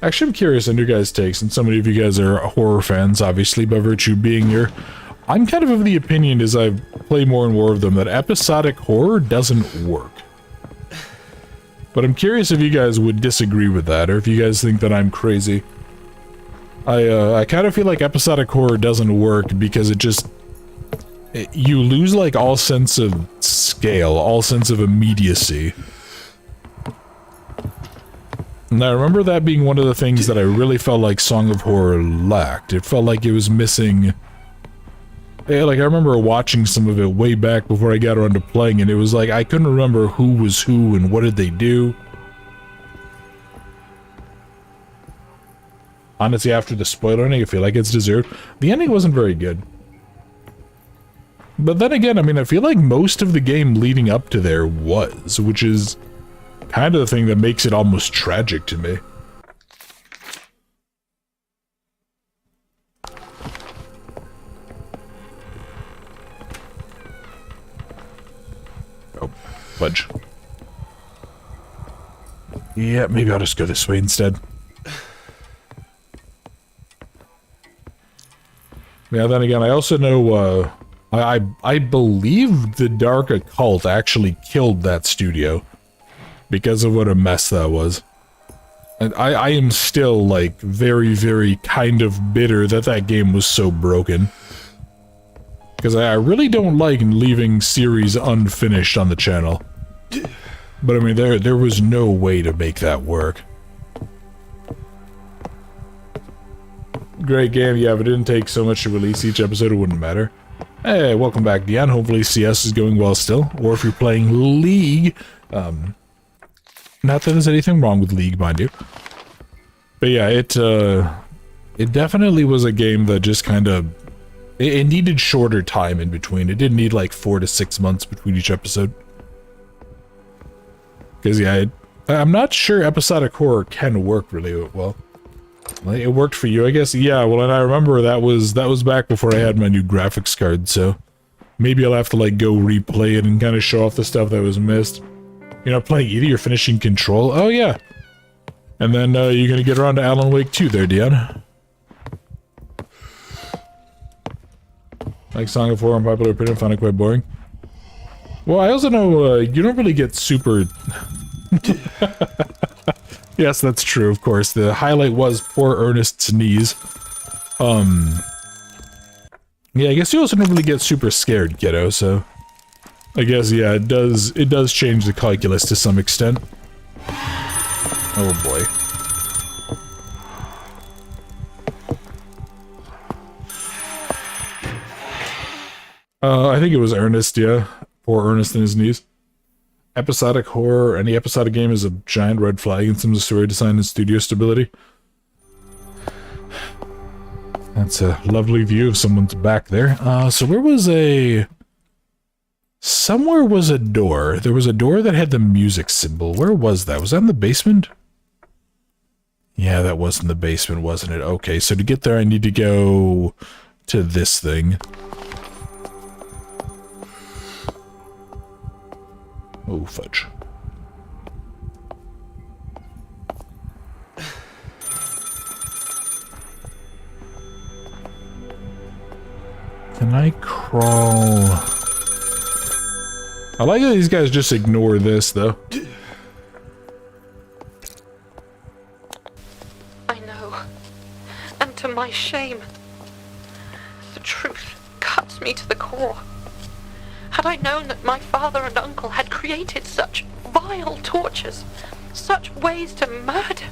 Actually, I'm curious on your guys' takes, and so many of you guys are horror fans, obviously, by virtue of being here. I'm kind of the opinion, as I play more and more of them, that episodic horror doesn't work. But I'm curious if you guys would disagree with that, or if you guys think that I'm crazy. I kind of feel like episodic horror doesn't work because it just... you lose, like, all sense of scale, all sense of immediacy. And I remember that being one of the things that I really felt like Song of Horror lacked. It felt like it was missing... yeah, like, I remember watching some of it way back before I got around to playing, and it was like, I couldn't remember who was who and what did they do. Honestly, after the spoiler ending, I feel like it's deserved. The ending wasn't very good. But then again, I mean, I feel like most of the game leading up to there was, which is kind of the thing that makes it almost tragic to me. Oh, fudge. Yeah, maybe I'll just go this way instead. Yeah, then again, I also know, I believe the Dark Occult actually killed that studio because of what a mess that was. And I am still, like, very, very kind of bitter that that game was so broken. Because I really don't like leaving series unfinished on the channel. But I mean, there was no way to make that work. Great game, yeah, if it didn't take so much to release each episode, it wouldn't matter. Hey, welcome back, Dion. Hopefully CS is going well still. Or if you're playing League, not that there's anything wrong with League, mind you. But yeah, it definitely was a game that just kind of... It needed shorter time in between. It didn't need like 4 to 6 months between each episode. Because yeah, I'm not sure episodic horror can work really well. It worked for you, I guess. Yeah, well, and I remember that was back before I had my new graphics card, so maybe I'll have to like go replay it and kind of show off the stuff that was missed. You're not playing either, you're finishing Control? Oh yeah. And then you're gonna get around to Alan Wake 2 there, Dion. Like Song of Horror and popular opinion, found it quite boring. Well, I also know you don't really get super... Yes, that's true, of course. The highlight was poor Ernest's knees. Yeah, I guess you also don't really get super scared, kiddo, so... I guess, yeah, it does change the calculus to some extent. Oh boy. I think it was Ernest, yeah. Poor Ernest and his knees. Episodic horror, any episodic game is a giant red flag in terms of story design and studio stability. That's a lovely view of someone's back there. So where was a... Somewhere was a door. There was a door that had the music symbol. Where was that? Was that in the basement? Yeah, that was in the basement, wasn't it? Okay, so to get there I need to go to this thing. Oh, fudge. Can I crawl? I like that these guys just ignore this, though. I know. And to my shame, the truth cuts me to the core. Had I known that my father and uncle had created such vile tortures, such ways to murder...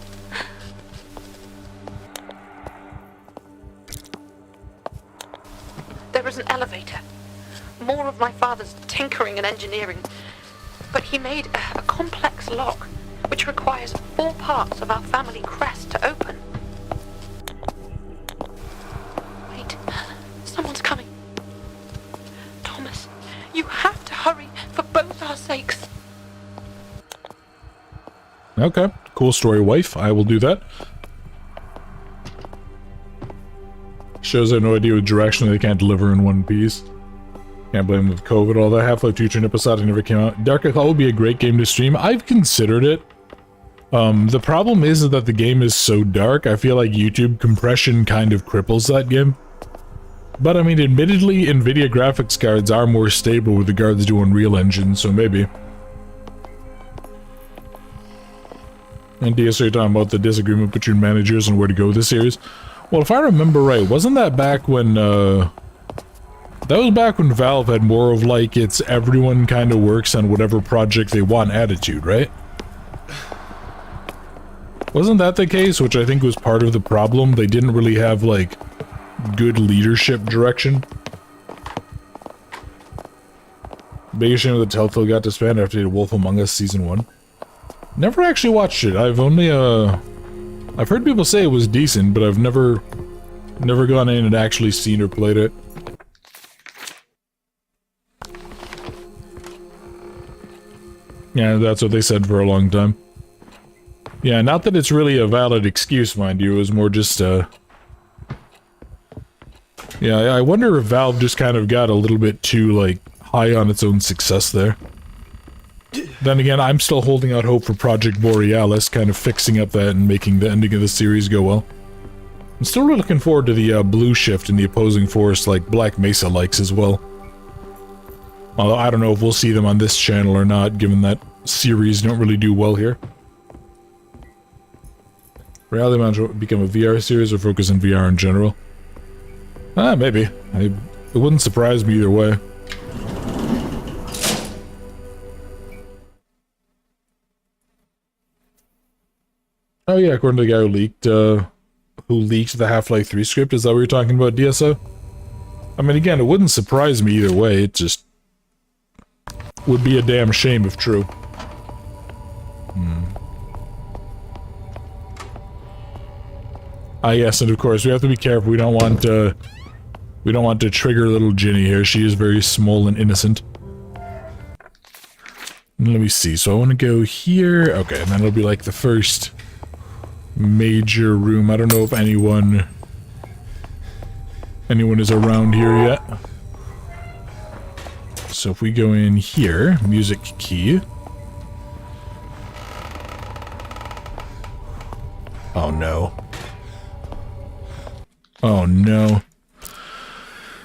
There is an elevator. More of my father's tinkering and engineering. But he made a complex lock, which requires 4 parts of our family crest to open. Wait, someone's coming. Thomas, you have to hurry for both our sakes. Okay, cool story, wife. I will do that. Shows I have no idea what direction they can't deliver in one piece. Can't blame them with COVID, although Half-Life 2 turned episodic never came out. Dark Occult would be a great game to stream. I've considered it. The problem is that the game is so dark, I feel like YouTube compression kind of cripples that game. But I mean, admittedly, NVIDIA graphics cards are more stable with regards to Unreal Engine, so maybe. And DS, you're talking about the disagreement between managers and where to go with the series? Well, if I remember right, wasn't that back when, that was back when Valve had more of like, it's everyone kind of works on whatever project they want attitude, right? Wasn't that the case, which I think was part of the problem? They didn't really have, like, good leadership direction. Biggest shame that Telltale got disbanded after they did Wolf Among Us Season 1. Never actually watched it. I've only, I've heard people say it was decent, but I've never gone in and actually seen or played it. Yeah, that's what they said for a long time. Yeah, not that it's really a valid excuse, mind you, it was more just, yeah, I wonder if Valve just kind of got a little bit too, like, high on its own success there. Then again, I'm still holding out hope for Project Borealis, kind of fixing up that and making the ending of the series go well. I'm still really looking forward to the, Blue Shift in the opposing force, like Black Mesa likes as well. Although, I don't know if we'll see them on this channel or not, given that series don't really do well here. Reality Management become a VR series or focus on VR in general? Maybe. It wouldn't surprise me either way. Oh yeah, according to the guy who leaked the Half-Life 3 script, is that what you're talking about, DSO? I mean, again, it wouldn't surprise me either way, it just would be a damn shame if true. Ah, yes, and of course, we have to be careful. We don't want to trigger little Ginny here. She is very small and innocent. Let me see. So I want to go here. Okay, and then it'll be like the first major room. I don't know if anyone is around here yet. So if we go in here, music key. Oh no. Oh no.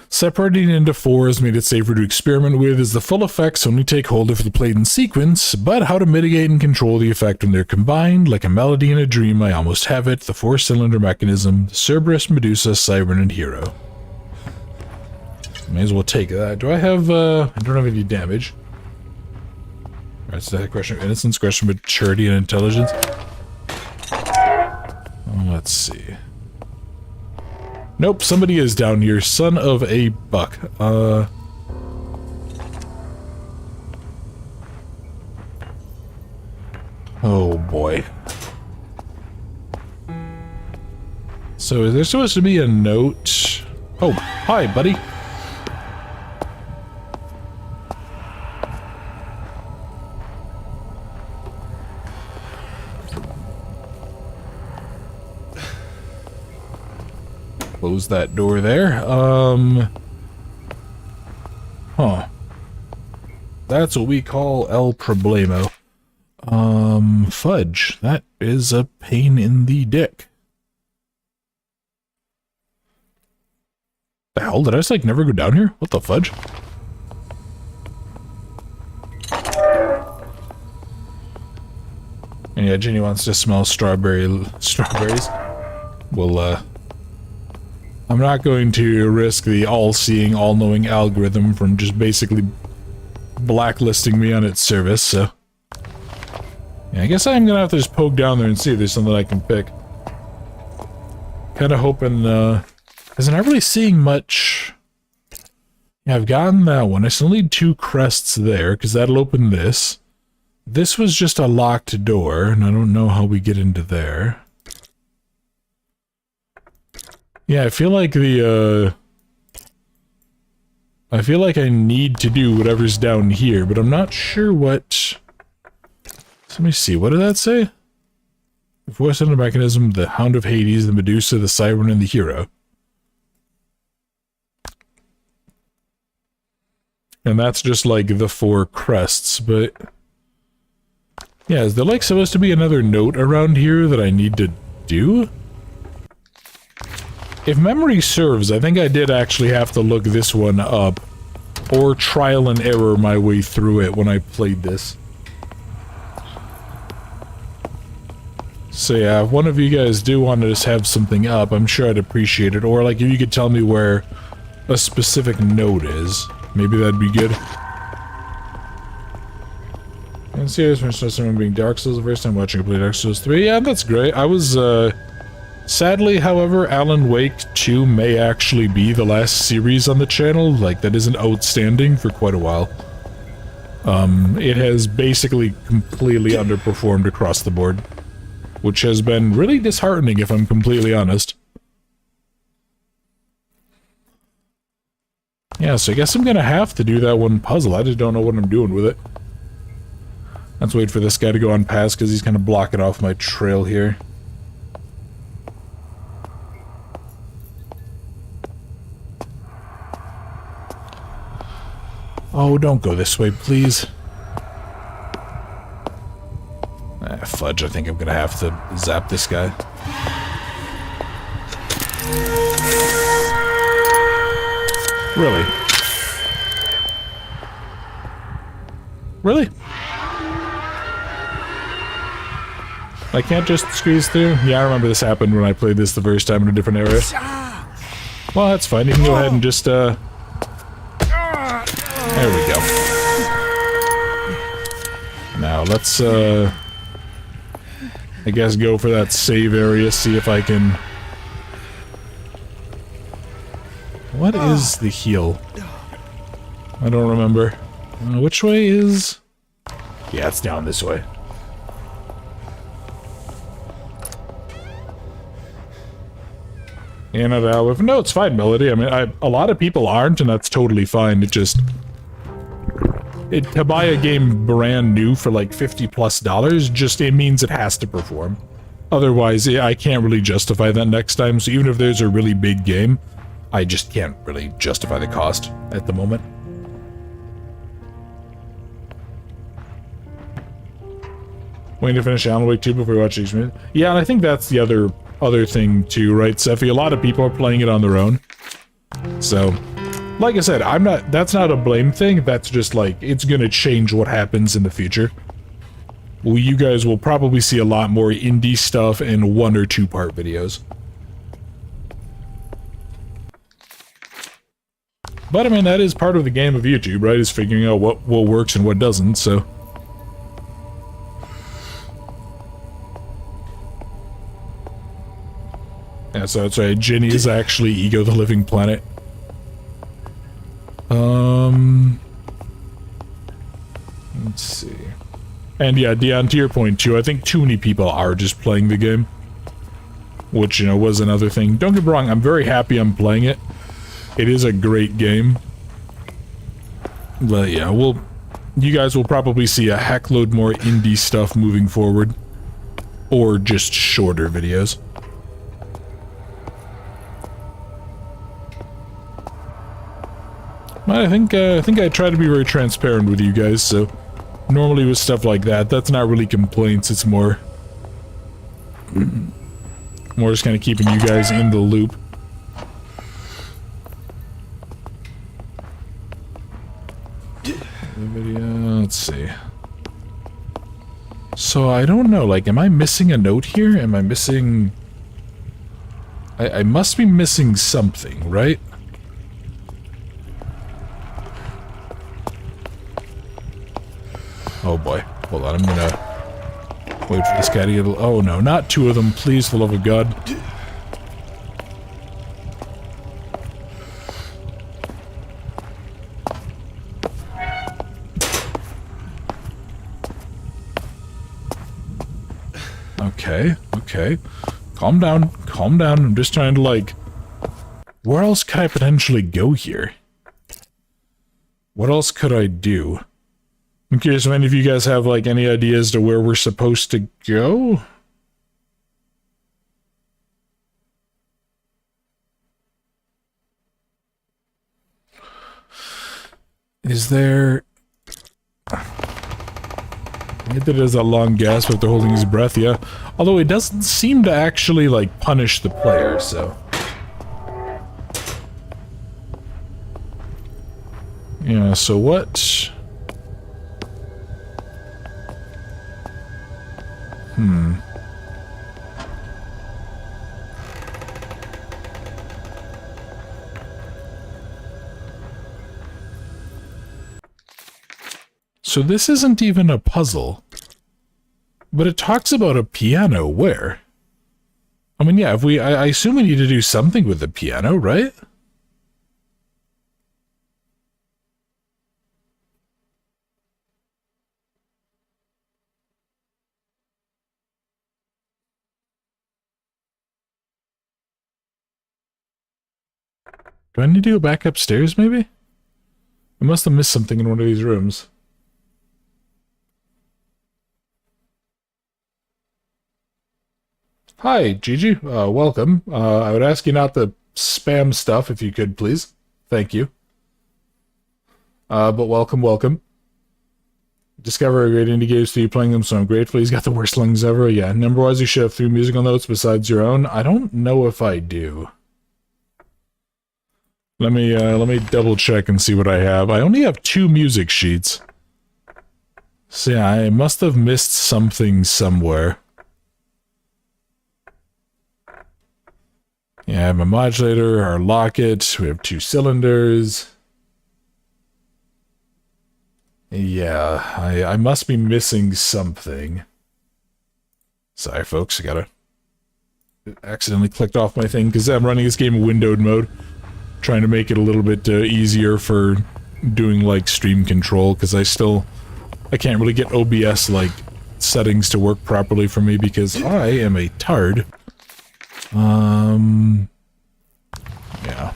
Separating into four has made it safer to experiment with, as the full effects only take hold if they're played in sequence, but how to mitigate and control the effect when they're combined, like a melody in a dream, I almost have it, the four-cylinder mechanism, Cerberus, Medusa, Siren, and Hero. May as well take that. Do I have, I don't have any damage. Alright, so that's a question of innocence, question of maturity and intelligence. Let's see. Nope, somebody is down here. Son of a buck. Oh boy. So is there supposed to be a note? Oh, hi, buddy. Close that door there. Huh. That's what we call El Problemo. Fudge. That is a pain in the dick. The hell? Did I just, like, never go down here? What the fudge? And yeah, Ginny wants to smell strawberries. Well, I'm not going to risk the all-seeing, all-knowing algorithm from just basically blacklisting me on its service, so... Yeah, I guess I'm gonna have to just poke down there and see if there's something I can pick. Kinda hoping, because I'm not really seeing much... Yeah, I've gotten that one. I still need 2 crests there, because that'll open this. This was just a locked door, and I don't know how we get into there. Yeah, I feel like I feel like I need to do whatever's down here, but I'm not sure what... So let me see, what did that say? The four-cylinder mechanism, the Hound of Hades, the Medusa, the Siren, and the Hero. And that's just like the 4 crests, but... Yeah, is there like supposed to be another note around here that I need to do? If memory serves, I think I did actually have to look this one up, or trial and error my way through it when I played this. So yeah, if one of you guys do want to just have something up, I'm sure I'd appreciate it. Or like if you could tell me where a specific note is, maybe that'd be good. And see this from someone being Dark Souls the first time watching a play Dark Souls 3. Yeah, that's great. I was sadly, however, Alan Wake 2 may actually be the last series on the channel. Like, that isn't outstanding for quite a while. It has basically completely underperformed across the board, which has been really disheartening if I'm completely honest. Yeah, so I guess I'm gonna have to do that one puzzle. I just don't know what I'm doing with it. Let's wait for this guy to go on past because he's kind of blocking off my trail here. Oh, don't go this way, please. Ah, fudge, I think I'm gonna have to zap this guy. Really? Really? I can't just squeeze through? Yeah, I remember this happened when I played this the first time in a different area. Well, that's fine. You can go ahead and just, there we go. Now, let's, I guess go for that save area, see if I can... What is the heal? I don't remember. Which way is... Yeah, it's down this way. And no, it's fine, Melody. I mean, a lot of people aren't, and that's totally fine. It just... to buy a game brand new for like $50+, just, it means it has to perform. Otherwise, I can't really justify that next time, so even if there's a really big game, I just can't really justify the cost at the moment. Waiting to finish Alan Wake 2 before we watch H. Yeah, and I think that's the other thing too, right, Sephi? A lot of people are playing it on their own. So, like I said, that's not a blame thing, that's just like, it's gonna change what happens in the future. Well, you guys will probably see a lot more indie stuff in 1 or 2 part videos. But I mean, that is part of the game of YouTube, right, is figuring out what works and what doesn't, so... Yeah, so that's right, Ginny is actually Ego the Living Planet. Let's see. And yeah, Dion, to your point too, I think too many people are just playing the game. Which, you know, was another thing. Don't get me wrong, I'm very happy I'm playing it. It is a great game. But yeah, you guys will probably see a heckload more indie stuff moving forward. Or just shorter videos. I think I try to be very transparent with you guys, so normally with stuff like that, that's not really complaints, it's more just kind of keeping you guys in the loop. Let's see. So I don't know, like, am I missing a note here? Am I missing... I must be missing something, right? Oh boy. Hold on, I'm gonna wait for this guy to get a... Oh no, not 2 of them, please, for the love of God. Okay, okay. Calm down, calm down. I'm just trying to, like... Where else could I potentially go here? What else could I do? I'm curious if any of you guys have, like, any ideas to where we're supposed to go? Is there... He did it as a long gasp after holding his breath, yeah. Although it doesn't seem to actually, like, punish the player, so... Yeah, so what... So this isn't even a puzzle. But it talks about a piano. Where? I mean, yeah, if I assume we need to do something with the piano, right? Do I need to go back upstairs, maybe? I must have missed something in one of these rooms. Hi, Gigi. Welcome. I would ask you not to spam stuff if you could, please. Thank you. But welcome, welcome. Discover a great indie games to you playing them, so I'm grateful. He's got the worst lungs ever. Yeah, number-wise, you should have 3 musical notes besides your own. I don't know if I do. Let me double check and see what I have. I only have 2 music sheets. So yeah, I must have missed something somewhere. Yeah, I have a modulator, our locket, we have 2 cylinders. Yeah, I must be missing something. Sorry folks, I gotta... accidentally clicked off my thing because I'm running this game in windowed mode. Trying to make it a little bit easier for doing like stream control because I can't really get OBS like settings to work properly for me because I am a tard. Yeah.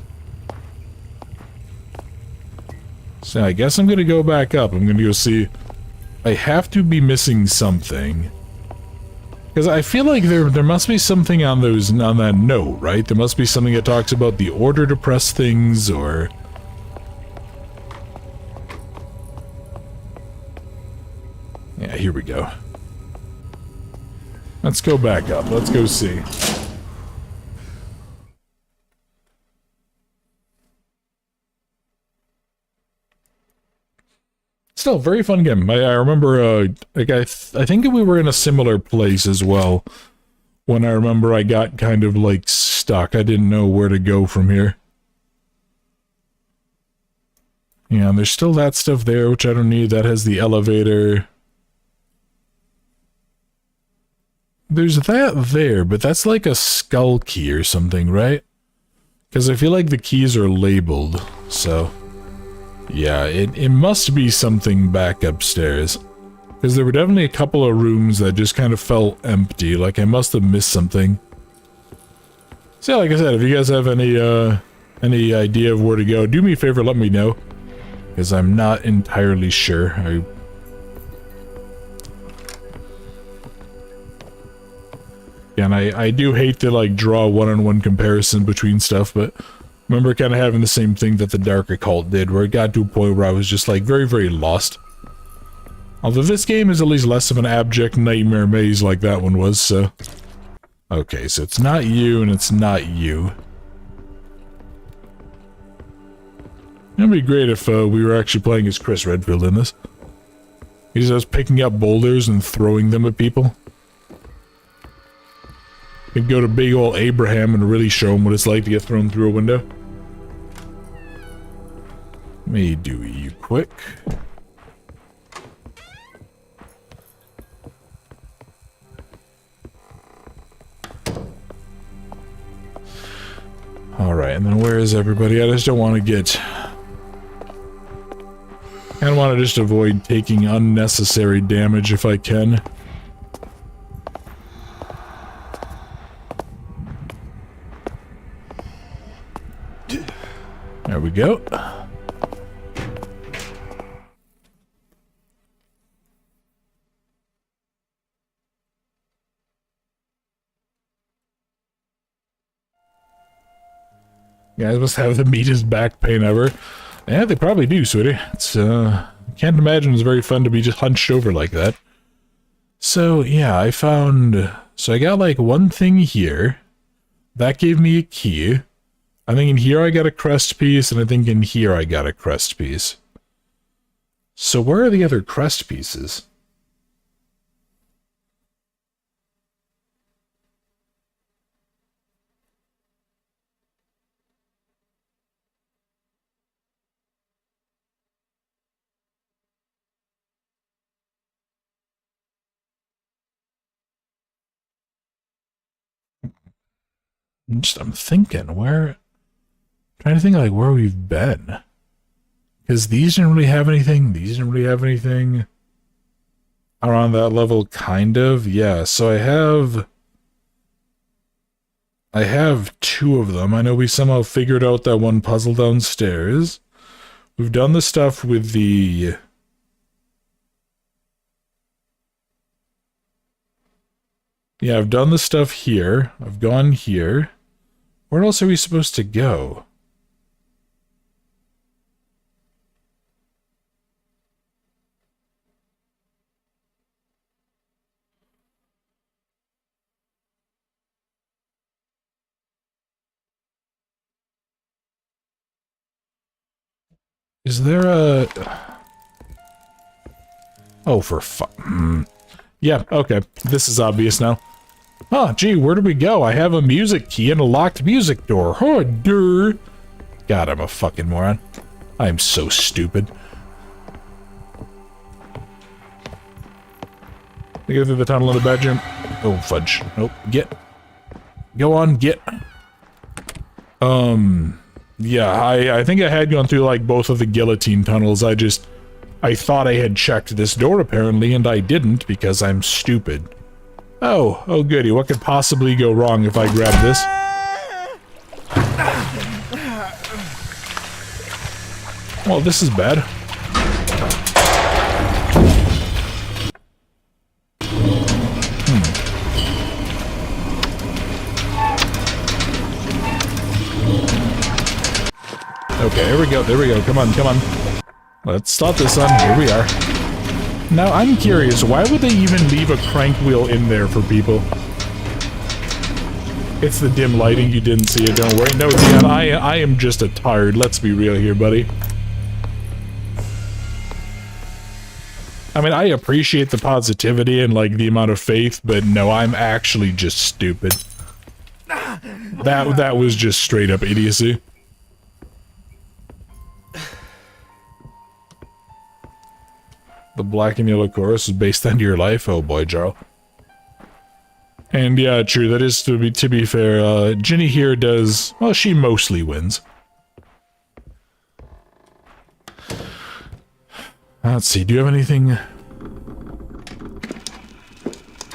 So I guess I'm gonna go back up. I'm gonna go see. I have to be missing something. Because I feel like there must be something on that note, right? There must be something that talks about the order to press things, or... Yeah, here we go. Let's go back up. Let's go see. Still, a very fun game. I remember, like, I think we were in a similar place as well. When I remember I got kind of, like, stuck. I didn't know where to go from here. Yeah, and there's still that stuff there, which I don't need. That has the elevator. There's that there, but that's like a skull key or something, right? Because I feel like the keys are labeled, so... Yeah, it must be something back upstairs. Because there were definitely a couple of rooms that just kind of felt empty, like I must have missed something. So yeah, like I said, if you guys have any idea of where to go, do me a favor, let me know. Because I'm not entirely sure. And I do hate to like draw a one-on-one comparison between stuff, but... I remember kind of having the same thing that the Dark Occult did, where it got to a point where I was just like very, very lost. Although this game is at least less of an abject nightmare maze like that one was, so... Okay, so it's not you and it's not you. It'd be great if we were actually playing as Chris Redfield in this. He's just picking up boulders and throwing them at people. Could go to big ol' Abraham and really show him what it's like to get thrown through a window. Let me do you quick. Alright, and then where is everybody? I just don't want to get... I kind of want to just avoid taking unnecessary damage if I can. There we go. You guys must have the meatiest back pain ever. Yeah, they probably do, sweetie. It's, can't imagine it's very fun to be just hunched over like that. So, yeah, I found... So I got, like, one thing here. That gave me a key. I think in here I got a crest piece, and I think in here I got a crest piece. So where are the other crest pieces? I'm thinking, trying to think, like, where we've been. Because these didn't really have anything, these didn't really have anything. Around that level, kind of. Yeah, so I have two of them. I know we somehow figured out that one puzzle downstairs. We've done the stuff with the... Yeah, I've done the stuff here. I've gone here. Where else are we supposed to go? Is there a... Oh, for Yeah, okay. This is obvious now. Huh, gee, where did we go? I have a music key and a locked music door. Oh, durr. God, I'm a fucking moron. I'm so stupid. I go through the tunnel in the bedroom. Oh, fudge. Nope. Get. Go on, get. Yeah, I think I had gone through, like, both of the guillotine tunnels. I thought I had checked this door, apparently, and I didn't, because I'm stupid. Oh goody, what could possibly go wrong if I grab this? Well, this is bad. Okay, here we go, come on. Let's stop this, son, here we are. Now, I'm curious, why would they even leave a crank wheel in there for people? It's the dim lighting, you didn't see it, don't worry. No, Dan, I am just a tired, let's be real here, buddy. I mean, I appreciate the positivity and, like, the amount of faith, but no, I'm actually just stupid. That was just straight up idiocy. The black and yellow chorus is based on your life? Oh boy, Jarl. And yeah, true, that is to be fair, Ginny here does... Well, she mostly wins. Let's see, do you have anything...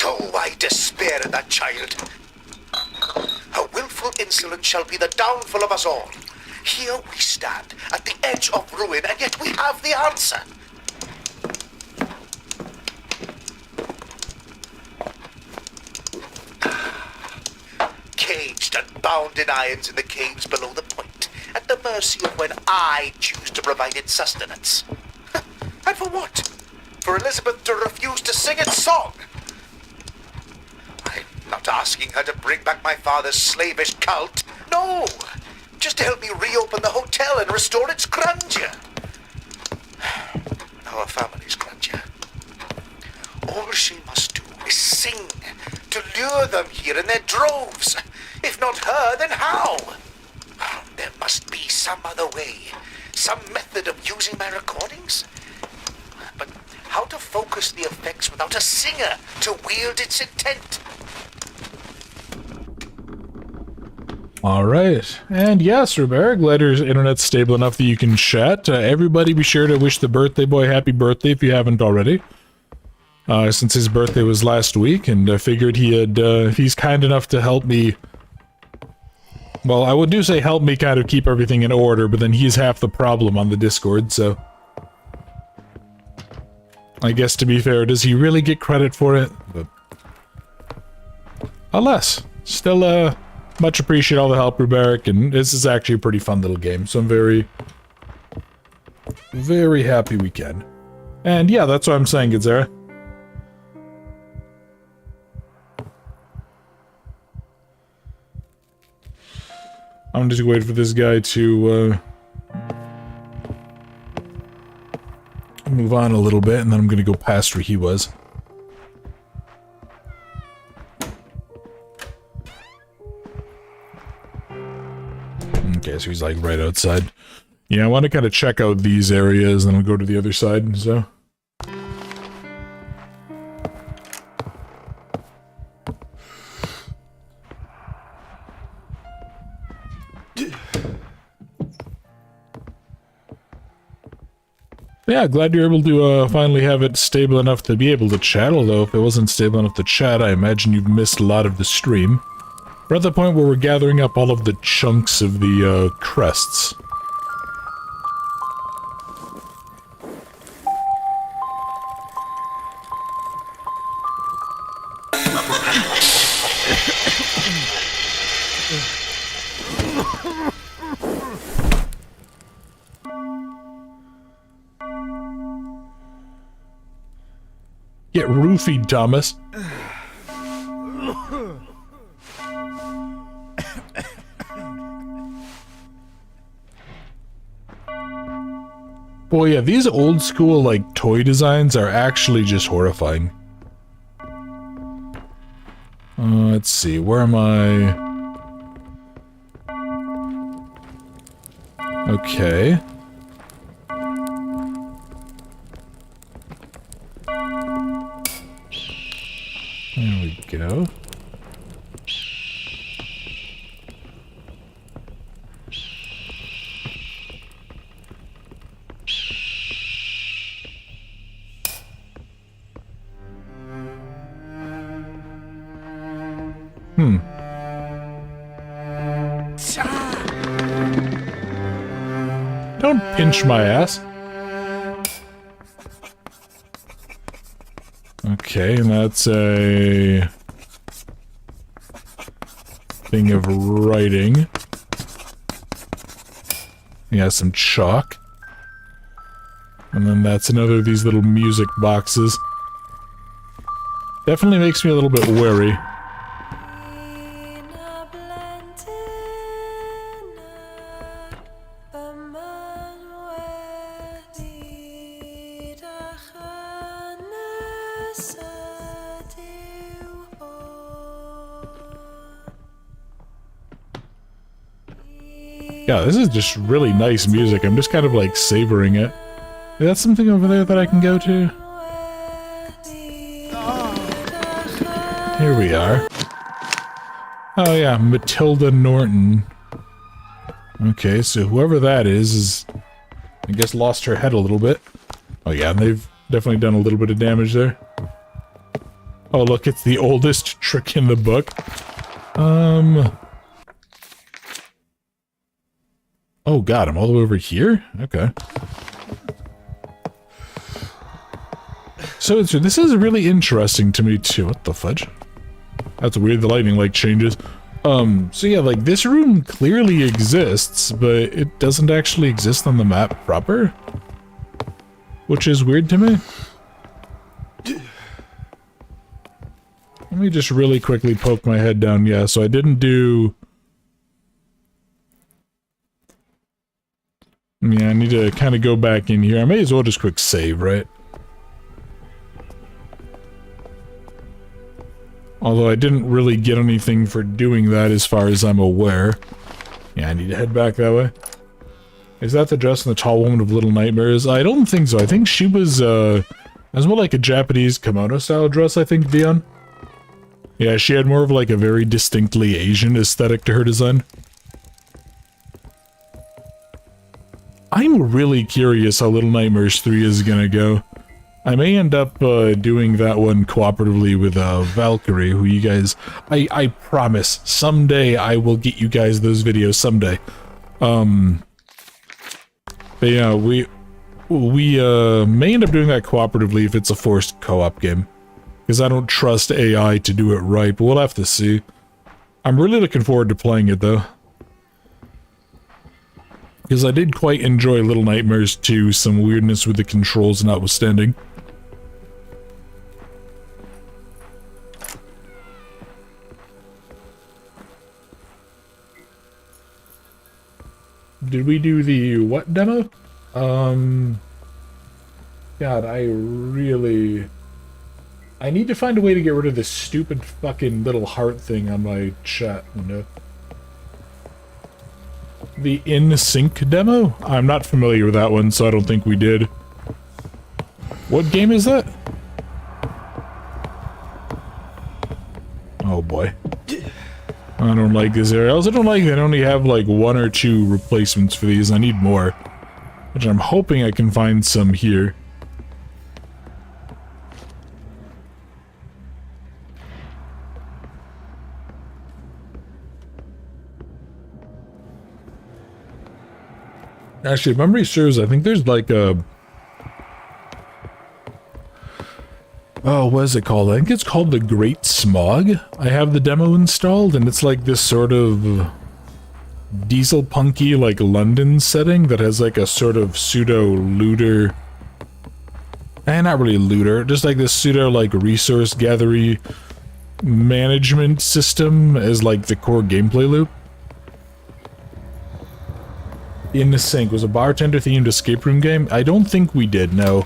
Oh, I despair at that child. Her willful insolence shall be the downfall of us all. Here we stand, at the edge of ruin, and yet we have the answer. Caged and bound in irons in the caves below the point, at the mercy of when I choose to provide its sustenance. And for what? For Elizabeth to refuse to sing its song? I'm not asking her to bring back my father's slavish cult. No! Just to help me reopen the hotel and restore its grandeur. Our family's grandeur. All she must do is sing to lure them here in their droves. If not her, then how? There must be some other way. Some method of using my recordings. But how to focus the effects without a singer to wield its intent? Alright, and yes, Robert, glad your internet's stable enough that you can chat. Everybody be sure to wish the birthday boy happy birthday if you haven't already. Since his birthday was last week, and I figured he's kind enough to help me... Well, I would do say help me kind of keep everything in order, but then he's half the problem on the Discord, so... I guess to be fair, does he really get credit for it? But... Alas, still, much appreciate all the help, Ruberic, and this is actually a pretty fun little game, so I'm very, very happy we can. And yeah, that's what I'm saying, Gadzera. I'm just wait for this guy to move on a little bit, and then I'm gonna go past where he was. Okay, so he's like right outside. Yeah, I want to kind of check out these areas, and then I'll go to the other side, so... Yeah, glad you're able to finally have it stable enough to be able to chat, although if it wasn't stable enough to chat, I imagine you've missed a lot of the stream. We're at the point where we're gathering up all of the chunks of the crests. Get roofied, Thomas. Boy, yeah, these old school, like, toy designs are actually just horrifying. Let's see, where am I? Okay. There we go. Don't pinch my ass. Okay, and that's a thing of writing. Yeah, some chalk. And then that's another of these little music boxes. Definitely makes me a little bit wary. Yeah, this is just really nice music. I'm just kind of like savoring it. Is that something over there that I can go to? Here we are. Oh yeah, Matilda Norton. Okay, so whoever that is, I guess lost her head a little bit. Oh yeah, and they've definitely done a little bit of damage there. Oh look, it's the oldest trick in the book. Oh god, I'm all the way over here? Okay. So this is really interesting to me too. What the fudge? That's weird, the lighting like changes. So yeah, like this room clearly exists, but it doesn't actually exist on the map proper. Which is weird to me. Let me just really quickly poke my head down. Yeah, so I didn't do... Yeah, I need to kind of go back in here. I may as well just quick save, right? Although I didn't really get anything for doing that as far as I'm aware. Yeah, I need to head back that way. Is that the dress in the tall woman of Little Nightmares? I don't think so. I think she was, as well like a Japanese kimono style dress, I think, Dion. Yeah, she had more of like a very distinctly Asian aesthetic to her design. I'm really curious how Little Nightmares 3 is gonna go. I may end up doing that one cooperatively with Valkyrie, who you guys... I promise, someday I will get you guys those videos, someday. But yeah, we may end up doing that cooperatively if it's a forced co-op game. Because I don't trust AI to do it right, but we'll have to see. I'm really looking forward to playing it, though. Because I did quite enjoy Little Nightmares 2, some weirdness with the controls notwithstanding. Did we do the what demo? God, I need to find a way to get rid of this stupid fucking little heart thing on my chat window. The In Sync demo? I'm not familiar with that one, so I don't think we did. What game is that? Oh boy. I don't like this area. I also don't like they only have like 1 or 2 replacements for these. I need more. Which I'm hoping I can find some here. Actually, if memory serves, I think there's like a... Oh, what is it called? I think it's called The Great Smog. I have the demo installed, and it's like this sort of diesel punky, like London setting that has like a sort of pseudo looter. Not really looter, just like this pseudo like resource gathery management system as like the core gameplay loop. In Sync was a bartender themed escape room game. I don't think we did, no.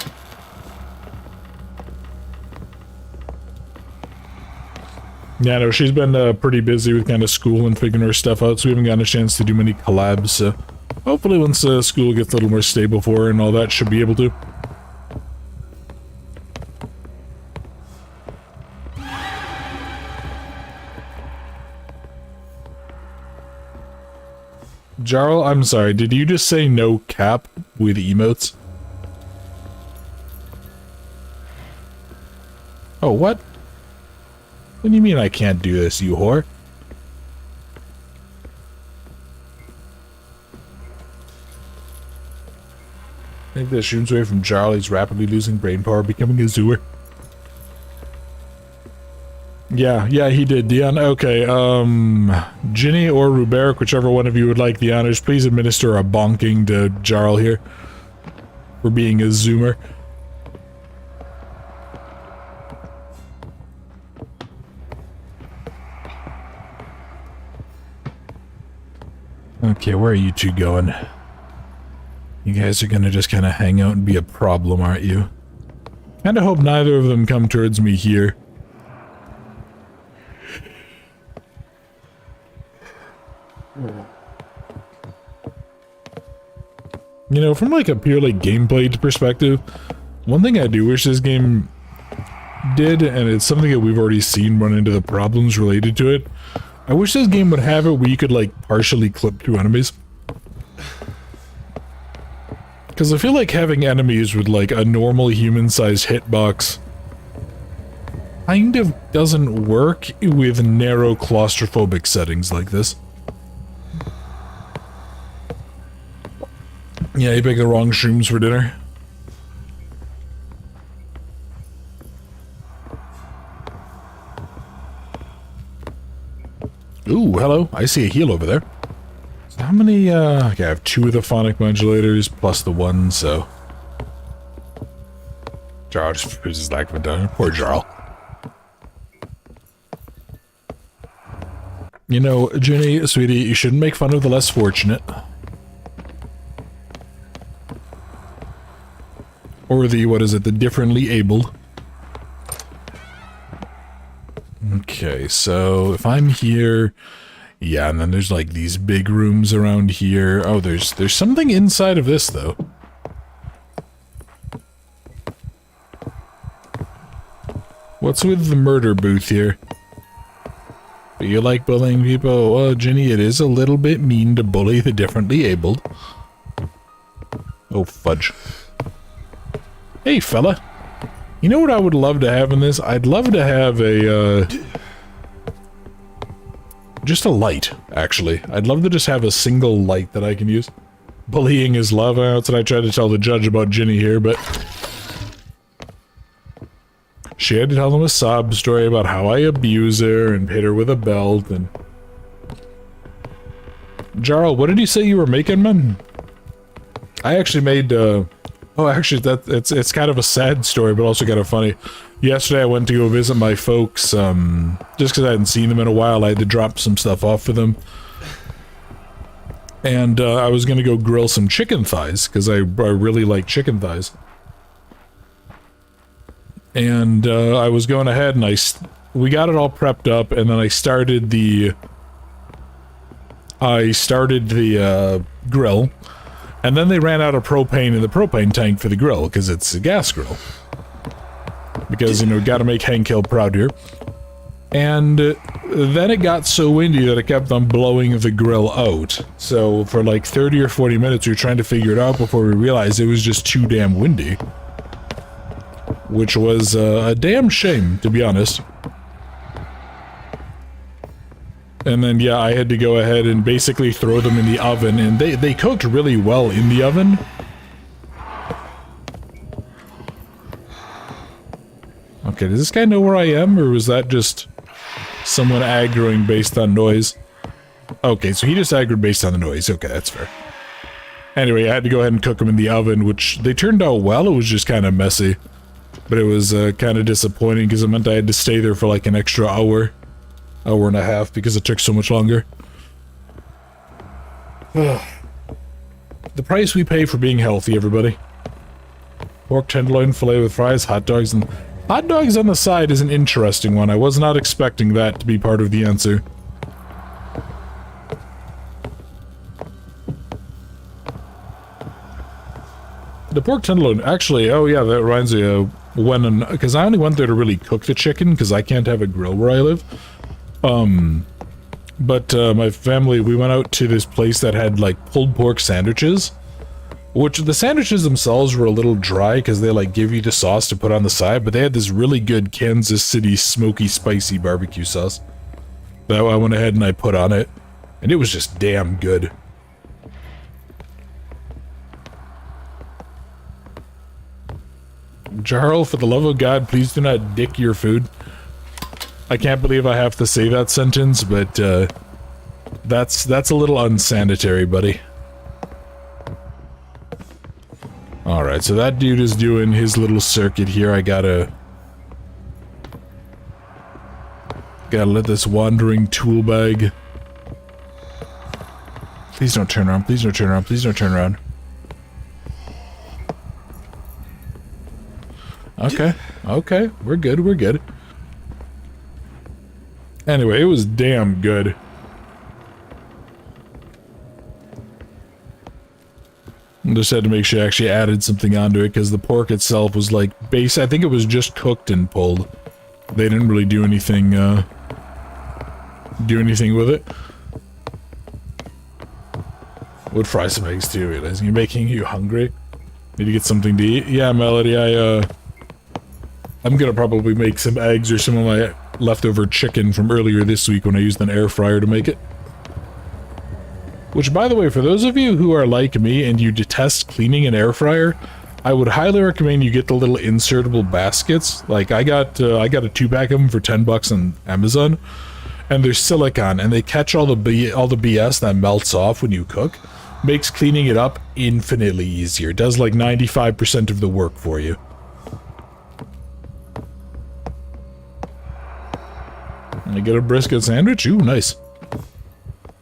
Yeah, no, she's been pretty busy with kind of school and figuring her stuff out, so we haven't gotten a chance to do many collabs, so hopefully once school gets a little more stable for her and all that, she'll be able to. Jarl, I'm sorry, did you just say no cap with emotes? Oh, what? What do you mean I can't do this, you whore? I think this shoots away from Jarl. He's rapidly losing brain power, becoming a zooer. Yeah, he did, Dion. Okay, Ginny or Ruberic, whichever one of you would like the honors, please administer a bonking to Jarl here for being a zoomer. Okay, where are you two going? You guys are gonna just kind of hang out and be a problem, aren't you? Kinda hope neither of them come towards me here. You know, from like a purely gameplay perspective, one thing I do wish this game did, and it's something that we've already seen run into the problems related to it, I wish this game would have it where you could like partially clip through enemies. Because I feel like having enemies with like a normal human-sized hitbox kind of doesn't work with narrow claustrophobic settings like this. Yeah, you picked the wrong shrooms for dinner. Ooh, hello. I see a heal over there. So how many, okay, I have 2 of the phonic modulators plus the 1, so... Jarl just puts his lack of done. Poor Jarl. You know, Ginny, sweetie, you shouldn't make fun of the less fortunate. Or the, what is it, the differently abled. Okay, so if I'm here... Yeah, and then there's like these big rooms around here. Oh, there's something inside of this, though. What's with the murder booth here? Do you like bullying people? Well, Ginny, it is a little bit mean to bully the differently abled. Oh, fudge. Hey, fella. You know what I would love to have in this? I'd love to have a, just a light, actually. I'd love to just have a single light that I can use. Bullying is love. That's what I tried to tell the judge about Ginny here, but... She had to tell him a sob story about how I abuse her and hit her with a belt and... Jarl, what did you say you were making, man? I actually made, Oh, actually, it's kind of a sad story, but also kind of funny. Yesterday I went to go visit my folks, just because I hadn't seen them in a while, I had to drop some stuff off for them. And I was gonna go grill some chicken thighs, because I really like chicken thighs. And I was going ahead and we got it all prepped up, and then I started the grill, and then they ran out of propane in the propane tank for the grill, because it's a gas grill. Because, you know, gotta make Hank Hill proud here. And then it got so windy that it kept on blowing the grill out. So for like 30 or 40 minutes we were trying to figure it out before we realized it was just too damn windy. Which was a damn shame, to be honest. And then, yeah, I had to go ahead and basically throw them in the oven, and they cooked really well in the oven. Okay, does this guy know where I am, or was that just someone aggroing based on noise? Okay, so he just aggroed based on the noise. Okay, that's fair. Anyway, I had to go ahead and cook them in the oven, which they turned out well. It was just kind of messy. But it was kind of disappointing because it meant I had to stay there for like an extra hour and a half because it took so much longer. The price we pay for being healthy, everybody. Pork tenderloin fillet with fries, hot dogs, and hot dogs on the side is an interesting one. I was not expecting that to be part of the answer. The pork tenderloin, actually, oh yeah, that reminds me, because I only went there to really cook the chicken, because I can't have a grill where I live. But my family, we went out to this place that had, like, pulled pork sandwiches, which the sandwiches themselves were a little dry, because they, like, give you the sauce to put on the side, but they had this really good Kansas City smoky, spicy barbecue sauce that I went ahead and I put on it, and it was just damn good. Jarl, for the love of God, please do not dick your food. I can't believe I have to say that sentence, but that's a little unsanitary, buddy. Alright, so that dude is doing his little circuit here. I gotta let this wandering tool bag. Please don't turn around, please don't turn around, please don't turn around. Okay, okay, we're good, we're good. Anyway, it was damn good. I just had to make sure I actually added something onto it, because the pork itself was like base. I think it was just cooked and pulled. They didn't really do anything with it. Would fry some eggs too, realizing you're making you hungry. Need to get something to eat. Yeah, Melody, I'm gonna probably make some eggs or some of my leftover chicken from earlier this week when I used an air fryer to make it. Which, by the way, for those of you who are like me and you detest cleaning an air fryer, I would highly recommend you get the little insertable baskets. Like, I got a 2-pack of them for $10 on Amazon, and they're silicone, and they catch all the BS that melts off when you cook. Makes cleaning it up infinitely easier. It does like 95% of the work for you. I get a brisket sandwich? Ooh, nice.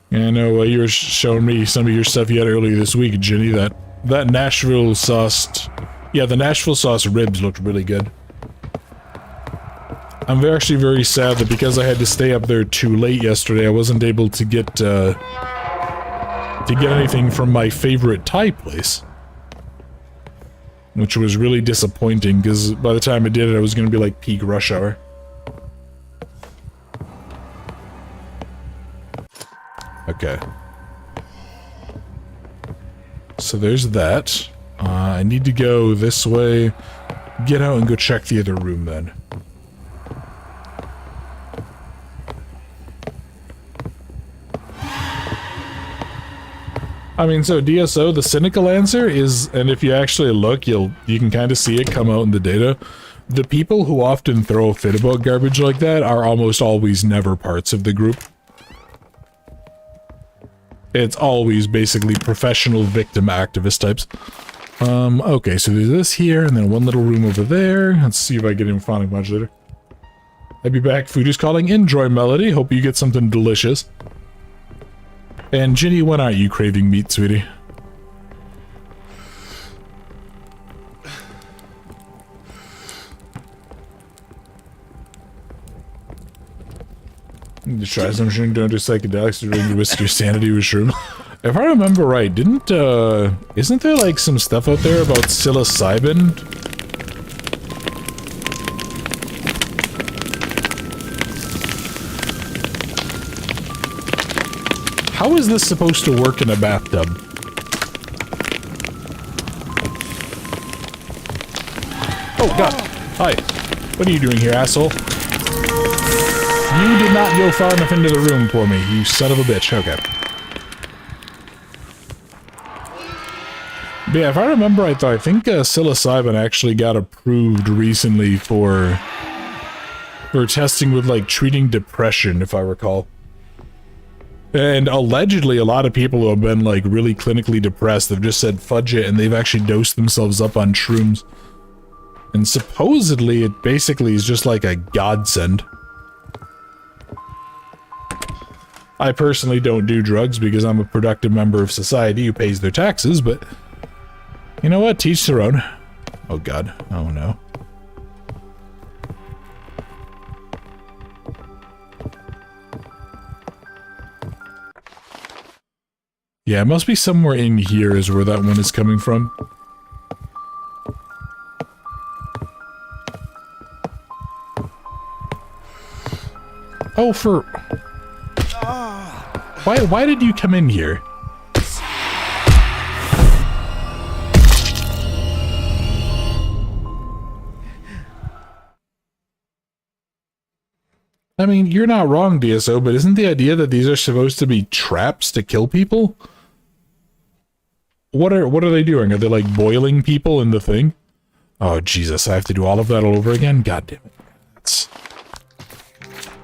Yeah, I know you were showing me some of your stuff you had earlier this week, Ginny. That Nashville sauced... Yeah, the Nashville sauce ribs looked really good. I'm actually very sad that because I had to stay up there too late yesterday, I wasn't able to get anything from my favorite Thai place. Which was really disappointing, because by the time I did it, I was going to be like peak rush hour. Okay. So there's that. I need to go this way, get out and go check the other room then. I mean, so DSO, the cynical answer is, and if you actually look, you can kind of see it come out in the data. The people who often throw a fit about garbage like that are almost always never parts of the group. It's always basically professional victim activist types. Okay, so there's this here, and then one little room over there. Let's see if I get Phonic Modulator. I'll be back. Food is calling. Enjoy, Melody. Hope you get something delicious. And Ginny, when are you craving meat, sweetie? Need to try some shroom, don't do psychedelics to drink risk your sanity with shroom. If I remember right, isn't there like some stuff out there about psilocybin? How is this supposed to work in a bathtub? Oh god! Hi! What are you doing here, asshole? You did not go far enough into the room for me, you son of a bitch. Okay. But yeah, if I remember right though, I think psilocybin actually got approved recently for testing with like treating depression, if I recall. And allegedly, a lot of people who have been, like, really clinically depressed have just said fudge it, and they've actually dosed themselves up on shrooms. And supposedly, it basically is just like a godsend. I personally don't do drugs because I'm a productive member of society who pays their taxes, but... You know what? Teach their own. Oh god. Oh no. Yeah, it must be somewhere in here is where that one is coming from. Oh, for... Why did you come in here? I mean, you're not wrong, DSO, but isn't the idea that these are supposed to be traps to kill people? What are they doing? Are they like boiling people in the thing? Oh Jesus, I have to do all of that all over again? God damn it.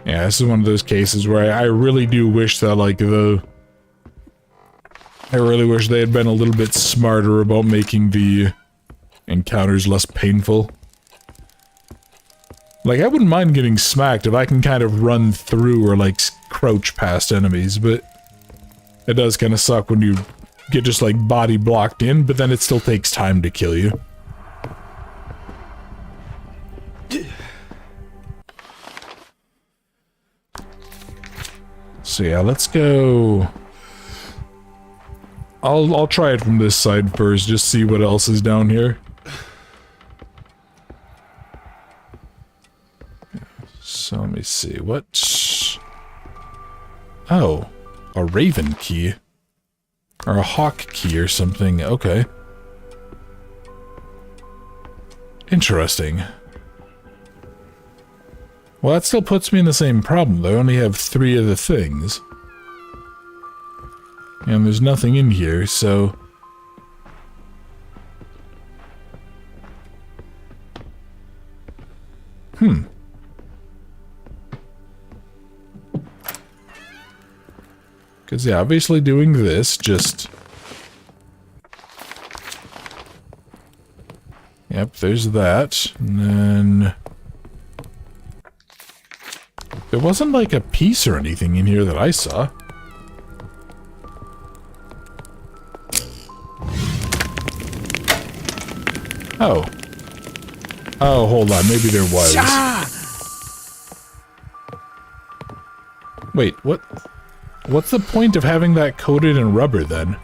Yeah, this is one of those cases where I really do wish that like I really wish they had been a little bit smarter about making the encounters less painful. Like, I wouldn't mind getting smacked if I can kind of run through or like crouch past enemies, but it does kind of suck when you get just like body blocked in, but then it still takes time to kill you. So yeah, let's go. I'll try it from this side first, just see what else is down here. So let me see, what? Oh, a raven key. Or a hawk key or something, okay. Interesting. Well, that still puts me in the same problem, though. I only have 3 of the things. And there's nothing in here, so... Because, yeah, obviously doing this just... Yep, there's that. And then... There wasn't, like, a piece or anything in here that I saw. Oh. Oh, hold on. Maybe there was. Wait, what? What's the point of having that coated in rubber, then?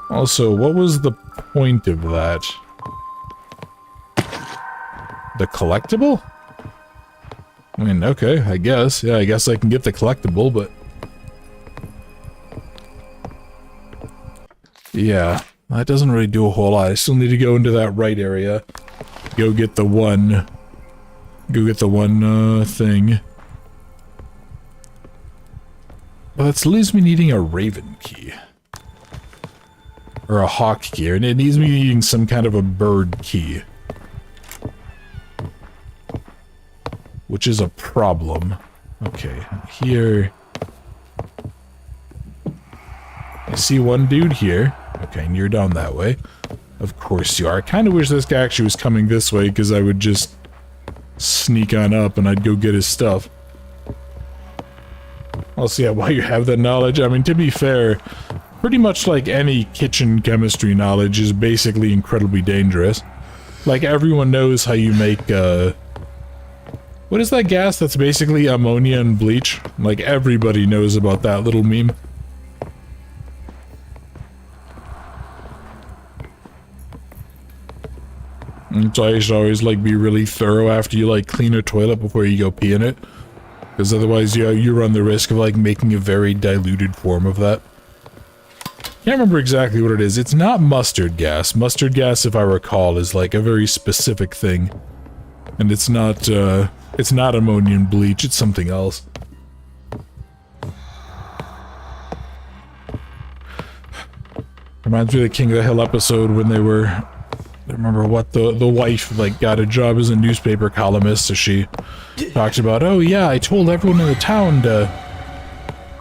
Also, what was the point of that? The collectible? I mean, okay, I guess. Yeah, I guess I can get the collectible, but... Yeah, that doesn't really do a whole lot. I still need to go into that right area. Go get the one... thing. Well, that leaves me needing a raven key. Or a hawk key, and it needs me needing some kind of a bird key. Which is a problem. Okay, here... I see one dude here. Okay, and you're down that way. Of course you are. I kind of wish this guy actually was coming this way, because I would just sneak on up and I'd go get his stuff. Also, yeah, while you have that knowledge, I mean, to be fair, pretty much like any kitchen chemistry knowledge is basically incredibly dangerous. Like, everyone knows how you make, what is that gas that's basically ammonia and bleach? Like, everybody knows about that little meme. And so I should always, like, be really thorough after you, like, clean a toilet before you go pee in it. Because otherwise, you run the risk of, like, making a very diluted form of that. Can't remember exactly what it is. It's not mustard gas. Mustard gas, if I recall, is, like, a very specific thing. And it's not ammonia and bleach, it's something else. Reminds me of the King of the Hill episode when they were... I remember what the wife, like, got a job as a newspaper columnist, so she talked about, oh yeah, I told everyone in the town to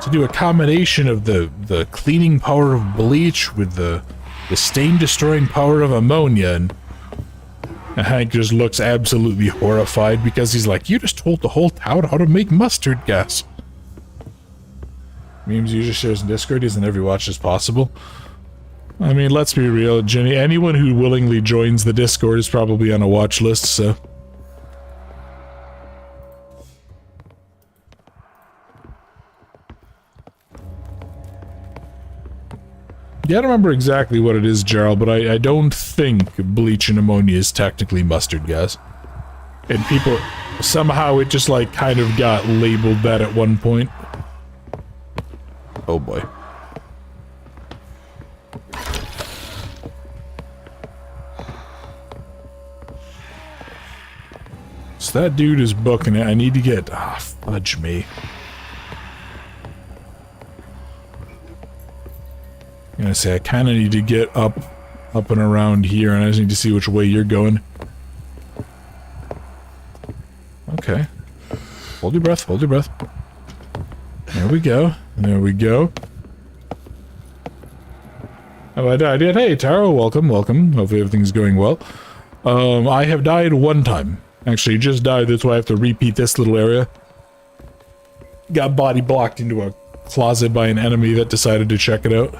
do a combination of the cleaning power of bleach with the stain-destroying power of ammonia, and Hank just looks absolutely horrified because he's like, you just told the whole town how to make mustard gas. Memes usually shares in Discord, isn't every watch as possible? I mean, let's be real, Jenny. Anyone who willingly joins the Discord is probably on a watch list, so... Yeah, I don't remember exactly what it is, Gerald, but I don't think bleach and ammonia is technically mustard gas. And people... Somehow it just, like, kind of got labeled that at one point. Oh boy. So that dude is booking it. I need to get... Ah, fudge me. I'm gonna say I kind of need to get up and around here, and I just need to see which way you're going. Okay. Hold your breath, hold your breath. There we go. There we go. Oh, I did. Hey, Taro, welcome, welcome. Hopefully everything's going well. I have died one time. Actually, just died, that's why I have to repeat this little area. Got body blocked into a closet by an enemy that decided to check it out.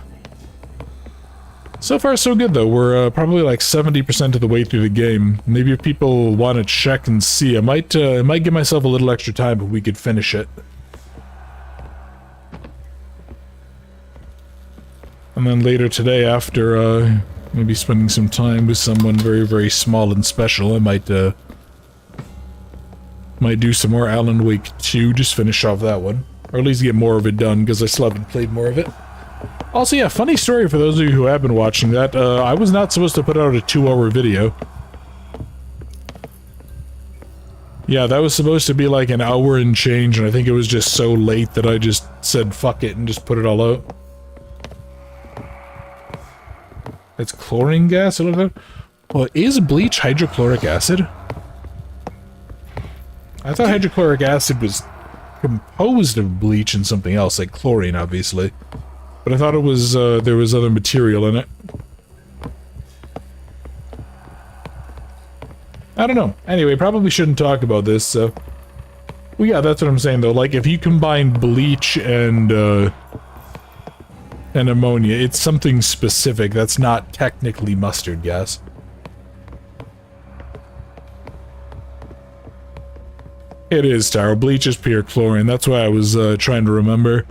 So far, so good, though. We're probably like 70% of the way through the game. Maybe if people want to check and see, I might give myself a little extra time, but we could finish it. And then later today, after maybe spending some time with someone very, very small and special, I might do some more Alan Wake 2, just finish off that one. Or at least get more of it done, because I still haven't played more of it. Also, yeah, funny story for those of you who have been watching that. I was not supposed to put out a 2-hour video. Yeah, that was supposed to be like an hour and change, and I think it was just so late that I just said fuck it and just put it all out. It's chlorine gas? Well, is bleach hydrochloric acid? I thought hydrochloric acid was composed of bleach and something else, like chlorine, obviously. But I thought it was, there was other material in it. I don't know. Anyway, probably shouldn't talk about this, so... Well, yeah, that's what I'm saying, though. Like, if you combine bleach and ammonia, it's something specific that's not technically mustard gas. It is, Taro. Bleach is pure chlorine. That's why I was trying to remember.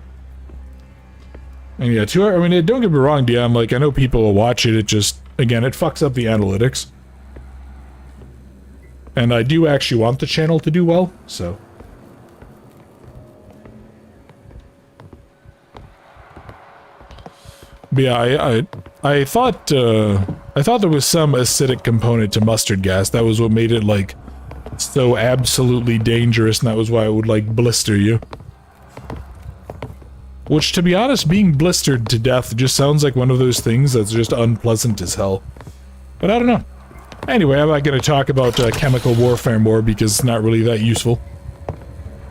And yeah, I mean, don't get me wrong, Dion. Like, I know people will watch it. It just, again, it fucks up the analytics. And I do actually want the channel to do well, so. But yeah, I thought there was some acidic component to mustard gas. That was what made it, like, so absolutely dangerous, and that was why it would, like, blister you. Which, to be honest, being blistered to death just sounds like one of those things that's just unpleasant as hell. But I don't know. Anyway, I'm not going to talk about chemical warfare more because it's not really that useful.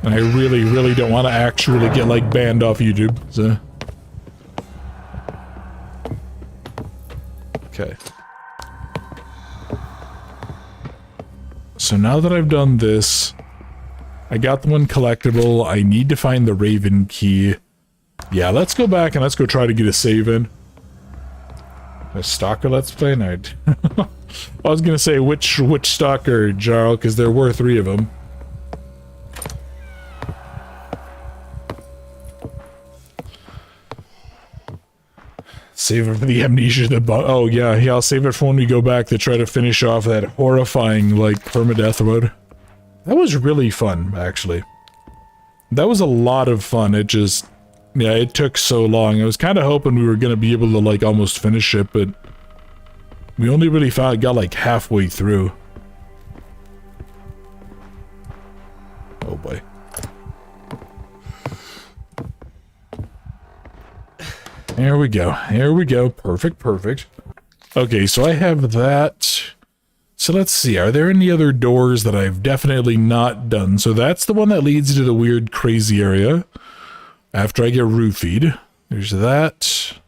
And I really, really don't want to actually get, like, banned off YouTube, so... Okay. so now that I've done this, I got the one collectible. I need to find the Raven key. Yeah, let's go back and let's go try to get a save in. A Stalker Let's Play night. I was gonna say which Stalker, Jarl, because there were 3 of them. Save it for the amnesia. Oh yeah, I'll save it for when we go back to try to finish off that horrifying, like, permadeath mode. That was really fun, actually. That was a lot of fun. It just... yeah, it took so long. I was kind of hoping we were going to be able to, like, almost finish it, but... we only really got, like, halfway through. Oh boy. There we go. Here we go. Perfect, perfect. Okay, so I have that. So let's see. Are there any other doors that I've definitely not done? So that's the one that leads to the weird, crazy area. After I get roofied. There's that.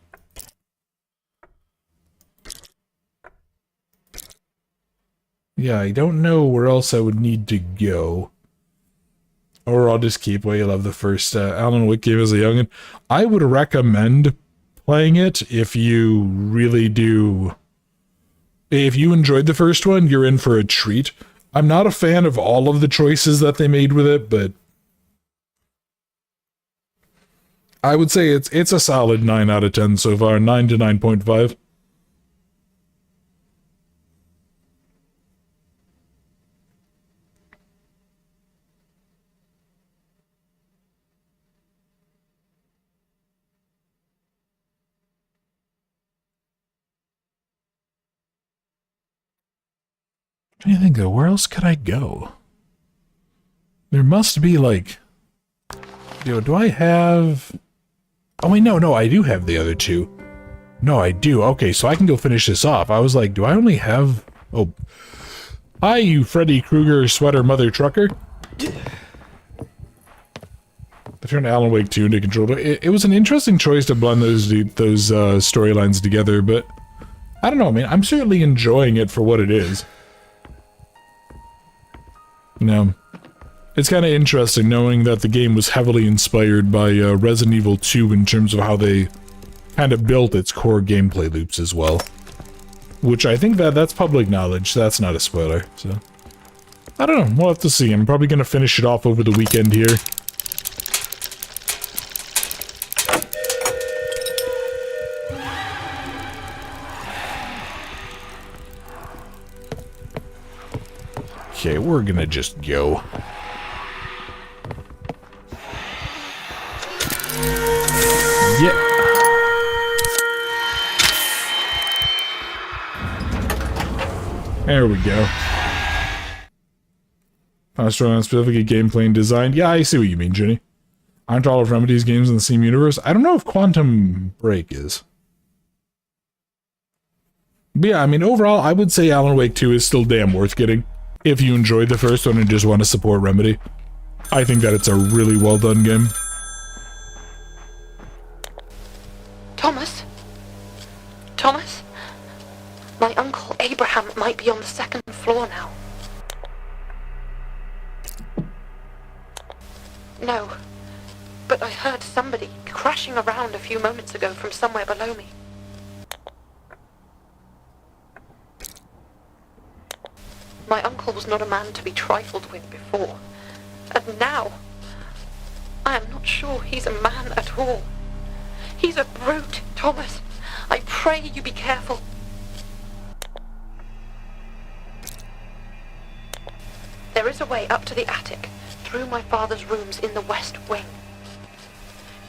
Yeah, I don't know where else I would need to go. Or I'll just keep what you love the first Alan Wake game as a youngin'. I would recommend playing it if you really do. If you enjoyed the first one, you're in for a treat. I'm not a fan of all of the choices that they made with it, but I would say it's a solid 9 out of 10 so far, 9 to 9.5. I think though, where else could I go? There must be like, do I have? Oh wait, no, I do have the other 2. No, I do. Okay, so I can go finish this off. I was like, do I only have? Oh, hi, you Freddy Krueger sweater mother trucker. I turned Alan Wake 2 into control. It was an interesting choice to blend those storylines together, but I don't know, man. I'm certainly enjoying it for what it is. You know, it's kind of interesting knowing that the game was heavily inspired by Resident Evil 2 in terms of how they kind of built its core gameplay loops as well. Which I think that's public knowledge, so that's not a spoiler, so... I don't know, we'll have to see. I'm probably going to finish it off over the weekend here. Okay, we're gonna just go. Yeah. There we go. Storyline specific gameplay and design. Yeah, I see what you mean, Jenny. Aren't all of Remedy's games in the same universe? I don't know if Quantum Break is. But yeah, I mean, overall, I would say Alan Wake 2 is still damn worth getting. If you enjoyed the first one and just want to support Remedy. I think that it's a really well done game. Thomas? Thomas? My uncle Abraham might be on the 2nd floor now. No, but I heard somebody crashing around a few moments ago from somewhere below me. My uncle was not a man to be trifled with before, and now I am not sure he's a man at all. He's a brute, Thomas. I pray you be careful. There is a way up to the attic, through my father's rooms in the west wing.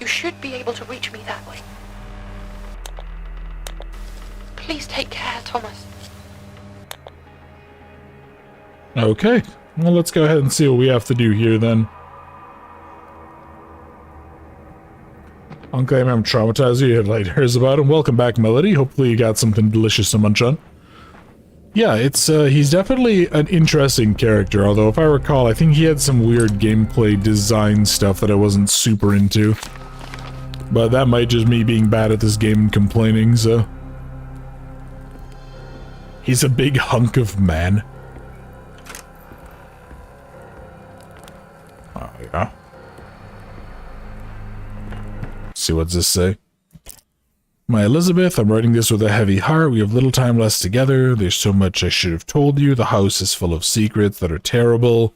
You should be able to reach me that way. Please take care, Thomas. Okay, well let's go ahead and see what we have to do here then. Uncle, I'm traumatized. You had nightmares about him. Welcome back, Melody. Hopefully you got something delicious to munch on. Yeah, it's he's definitely an interesting character, although if I recall, I think he had some weird gameplay design stuff that I wasn't super into. But that might just me being bad at this game and complaining, so... He's a big hunk of man. see, what's this say? My Elizabeth, I'm writing this with a heavy heart. We have little time left together. There's so much I should have told you. The house is full of secrets that are terrible.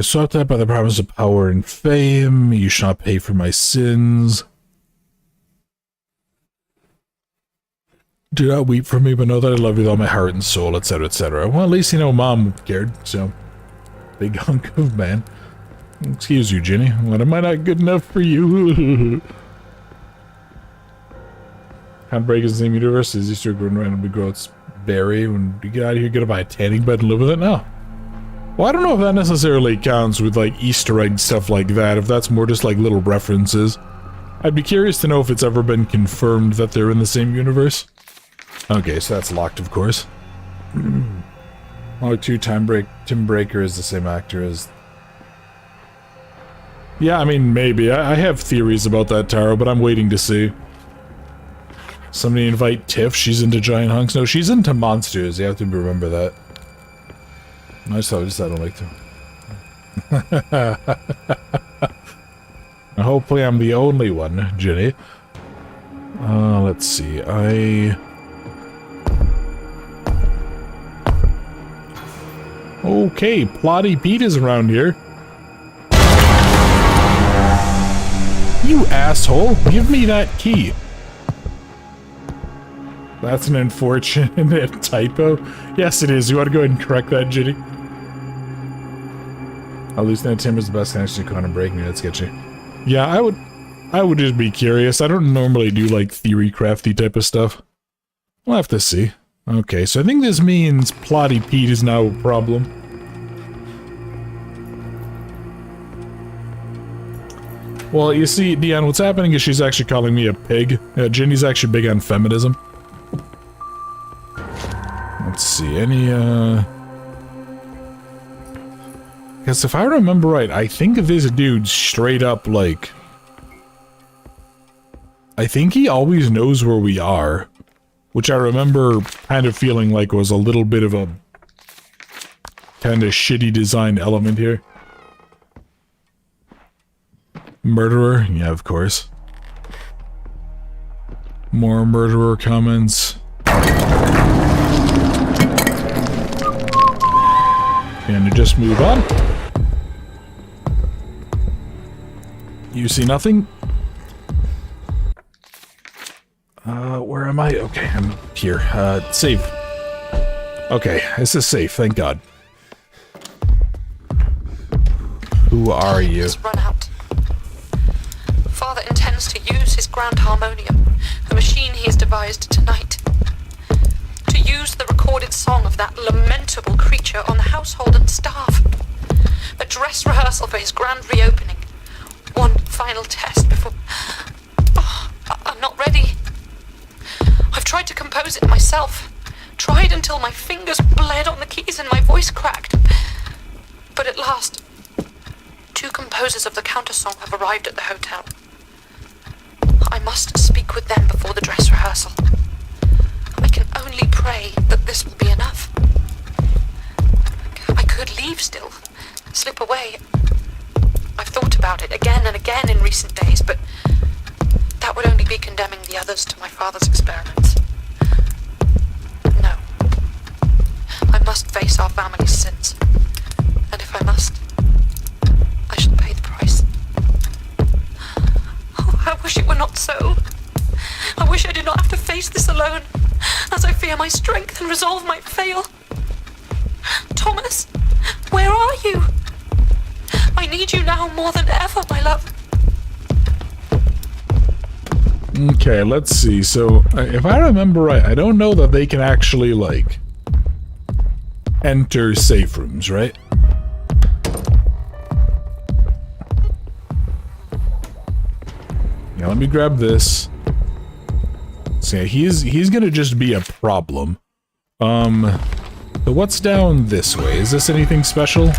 Swept up by the promise of power and fame. You shall not pay for my sins. Do not weep for me, but know that I love you with all my heart and soul, etc., etc. Well, at least you know Mom cared, so... Big hunk of man. Excuse you, Ginny. What, am I not good enough for you? Handbrake is the same universe as Easter going randomly grows berry. When you get out of here, get to buy a tanning bed and live with it now. Well, I don't know if that necessarily counts with, like, Easter egg stuff like that, if that's more just, like, little references. I'd be curious to know if it's ever been confirmed that they're in the same universe. Okay, so that's locked, of course. Oh, Tim Breaker is the same actor as... Yeah, I mean, maybe. I have theories about that, Taro, but I'm waiting to see. Somebody invite Tiff, she's into giant hunks. No, she's into monsters, you have to remember that. I just don't like to. Hopefully I'm the only one, Ginny. Let's see, Okay, Plotty Pete is around here. You asshole! Give me that key! That's an unfortunate typo. Yes, it is. You want to go ahead and correct that, Ginny? Lieutenant Tim is the best connection to quantum breaking. That's sketchy. Yeah, I would just be curious. I don't normally do, like, theory crafty type of stuff. We'll have to see. Okay, so I think this means Plotty Pete is now a problem. Well, you see, Deanne, what's happening is she's actually calling me a pig. Ginny's actually big on feminism. Let's see, Because if I remember right, I think this dude straight up, like... I think he always knows where we are. Which I remember kind of feeling like was a little bit of a... kind of shitty design element here. Murderer? Yeah, of course. More murderer comments. And just move on. You see nothing? Where am I? Okay, I'm here. Save. Okay, this is safe, thank God. Who are you? Run out. Father intends to use his grand harmonium, a machine he has devised tonight, to use the recorded song of that lamentable creature on the household and staff. A dress rehearsal for his grand reopening. One final test before... Oh, I'm not ready. I've tried to compose it myself. Tried until my fingers bled on the keys and my voice cracked. But at last, 2 composers of the countersong have arrived at the hotel. I must speak with them before the dress rehearsal. I can only pray that this will be enough. I could leave still, slip away. I've thought about it again and again in recent days, but that would only be condemning the others to my father's experiments. No. I must face our family's sins. And if I must, I shall pay the price. Oh, I wish it were not so. I wish I did not have to face this alone, as I fear my strength and resolve might fail. Thomas, where are you? I need you now more than ever, my love. Okay, let's see. So, if I remember right, I don't know that they can actually, like, enter safe rooms, right? Yeah, let me grab this. So yeah, he's gonna just be a problem. So what's down this way? Is this anything special?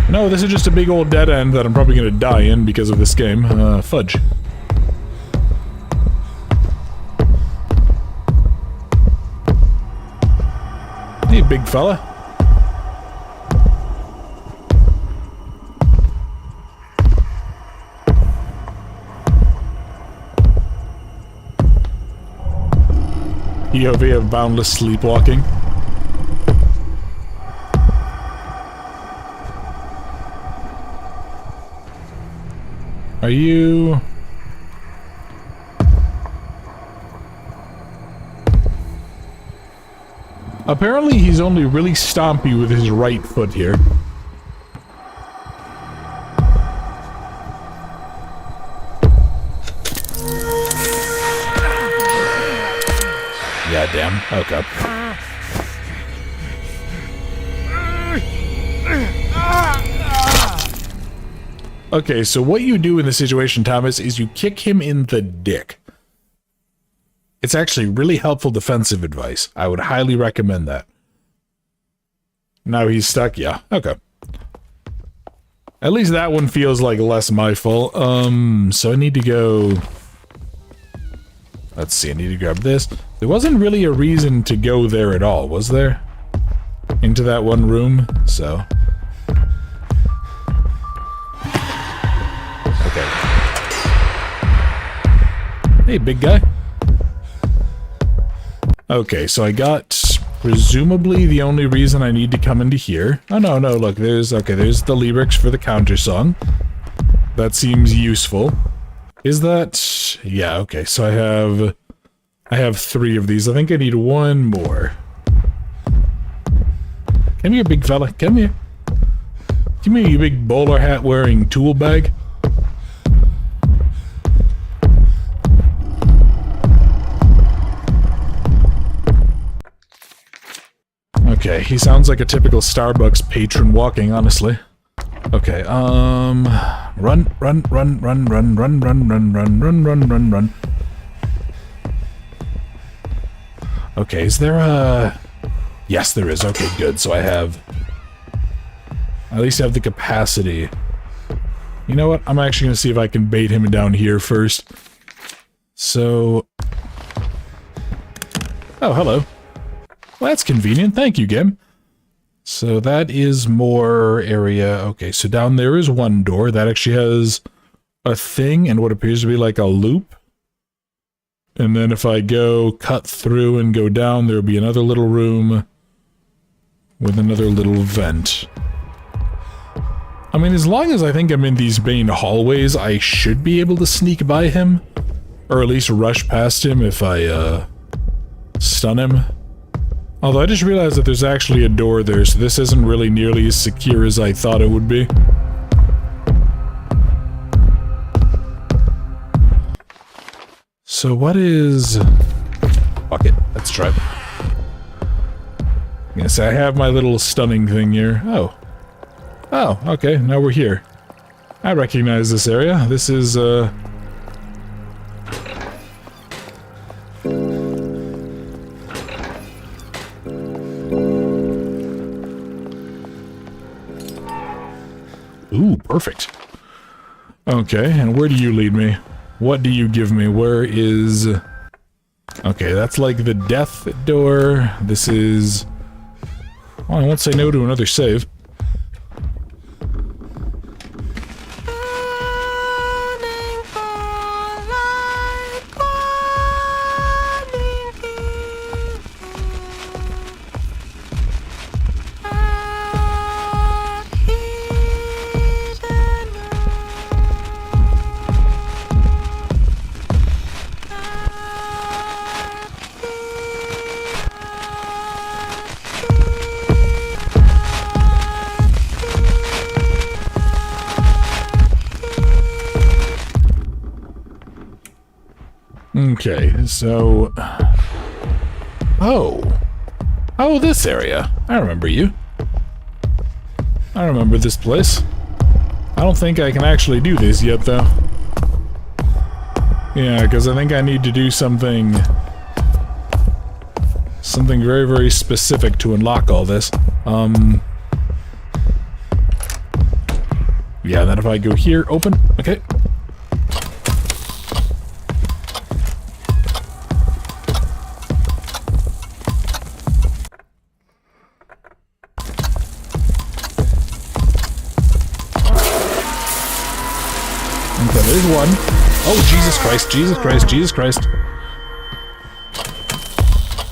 No, this is just a big old dead end that I'm probably gonna die in because of this game. Fudge. Hey, big fella. POV of Boundless sleepwalking. Are you... Apparently he's only really stompy with his right foot here. Yeah, damn. Okay. Okay, so what you do in this situation, Thomas, is you kick him in the dick. It's actually really helpful defensive advice. I would highly recommend that. Now he's stuck? Yeah. Okay. At least that one feels like less my fault. So I need to go... Let's see, I need to grab this. There wasn't really a reason to go there at all, was there? Into that one room, so... Okay. Hey, big guy. Okay, so I got presumably the only reason I need to come into here. Oh, no, no, look, there's the lyrics for the counter song. That seems useful. Is that... Yeah, okay, so I have 3 of these. I think I need 1 more. Come here, big fella, come here. Come here, you big bowler hat wearing tool bag. Okay, he sounds like a typical Starbucks patron walking, honestly. Okay, run, run, run, run, run, run, run, run, run, run, run, run, run. Okay, is there a... Yes, there is. Okay, good. So I have... At least I have the capacity. You know what? I'm actually going to see if I can bait him down here first. So... Oh, hello. Well, that's convenient. Thank you, game. So that is more area. Okay, so down there is one door. That actually has a thing and what appears to be like a loop. And then if I go cut through and go down, there'll be another little room with another little vent. I mean, as long as I think I'm in these main hallways, I should be able to sneak by him. Or at least rush past him if I, stun him. Although I just realized that there's actually a door there, so this isn't really nearly as secure as I thought it would be. So what is... Fuck it, let's try it. Yes, I have my little stunning thing here. Oh. Oh, okay, now we're here. I recognize this area. This is, Ooh, perfect. Okay, and where do you lead me? What do you give me? Where is... Okay, that's like the death door. This is... Well, I won't say no to another save. Okay, so... Oh. Oh, this area. I remember you. I remember this place. I don't think I can actually do this yet, though. Yeah, because I think I need to do something... Something very, very specific to unlock all this. Yeah, then if I go here, open. Okay. There's one. Oh, Jesus Christ, Jesus Christ, Jesus Christ.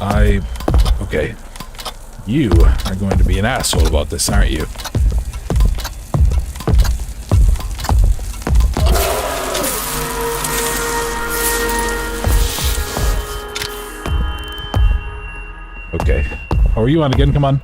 Okay. You are going to be an asshole about this, aren't you? Okay. How are you on again? Come on.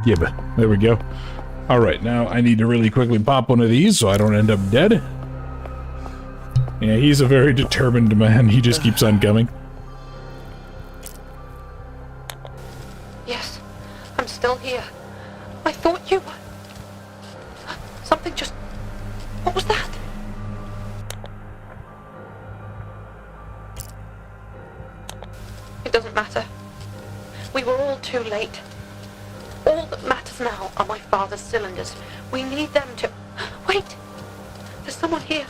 Gib. There we go. Alright, now I need to really quickly pop one of these so I don't end up dead. Yeah, he's a very determined man. He just keeps on coming. Yes, I'm still here. I thought you were... Something just... What was that? It doesn't matter. We were all too late. All that matters now are my father's cylinders. We need them to... Wait! There's someone here.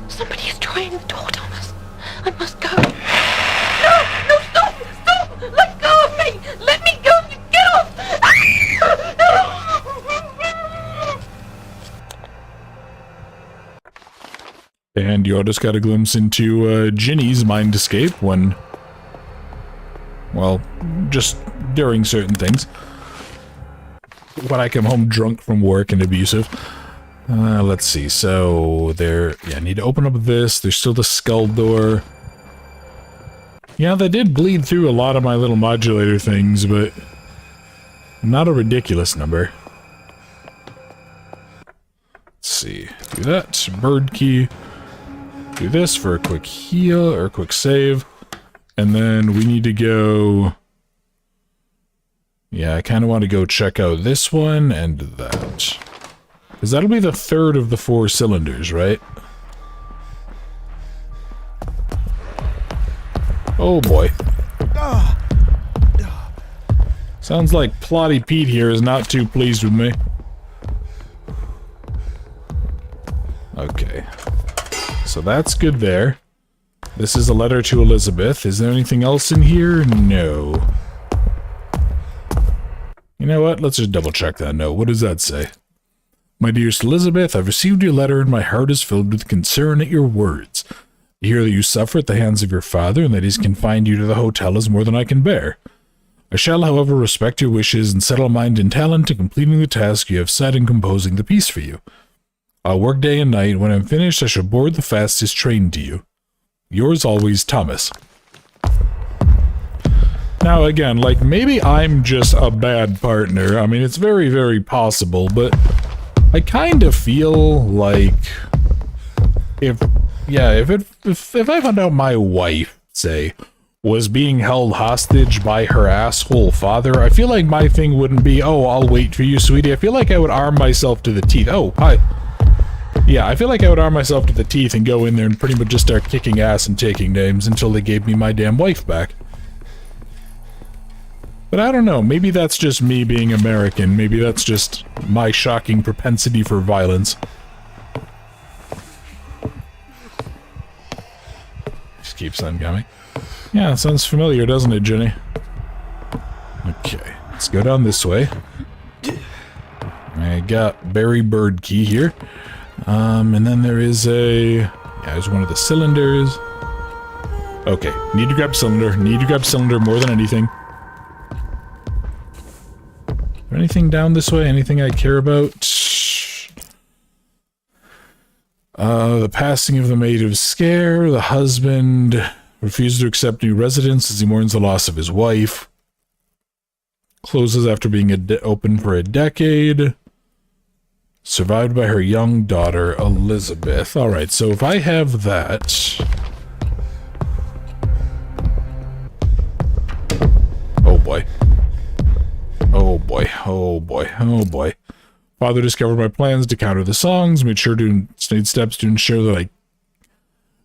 Somebody is trying the door, Thomas. I must go. No! No, stop! Stop! Let go of me! Let me go! Get off! And you all just got a glimpse into Ginny's mind escape when... Well, just during certain things. When I come home drunk from work and abusive. Let's see, so there... Yeah, I need to open up this. There's still the skull door. Yeah, they did bleed through a lot of my little modulator things, but... Not a ridiculous number. Let's see. Do that. Bird key. Do this for a quick heal, or a quick save. And then we need to go... Yeah, I kind of want to go check out this one and that. Because that'll be the third of the 4 cylinders, right? Oh boy. Sounds like Plotty Pete here is not too pleased with me. Okay. So that's good there. This is a letter to Elizabeth. Is there anything else in here? No. You know what? Let's just double check that note. What does that say? My dearest Elizabeth, I've received your letter and my heart is filled with concern at your words. To hear that you suffer at the hands of your father and that he's confined you to the hotel is more than I can bear. I shall, however, respect your wishes and settle mind and talent to completing the task you have set in composing the piece for you. I'll work day and night. When I'm finished, I shall board the fastest train to you. Yours always, Thomas. Now, again, like, maybe I'm just a bad partner. I mean, it's very, very possible, but I kind of feel like if I found out my wife, say, was being held hostage by her asshole father, I feel like my thing wouldn't be, oh, I'll wait for you, sweetie. I feel like I would arm myself to the teeth. Oh, hi. Yeah, I feel like I would arm myself to the teeth and go in there and pretty much just start kicking ass and taking names until they gave me my damn wife back. But I don't know, maybe that's just me being American, maybe that's just my shocking propensity for violence. Just keeps on coming. Yeah, sounds familiar, doesn't it, Jenny? Okay, let's go down this way. I got Barry Bird key here. And then there is there's one of the cylinders. Okay, need to grab cylinder more than anything. Anything down this way? Anything I care about? The passing of the maid of Sker. The husband refuses to accept new residence as he mourns the loss of his wife. Closes after being open for a decade. Survived by her young daughter, Elizabeth. Alright, so if I have that... Oh boy. Oh boy, oh boy, oh boy. Father discovered my plans to counter the songs, made steps to ensure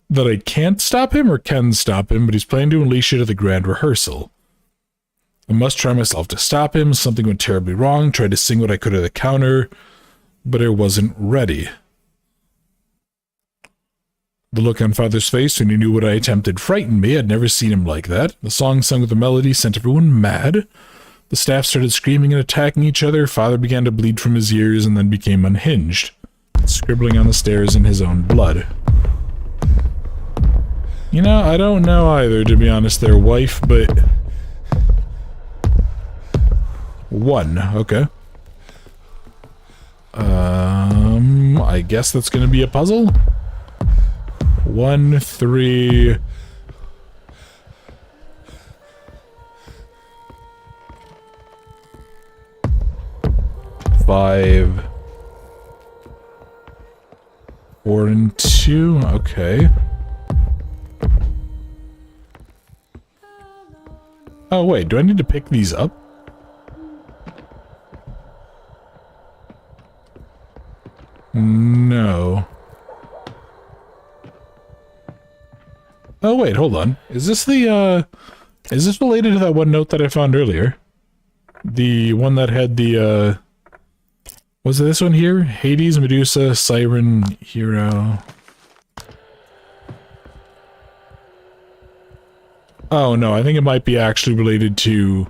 that I can't stop him or can stop him, but he's planning to unleash it at the grand rehearsal. I must try myself to stop him. Something went terribly wrong. Tried to sing what I could at the counter. but I wasn't ready. The look on Father's face when he knew what I attempted frightened me. I'd never seen him like that. The song sung with the melody sent everyone mad. The staff started screaming and attacking each other. Father began to bleed from his ears and then became unhinged, scribbling on the stairs in his own blood. You know, I don't know either, to be honest, their wife, but... 1, okay. I guess that's gonna be a puzzle? 1, 3... 5... 4 and 2, okay. Oh wait, do I need to pick these up? No. Oh wait, hold on. Is this the, is this related to that one note that I found earlier? The one that had the, was it this one here? Hades, Medusa, Siren, Hero... Oh no, I think it might be actually related to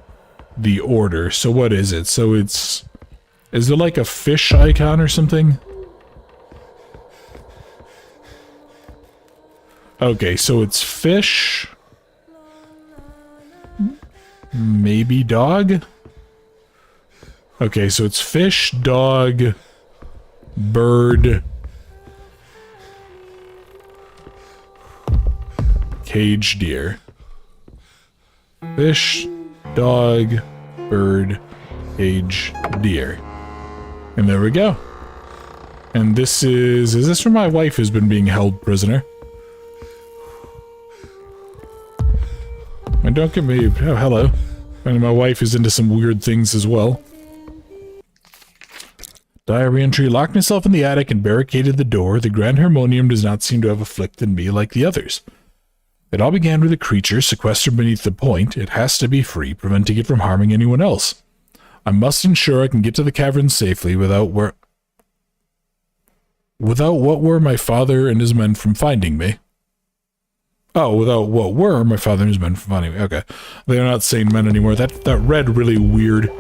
the order. So what is it? So it's... Is there like a fish icon or something? Okay, so it's fish... Maybe dog? Okay, so it's fish, dog, bird... Cage deer. Fish, dog, bird, cage, deer. And there we go. And this is this for my wife who's been being held prisoner? And don't get me, oh hello. And my wife is into some weird things as well. Diary entry, locked myself in the attic and barricaded the door. The Grand Harmonium does not seem to have afflicted me like the others. It all began with a creature sequestered beneath the point. It has to be free, preventing it from harming anyone else. I must ensure I can get to the cavern safely without what were my father and his men from finding me. Oh, without what were my father and his men from finding me. Okay. They're not saying men anymore. That read really weird.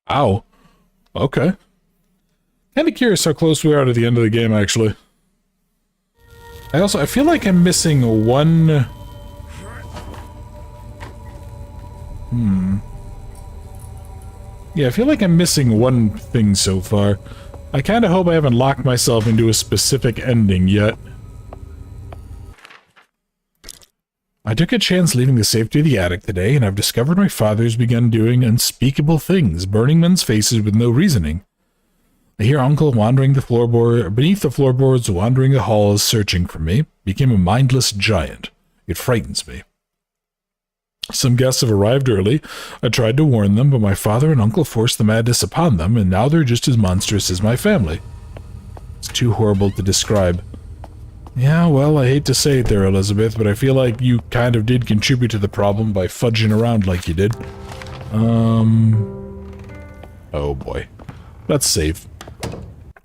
Ow. Okay. Kinda curious how close we are to the end of the game, actually. I feel like I'm missing one... Yeah, I feel like I'm missing one thing so far. I kinda hope I haven't locked myself into a specific ending yet. I took a chance leaving the safety of the attic today, and I've discovered my father's begun doing unspeakable things, burning men's faces with no reasoning. I hear Uncle wandering the floorboard, beneath the floorboards, wandering the halls, searching for me. Became a mindless giant. It frightens me. Some guests have arrived early. I tried to warn them, but my father and uncle forced the madness upon them, and now they're just as monstrous as my family. It's too horrible to describe. Yeah, well, I hate to say it there, Elizabeth, but I feel like you kind of did contribute to the problem by fudging around like you did. Oh boy. Let's save.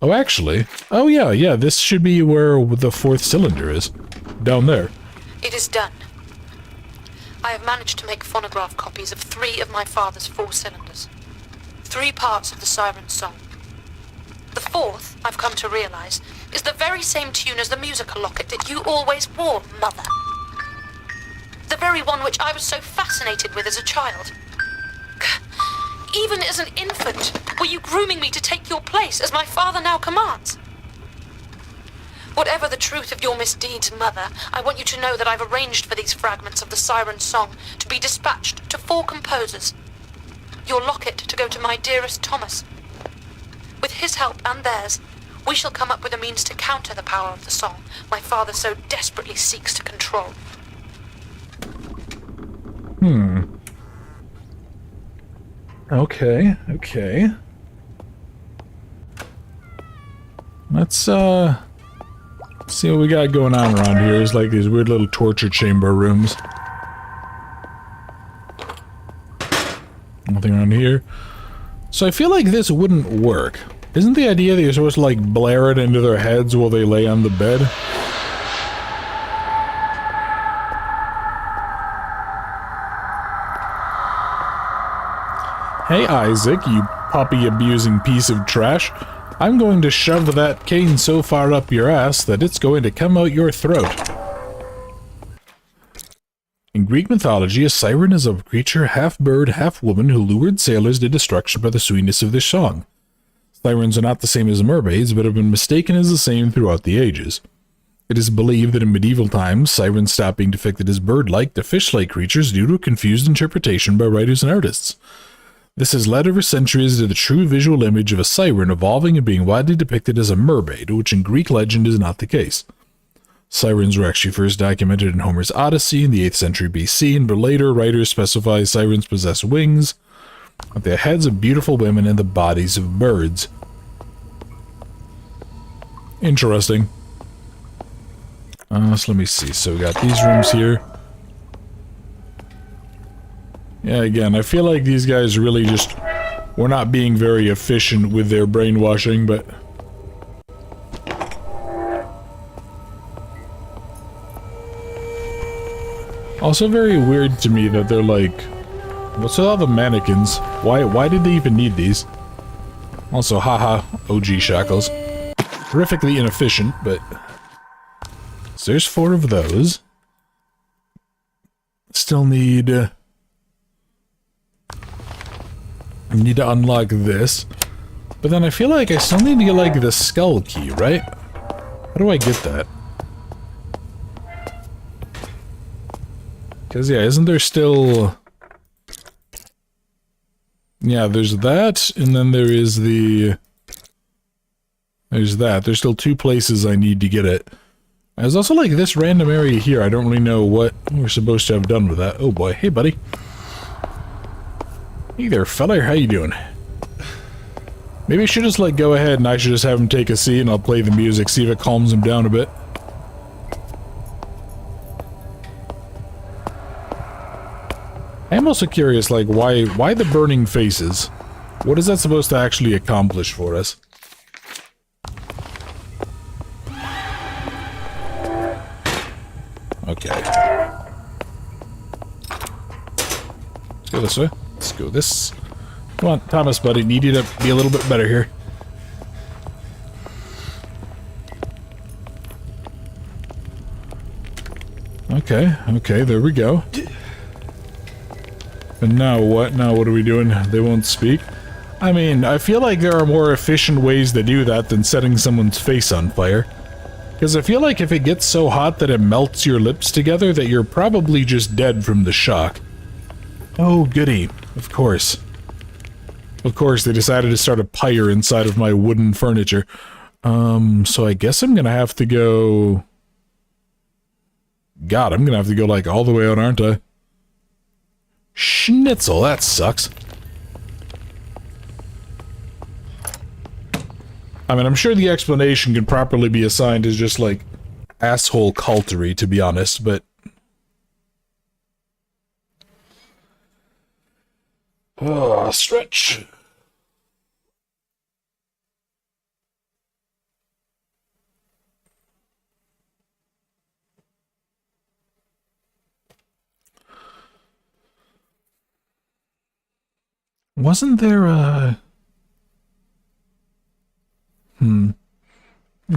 Oh, actually. Oh yeah, this should be where the fourth cylinder is. Down there. It is done. I have managed to make phonograph copies of 3 of my father's 4 cylinders. 3 parts of the Siren Song. The 4th, I've come to realize, is the very same tune as the musical locket that you always wore, Mother. The very one which I was so fascinated with as a child. Even as an infant, were you grooming me to take your place as my father now commands? Whatever the truth of your misdeeds, Mother, I want you to know that I've arranged for these fragments of the Siren Song to be dispatched to 4 composers. Your locket to go to my dearest Thomas. With his help and theirs, We shall come up with a means to counter the power of the song my father so desperately seeks to control. Okay, okay. Let's, see what we got going on around here. There's like these weird little torture chamber rooms. Nothing around here. So I feel like this wouldn't work. Isn't the idea that you're supposed to, like, blare it into their heads while they lay on the bed? Hey, Isaac, you puppy-abusing piece of trash. I'm going to shove that cane so far up your ass that it's going to come out your throat. In Greek mythology, a siren is a creature half-bird, half-woman who lured sailors to destruction by the sweetness of their song. Sirens are not the same as mermaids, but have been mistaken as the same throughout the ages. It is believed that in medieval times, sirens stopped being depicted as bird-like to fish-like creatures due to a confused interpretation by writers and artists. This has led over centuries to the true visual image of a siren evolving and being widely depicted as a mermaid, which in Greek legend is not the case. Sirens were actually first documented in Homer's Odyssey in the 8th century BC, but later writers specify sirens possess wings, with the heads of beautiful women and the bodies of birds. Interesting. So let me see. So we got these rooms here. Yeah, again, I feel like these guys really just were not being very efficient with their brainwashing, but... Also very weird to me that they're like... What's with all the mannequins? Why did they even need these? Also, haha, OG shackles. Horrifically inefficient, but... So there's 4 of those. Still need... I need to unlock this. But then I feel like I still need to get, like, the skull key, right? How do I get that? Because, yeah, isn't there still... Yeah, there's that, and then there is the... There's that. There's still 2 places I need to get it. There's also, like, this random area here. I don't really know what we're supposed to have done with that. Oh, boy. Hey, buddy. Hey there, fella. How you doing? Maybe I should just, like, go ahead and I should just have him take a seat and I'll play the music, see if it calms him down a bit. I am also curious, like, why the burning faces? What is that supposed to actually accomplish for us? Okay. Let's go this way. Let's go this. Come on, Thomas, buddy. Need you to be a little bit better here. Okay, okay, there we go. And now what? Now what are we doing? They won't speak? I mean, I feel like there are more efficient ways to do that than setting someone's face on fire. Because I feel like if it gets so hot that it melts your lips together, that you're probably just dead from the shock. Oh, goody. Of course. Of course, they decided to start a pyre inside of my wooden furniture. So I guess I'm gonna have to go... God, I'm gonna have to go, like, all the way out, aren't I? Schnitzel, that sucks. I mean, I'm sure the explanation can properly be assigned as just, like, asshole cultery, to be honest, but... Oh, stretch. Wasn't there a... I'm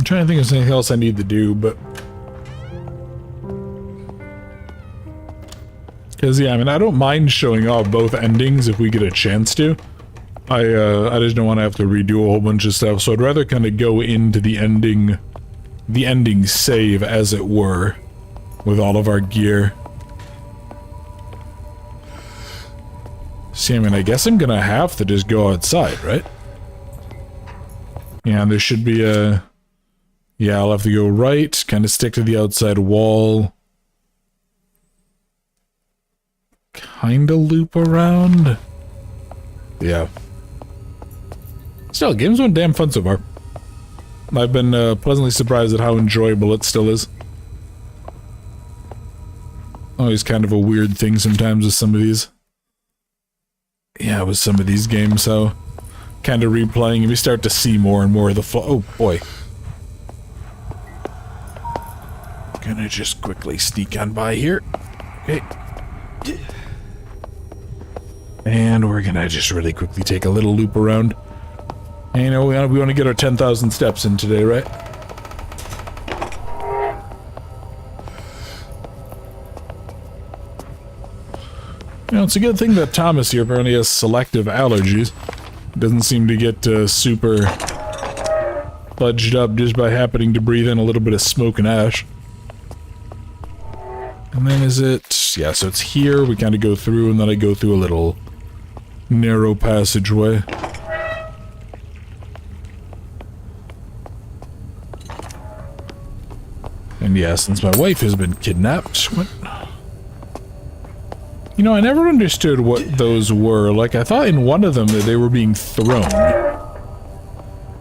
trying to think of something else I need to do, but... Because, yeah, I mean, I don't mind showing off both endings if we get a chance to. I just don't want to have to redo a whole bunch of stuff, so I'd rather kind of go into the ending save, as it were, with all of our gear. See, I mean, I guess I'm gonna have to just go outside, right? Yeah, there should be a... Yeah, I'll have to go right, kind of stick to the outside wall. Kind of loop around. Yeah. Still, game's been damn fun so far. I've been pleasantly surprised at how enjoyable it still is. Always kind of a weird thing sometimes with some of these. Yeah, with some of these games, so... Kind of replaying, and we start to see more and more of the flow. Oh, boy. Gonna just quickly sneak on by here. Okay. And we're gonna just really quickly take a little loop around. And, you know, we want to get our 10,000 steps in today, right? You know, it's a good thing that Thomas here apparently has selective allergies. Doesn't seem to get super fudged up just by happening to breathe in a little bit of smoke and ash. And then is it... Yeah, so it's here, we kind of go through, and then I go through a little narrow passageway. And yeah, since my wife has been kidnapped, what... You know, I never understood what those were. Like, I thought in one of them that they were being thrown.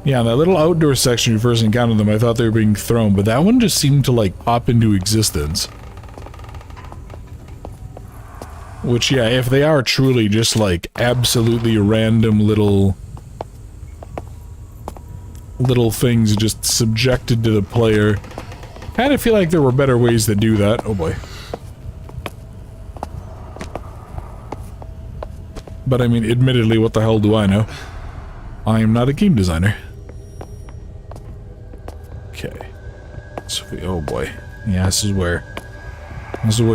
Yeah, in that little outdoor section you first encountered them, I thought they were being thrown, but that one just seemed to, like, pop into existence. Which, yeah, if they are truly just, like, absolutely random little things just subjected to the player, kind of feel like there were better ways to do that. Oh boy. But I mean, admittedly, what the hell do I know? I am not a game designer. Okay. So we, oh boy. Yeah, this is where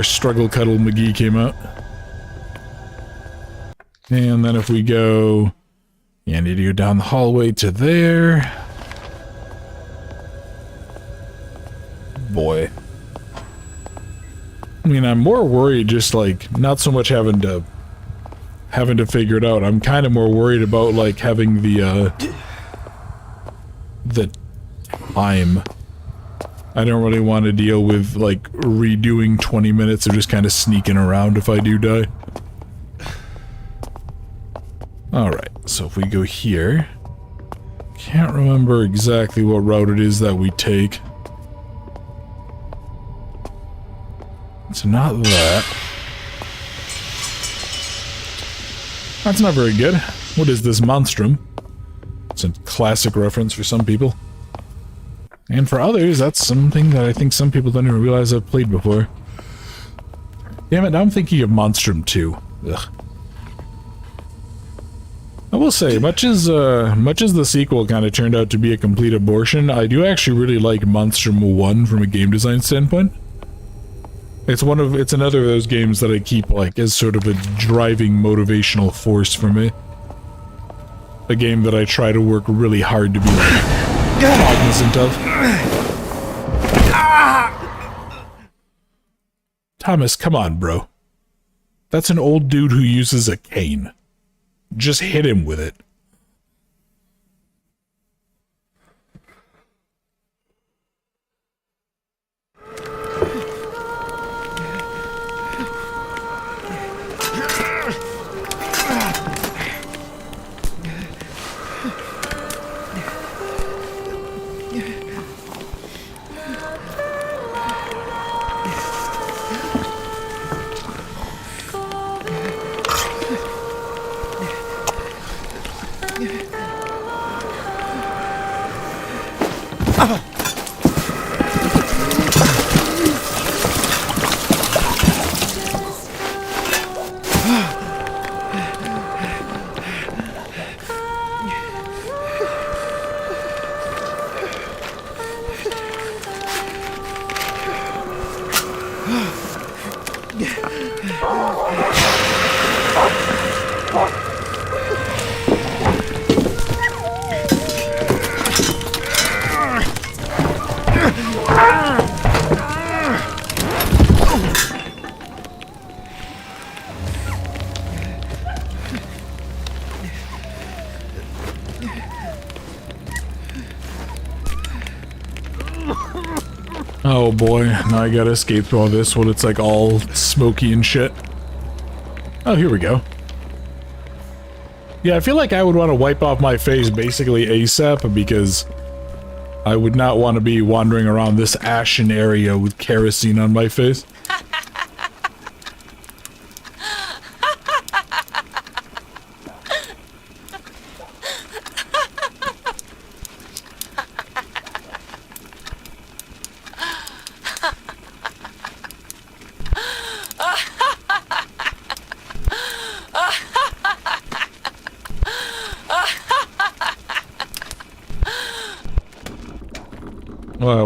Struggle Cuddle McGee came out. And then if we go... Yeah, I need to go down the hallway to there. Boy. I mean, I'm more worried just, like, not so much having to figure it out. I'm kind of more worried about, like, having the time. I don't really want to deal with, like, redoing 20 minutes of just kind of sneaking around if I do die. Alright, so if we go here... Can't remember exactly what route it is that we take. It's not that. That's not very good. What is this monstrum? It's a classic reference for some people. And for others, that's something that I think some people don't even realize I've played before. Damn it, now I'm thinking of Monstrum 2. Ugh. I will say, much as the sequel kind of turned out to be a complete abortion, I do actually really like Monstrum 1 from a game design standpoint. It's another of those games that I keep, like, as sort of a driving motivational force for me. A game that I try to work really hard to be, like, cognizant of. Thomas, come on, bro. That's an old dude who uses a cane. Just hit him with it. Oh boy, now I gotta escape through all this when it's like all smoky and shit. Oh, here we go. Yeah, I feel like I would want to wipe off my face basically ASAP because I would not want to be wandering around this ashen area with kerosene on my face.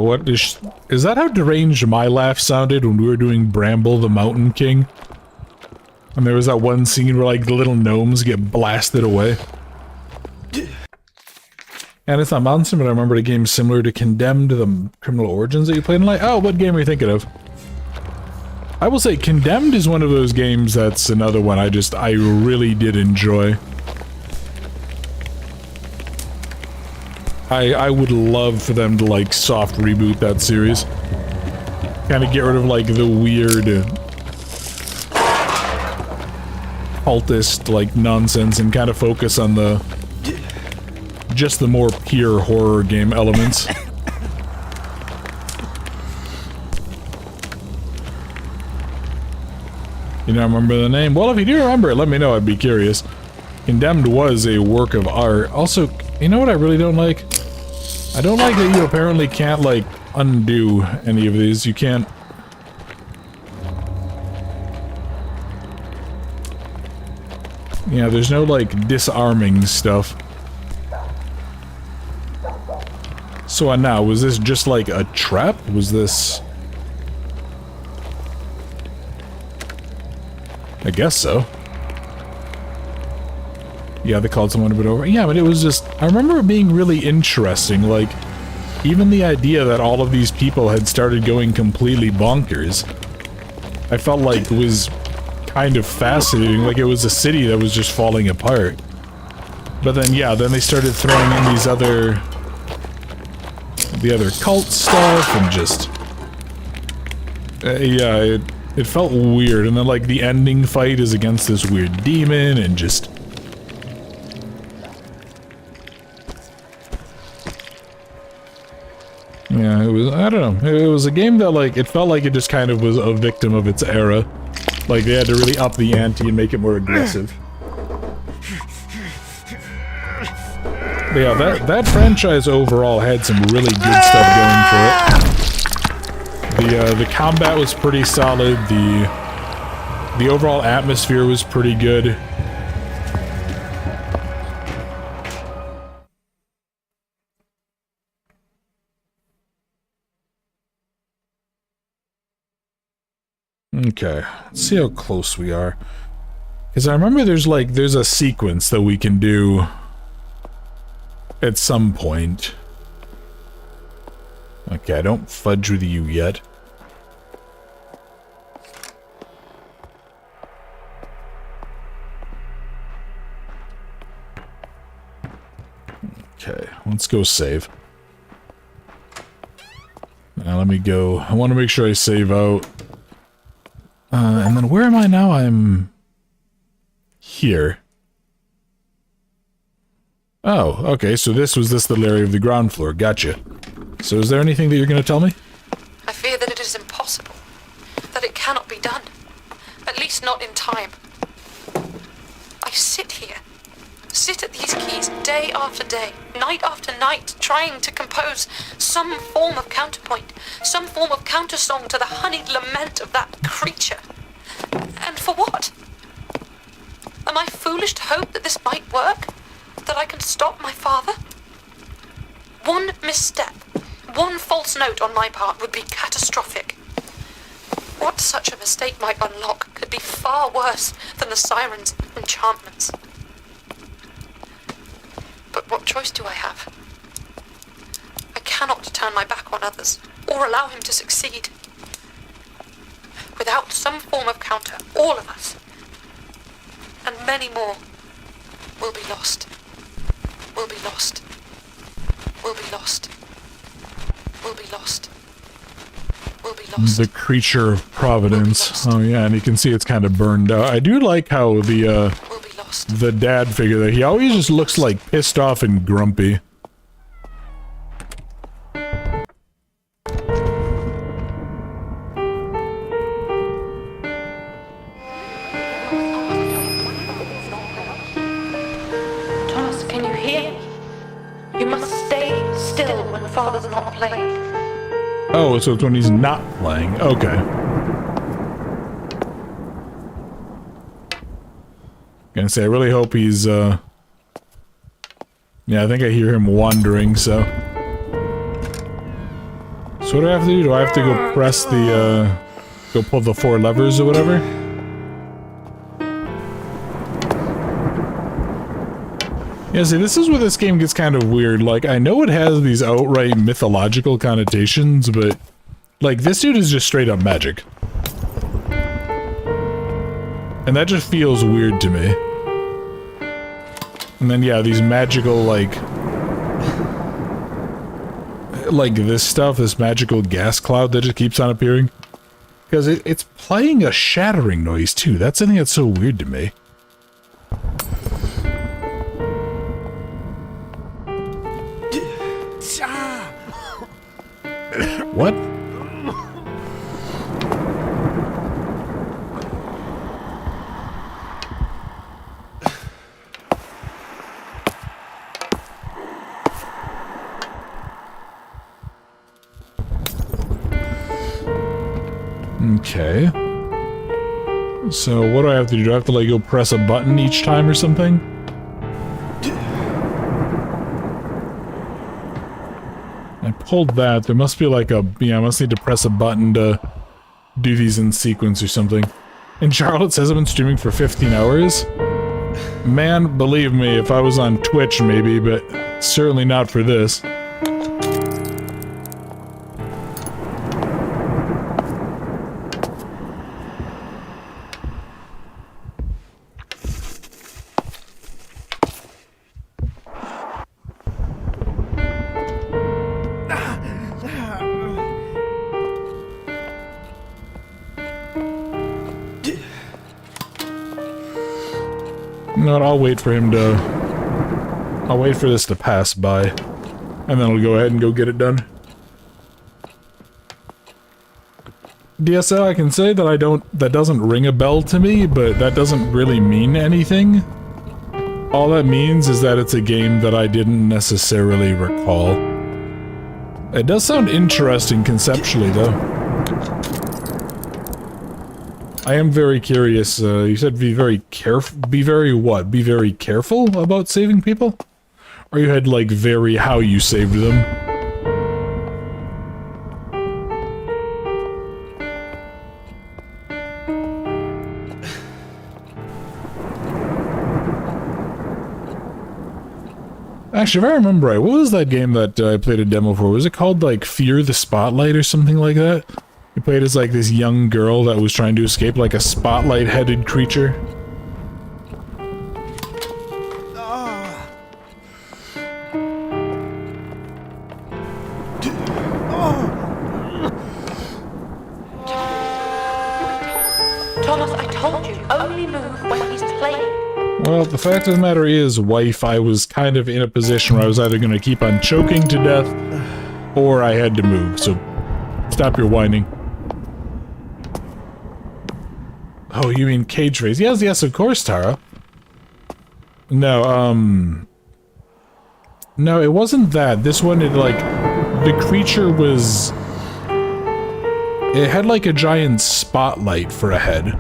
What is that how deranged my laugh sounded when we were doing Bramble the Mountain King? And there was that one scene where like the little gnomes get blasted away. And it's not Mountain, but I remember a game similar to Condemned, the Criminal Origins that you played in like, oh, what game are you thinking of? I will say Condemned is one of those games that's another one I really did enjoy. I would love for them to, like, soft reboot that series. Kind of get rid of, like, the weird... cultist, like, nonsense and kind of focus on the... just the more pure horror game elements. You don't remember the name? Well, if you do remember it, let me know, I'd be curious. Condemned was a work of art. Also, you know what I really don't like? I don't like that you apparently can't, like, undo any of these. You can't... Yeah, there's no, like, disarming stuff. So now, was this just, like, a trap? Was this... I guess so. Yeah, they called someone a bit over. Yeah, but it was just... I remember it being really interesting, like... Even the idea that all of these people had started going completely bonkers... I felt like it was kind of fascinating, like it was a city that was just falling apart. But then, yeah, then they started throwing in these other... the other cult stuff, and just... yeah, it felt weird, and then, like, the ending fight is against this weird demon, and just... Yeah, it was, I don't know, it was a game that, like, it felt like it just kind of was a victim of its era. Like, they had to really up the ante and make it more aggressive. But yeah, that franchise overall had some really good stuff going for it. The combat was pretty solid, the overall atmosphere was pretty good. Okay, let's see how close we are. Because I remember there's a sequence that we can do at some point. Okay, I don't fudge with you yet. Okay, let's go save. Now let me go. I want to make sure I save out. And then where am I now? I'm here. Oh, okay, so this was this little area of the ground floor. Gotcha. So is there anything that you're going to tell me? I fear that it is impossible. That it cannot be done. At least not in time. I sit here. Sit at these keys day after day, night after night, trying to compose some form of counterpoint, some form of countersong to the honeyed lament of that creature. And for what? Am I foolish to hope that this might work? That I can stop my father? One misstep, one false note on my part would be catastrophic. What such a mistake might unlock could be far worse than the siren's enchantments. But what choice do I have? I cannot turn my back on others, or allow him to succeed. Without some form of counter, all of us, and many more, will be lost. Will be lost. Will be lost. We'll be lost. We'll be lost. The creature of Providence. Oh yeah, and you can see it's kind of burned out. I do like how We'll be lost. the dad figure there, he always just looks like pissed off and grumpy. Thomas, can you hear me? You must stay still when Father's not playing. Oh, so it's when he's not playing. Okay. Gonna say, I really hope he's, yeah, I think I hear him wandering, so... So what do I have to do? Do I have to go press the, go pull the 4 levers or whatever? Yeah, see, this is where this game gets kind of weird. Like, I know it has these outright mythological connotations, but... Like, this dude is just straight up magic. And that just feels weird to me. And then, yeah, these magical, like this stuff, this magical gas cloud that just keeps on appearing. Because it's playing a shattering noise, too. That's something that's so weird to me. What? Okay. So what do I have to do? Do I have to, like, go press a button each time or something? I pulled that. There must be like a... Yeah, I must need to press a button to do these in sequence or something. And Charlotte says I've been streaming for 15 hours? Man, believe me, if I was on Twitch maybe, but certainly not for this. You know what, I'll wait for him to... I'll wait for this to pass by. And then I'll go ahead and go get it done. DSL, I can say that I don't... That doesn't ring a bell to me, but that doesn't really mean anything. All that means is that it's a game that I didn't necessarily recall. It does sound interesting conceptually, though. I am very curious, you said be very careful, be very what? Be very careful about saving people? Or you had, like, very how you saved them? Actually, if I remember right, what was that game that I played a demo for? Was it called, like, Fear the Spotlight or something like that? You played as, like, this young girl that was trying to escape, like, a spotlight-headed creature. Thomas, I told you, only move when he's playing. Well, the fact of the matter is, wife, I was kind of in a position where I was either going to keep on choking to death, or I had to move, so stop your whining. Oh, you mean cage race? Yes, yes, of course, Tara. No, no, it wasn't that. This one, it, like, the creature was... It had, like, a giant spotlight for a head.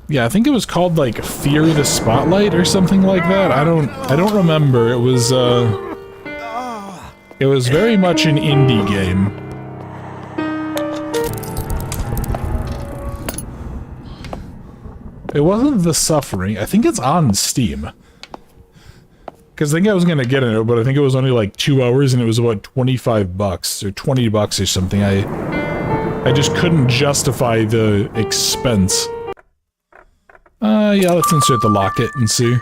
Yeah, I think it was called, like, Fear the Spotlight or something like that. I don't remember. It was very much an indie game. It wasn't The Suffering. I think it's on Steam. Because I think I was gonna get it, but I think it was only like 2 hours and it was about $25 or $20 or something. I just couldn't justify the expense. Yeah, let's insert the locket and see.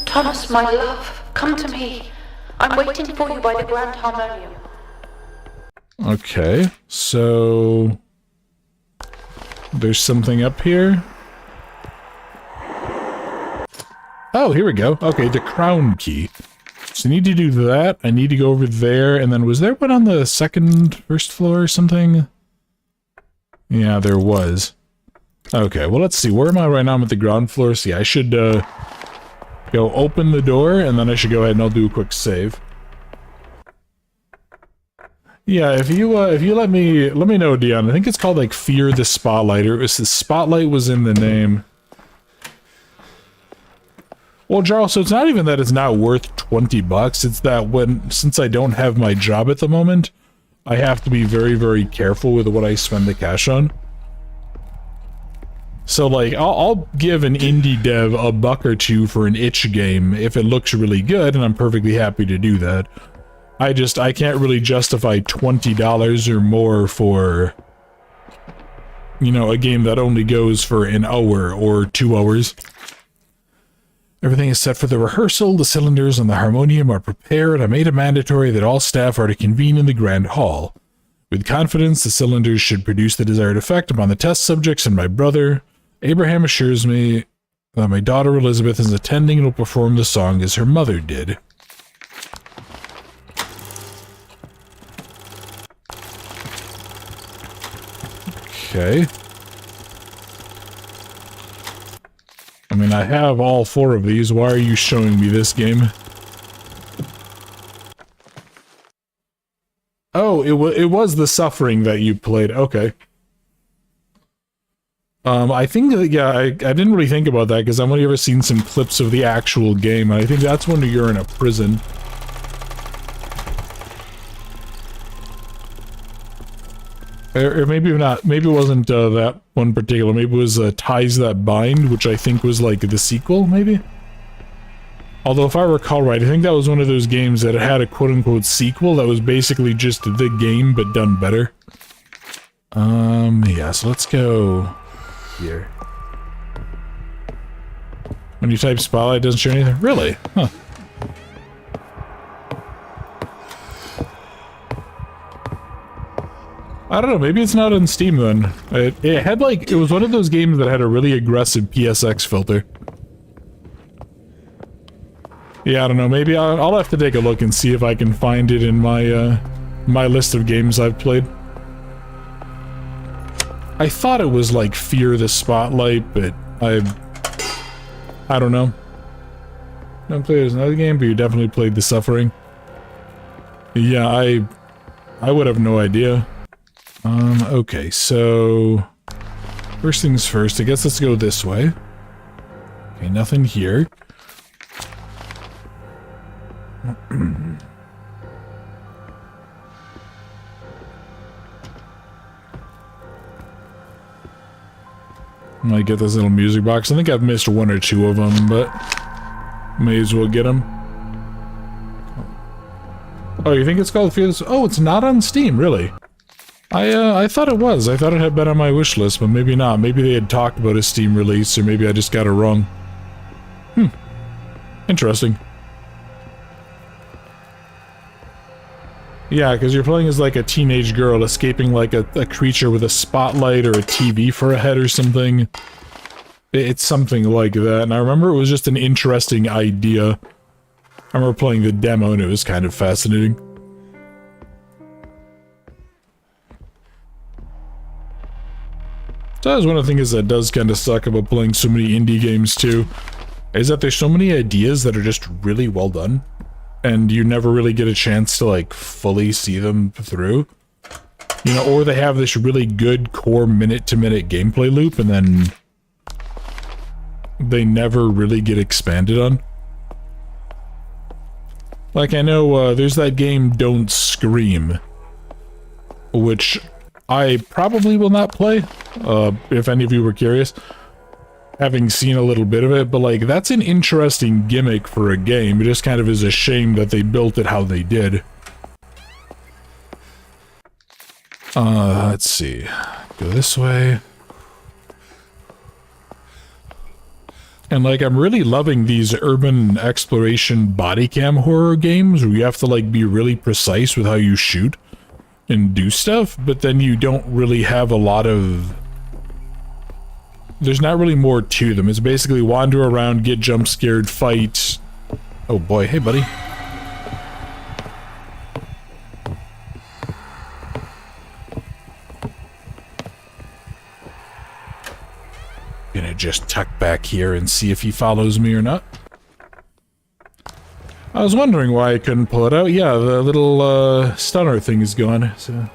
Thomas, my love, come to me. I'm waiting for you by the Grand Harmonium. Okay, so... there's something up here. Oh, here we go. Okay, the crown key. So I need to do that. I need to go over there, and then was there one on the first floor or something? Yeah, there was. Okay, well, let's see. Where am I right now? I'm at the ground floor. See, I should, go open the door, and then I should go ahead and I'll do a quick save. Yeah, if you let me know, Dion. I think it's called, like, Fear the Spotlight, or it was the Spotlight was in the name. Well, Charles, so it's not even that it's not worth 20 bucks, it's that since I don't have my job at the moment, I have to be very, very careful with what I spend the cash on. So, like, I'll give an indie dev a buck or two for an itch game if it looks really good, and I'm perfectly happy to do that. I can't really justify $20 or more for, you know, a game that only goes for an hour or 2 hours. Everything is set for the rehearsal. The cylinders and the harmonium are prepared. I made it mandatory that all staff are to convene in the grand hall. With confidence, the cylinders should produce the desired effect upon the test subjects and my brother. Abraham assures me that my daughter Elizabeth is attending and will perform the song as her mother did. Okay. I mean, I have all 4 of these. Why are you showing me this game? Oh, it was The Suffering that you played. Okay. I think that, yeah, I didn't really think about that because I've only ever seen some clips of the actual game, and I think that's when you're in a prison. Or maybe not, maybe it wasn't that one particular, maybe it was Ties That Bind, which I think was like the sequel, maybe? Although if I recall right, I think that was one of those games that had a quote-unquote sequel that was basically just the game, but done better. Yeah, so let's go here. When you type Spotlight, it doesn't show anything? Really? Huh. I don't know, maybe it's not on Steam then. It had like, it was one of those games that had a really aggressive PSX filter. Yeah, I don't know, maybe I'll have to take a look and see if I can find it in my, my list of games I've played. I thought it was like Fear the Spotlight, but I don't know. Don't play it as another game, but you definitely played The Suffering. Yeah, I would have no idea. Okay, so... first things first, I guess let's go this way. Okay, nothing here. Might get this little music box. I think I've missed 1 or 2 of them, but may as well get them. Oh, you think it's called Fearless? Oh, it's not on Steam, really? I thought it was. I thought it had been on my wish list, but maybe not. Maybe they had talked about a Steam release, or maybe I just got it wrong. Interesting. Yeah, because you're playing as like a teenage girl escaping like a creature with a spotlight or a TV for a head or something. It's something like that, and I remember it was just an interesting idea. I remember playing the demo and it was kind of fascinating. So that was one of the things that does kind of suck about playing so many indie games too, is that there's so many ideas that are just really well done, and you never really get a chance to like fully see them through. You know, or they have this really good core minute-to-minute gameplay loop, and then they never really get expanded on. Like, I know, there's that game Don't Scream, which I probably will not play, if any of you were curious. having seen a little bit of it, but like that's an interesting gimmick for a game. It just kind of is a shame that they built it how they did. Let's see. Go this way. And like I'm really loving these urban exploration body cam horror games where you have to like be really precise with how you shoot and do stuff, but then you don't really have a lot of... There's not really more to them. It's basically wander around, get jump scared, fight. Oh boy, hey buddy. Gonna just tuck back here and see if he follows me or not. I was wondering why I couldn't pull it out. Yeah, the little stunner thing is gone, so...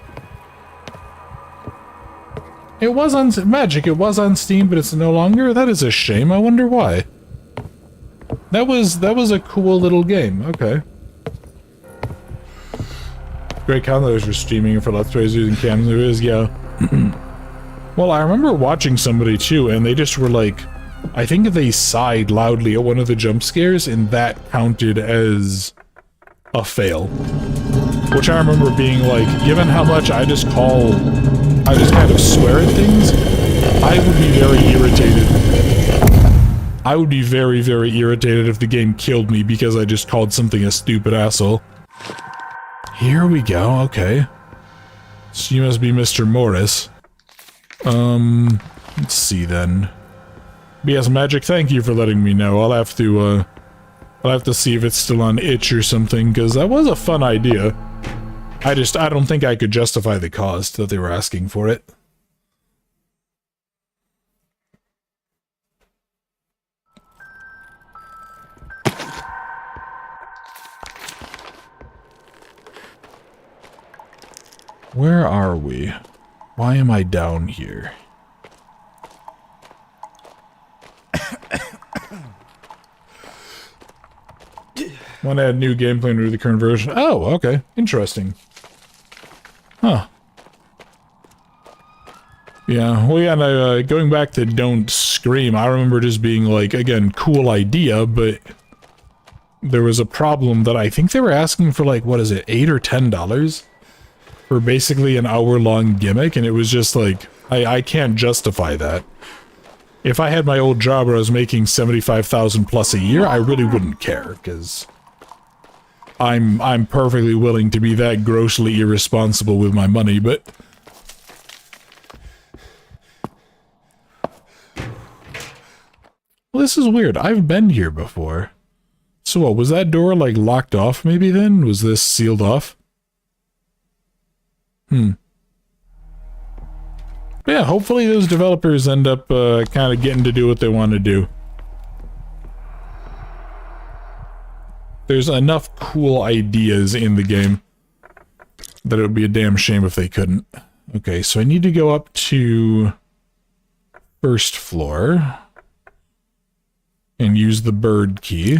It was on Magic, it was on Steam, but it's no longer? That is a shame, I wonder why. That was a cool little game, okay. Great content for streaming for Let's Plays using cams, there is, yeah. Well, I remember watching somebody too, and they just were like... I think they sighed loudly at one of the jump scares, and that counted as a fail. Which I remember being like, given how much I just kind of swear at things, I would be very irritated. I would be very, very irritated if the game killed me because I just called something a stupid asshole. Here we go, okay. So you must be Mr. Morris. Let's see then. Yes, Magic, thank you for letting me know. I'll have to see if it's still on itch or something, because that was a fun idea. I don't think I could justify the cost that they were asking for it. Where are we? Why am I down here? Want to add new gameplay into the current version? Oh, okay. Interesting. Huh. Yeah, well, yeah, no, going back to Don't Scream, I remember just being like, again, cool idea, but there was a problem that I think they were asking for like, what is it, $8 or $10 for basically an hour-long gimmick, and it was just like, I can't justify that. If I had my old job where I was making $75,000 plus a year, I really wouldn't care, because I'm perfectly willing to be that grossly irresponsible with my money, but... Well, this is weird. I've been here before. So what, was that door, like, locked off maybe then? Was this sealed off? But yeah, hopefully those developers end up kind of getting to do what they want to do. There's enough cool ideas in the game that it would be a damn shame if they couldn't. Okay, so I need to go up to first floor and use the bird key.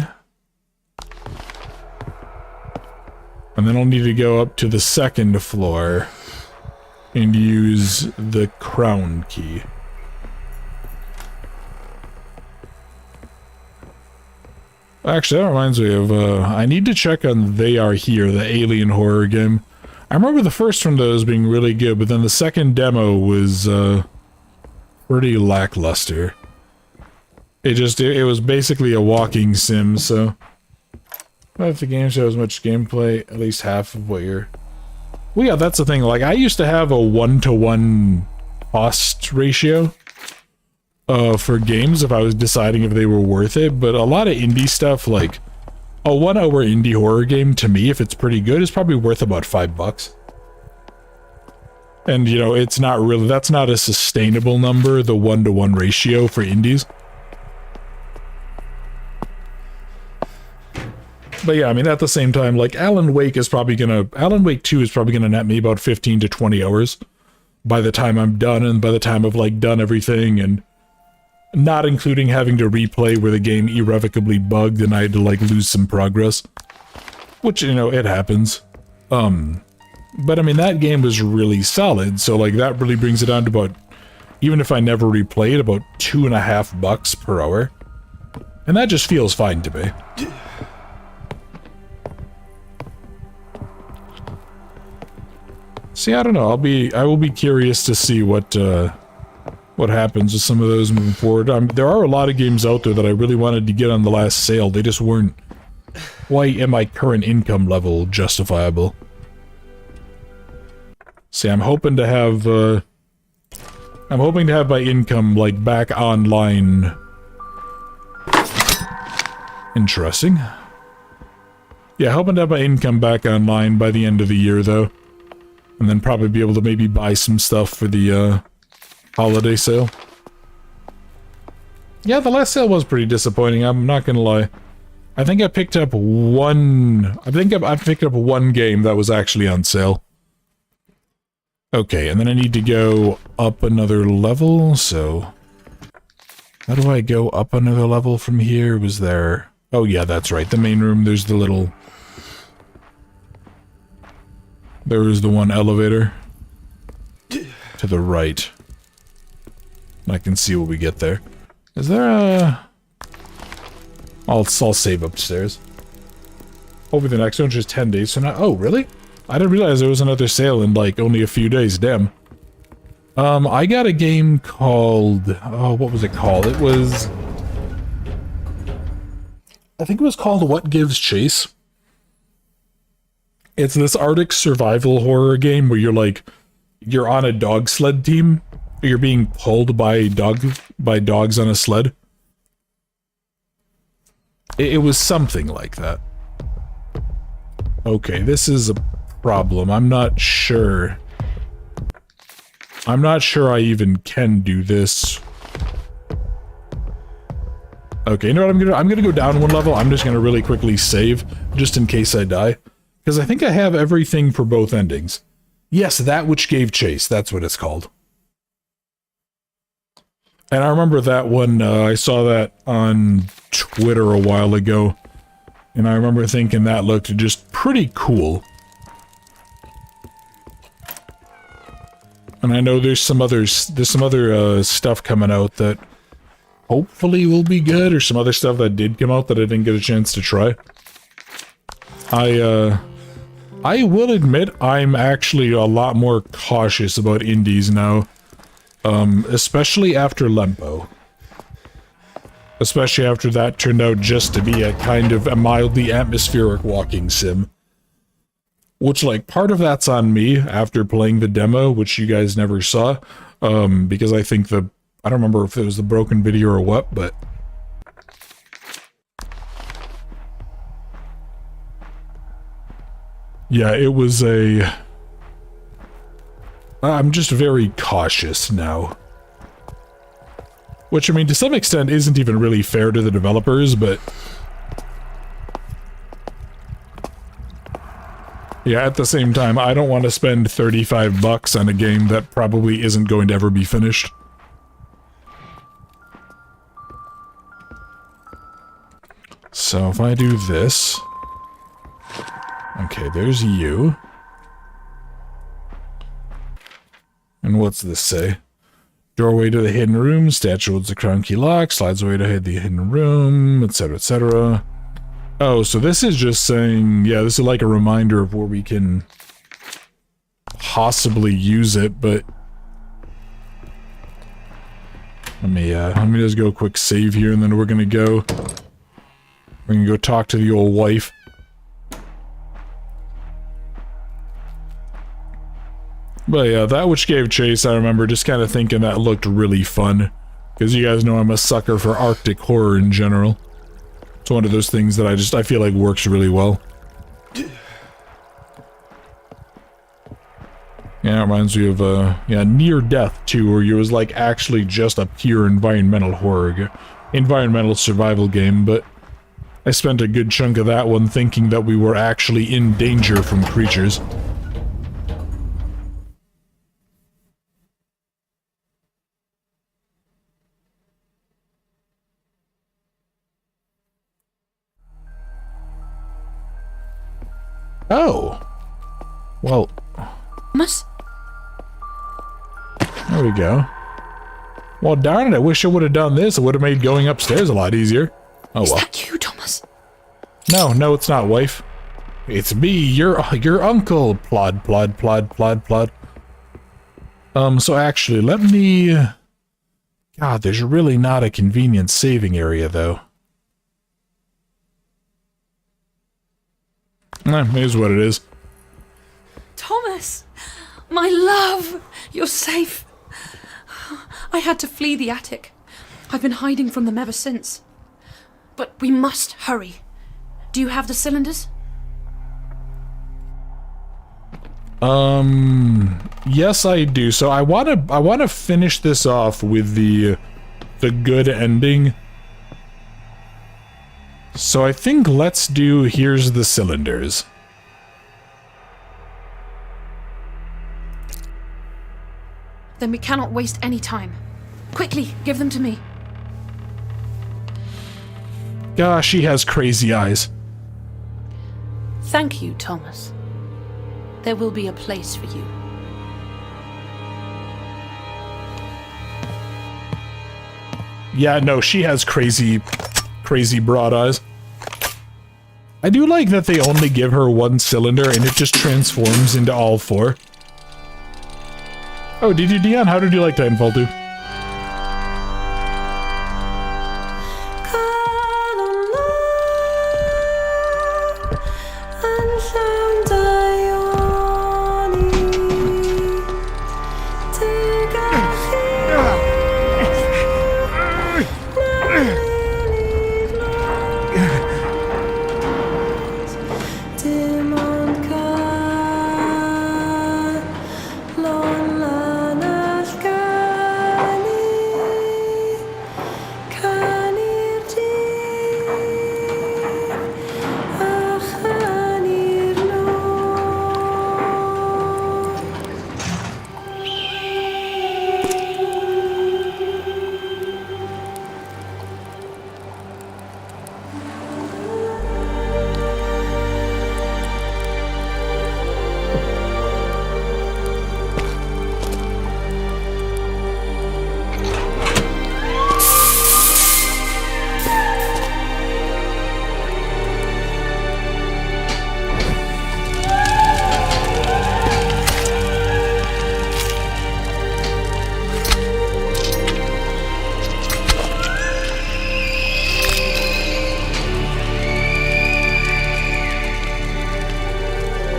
And then I'll need to go up to the second floor and use the crown key. Actually, that reminds me of, I need to check on They Are Here, the alien horror game. I remember the first one of those being really good, but then the second demo was, pretty lackluster. It was basically a walking sim, so... If the game shows much gameplay, at least half of what you're... Well, yeah, that's the thing, like, I used to have a 1-to-1 cost ratio for games if I was deciding if they were worth it, but a lot of indie stuff, like, a 1-hour indie horror game, to me, if it's pretty good, is probably worth about $5. And, you know, it's not really, that's not a sustainable number, the 1-to-1 ratio for indies. But yeah, I mean, at the same time, like, Alan Wake 2 is probably gonna net me about 15 to 20 hours by the time I'm done, and by the time I've, like, done everything, and not including having to replay where the game irrevocably bugged and I had to, like, lose some progress. Which, you know, it happens. But I mean, that game was really solid, so, like, that really brings it down to about even if I never replay it, about $2.50 per hour. And that just feels fine to me. See, I don't know. I will be curious to see what happens with some of those moving forward. There are a lot of games out there that I really wanted to get on the last sale. They just weren't quite at my current income level justifiable. See, I'm hoping to have my income, like, back online. Interesting. Yeah, hoping to have my income back online by the end of the year, though. And then probably be able to maybe buy some stuff for the, holiday sale. Yeah, the last sale was pretty disappointing, I'm not gonna lie. I think I picked up one... I picked up one game that was actually on sale. Okay, and then I need to go up another level, so... How do I go up another level from here? Was there... Oh yeah, that's right, the main room, there's the little... There is the one elevator. To the right. I can see what we get there. Is there a... I'll save upstairs. Over the next one, just 10 days from now. Oh, really? I didn't realize there was another sale in, like, only a few days. Damn. I got a game called... Oh, what was it called? It was... I think it was called What Gives Chase. It's this Arctic survival horror game where you're on a dog sled team. You're being pulled by dogs on a sled. It was something like that. Okay, this is a problem. I'm not sure I even can do this. Okay, you know what I'm gonna go down one level. I'm just gonna really quickly save, just in case I die. Because I think I have everything for both endings. Yes, That Which Gave Chase, that's what it's called. And I remember that one, I saw that on Twitter a while ago. And I remember thinking that looked just pretty cool. And I know there's some other stuff coming out that hopefully will be good, or some other stuff that did come out that I didn't get a chance to try. I will admit I'm actually a lot more cautious about indies now. Especially after Lempo. Especially after that turned out just to be a kind of a mildly atmospheric walking sim. Which, like, part of that's on me after playing the demo, which you guys never saw. Because I think I don't remember if it was the broken video or what, but... Yeah, it was a... I'm just very cautious now. Which, I mean, to some extent isn't even really fair to the developers, but... Yeah, at the same time, I don't want to spend $35 on a game that probably isn't going to ever be finished. So if I do this... Okay, there's you. And what's this say? Doorway to the hidden room, statue holds the crown key lock, slides away to hide the hidden room, etc., etc. Oh, so this is just saying, yeah, this is like a reminder of where we can possibly use it, but... Let me just go a quick save here, and then we're gonna go talk to the old wife. But yeah, That Which Gave Chase, I remember just kind of thinking that looked really fun. Because you guys know I'm a sucker for Arctic horror in general. It's one of those things that I feel like works really well. Yeah, it reminds me of, Near Death, too, where it was, like, actually just a pure environmental environmental survival game, but I spent a good chunk of that one thinking that we were actually in danger from creatures. Oh. Well. Miss? There we go. Well, darn it, I wish I would have done this. It would have made going upstairs a lot easier. Oh, Is well. that you, Thomas? No, it's not, wife. It's me, your uncle. Plod, plod, plod, plod, plod. So actually, let me... God, there's really not a convenient saving area, though. Here's what it is. Thomas! My love! You're safe. I had to flee the attic. I've been hiding from them ever since. But we must hurry. Do you have the cylinders? Yes, I do. So I wanna finish this off with the good ending. So I think let's do here's the cylinders. Then we cannot waste any time. Quickly, give them to me. Gosh, she has crazy eyes. Thank you, Thomas. There will be a place for you. Yeah, no, she has crazy broad eyes. I do like that they only give her one cylinder and it just transforms into all four. Oh, did you, Dion? How did you like Titanfall 2?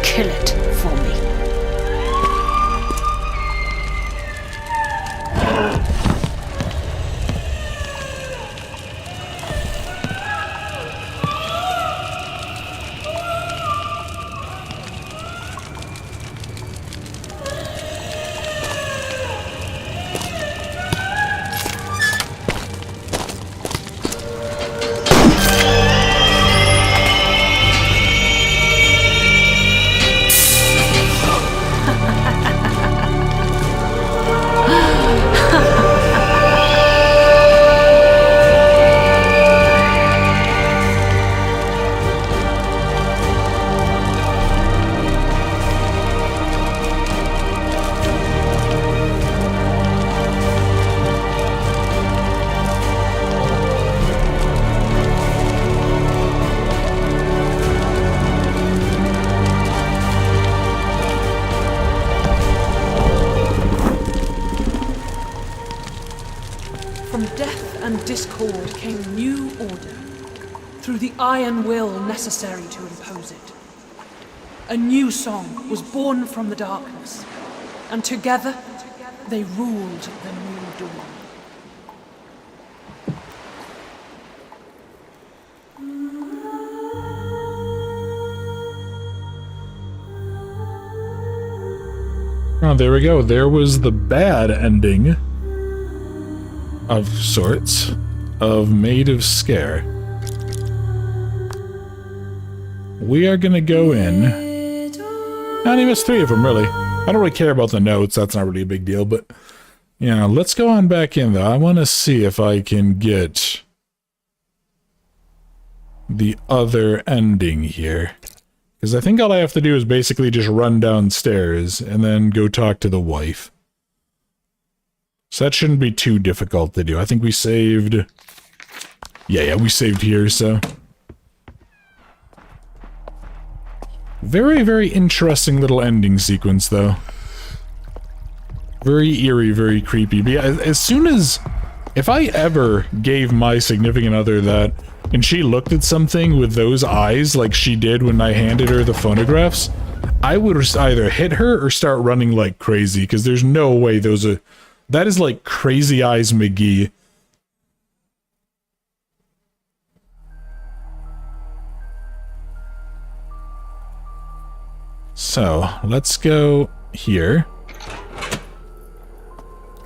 Kill it for me. From death and discord came new order, through the iron will necessary to impose it. A new song was born from the darkness, and together they ruled the new dawn. Oh, there we go. There was the bad ending of sorts of Maid of Sker. We are gonna go in. I only missed 3 of them, really. I don't really care about the notes. That's not really a big deal, but yeah, let's go on back in, though. I want to see if I can get the other ending here. Because I think all I have to do is basically just run downstairs and then go talk to the wife. So that shouldn't be too difficult to do. I think we saved... Yeah, we saved here, so... Very, very interesting little ending sequence, though. Very eerie, very creepy. But yeah, as soon as... If I ever gave my significant other that, and she looked at something with those eyes like she did when I handed her the phonographs, I would either hit her or start running like crazy, because there's no way those are... That is like Crazy Eyes McGee. So, let's go here.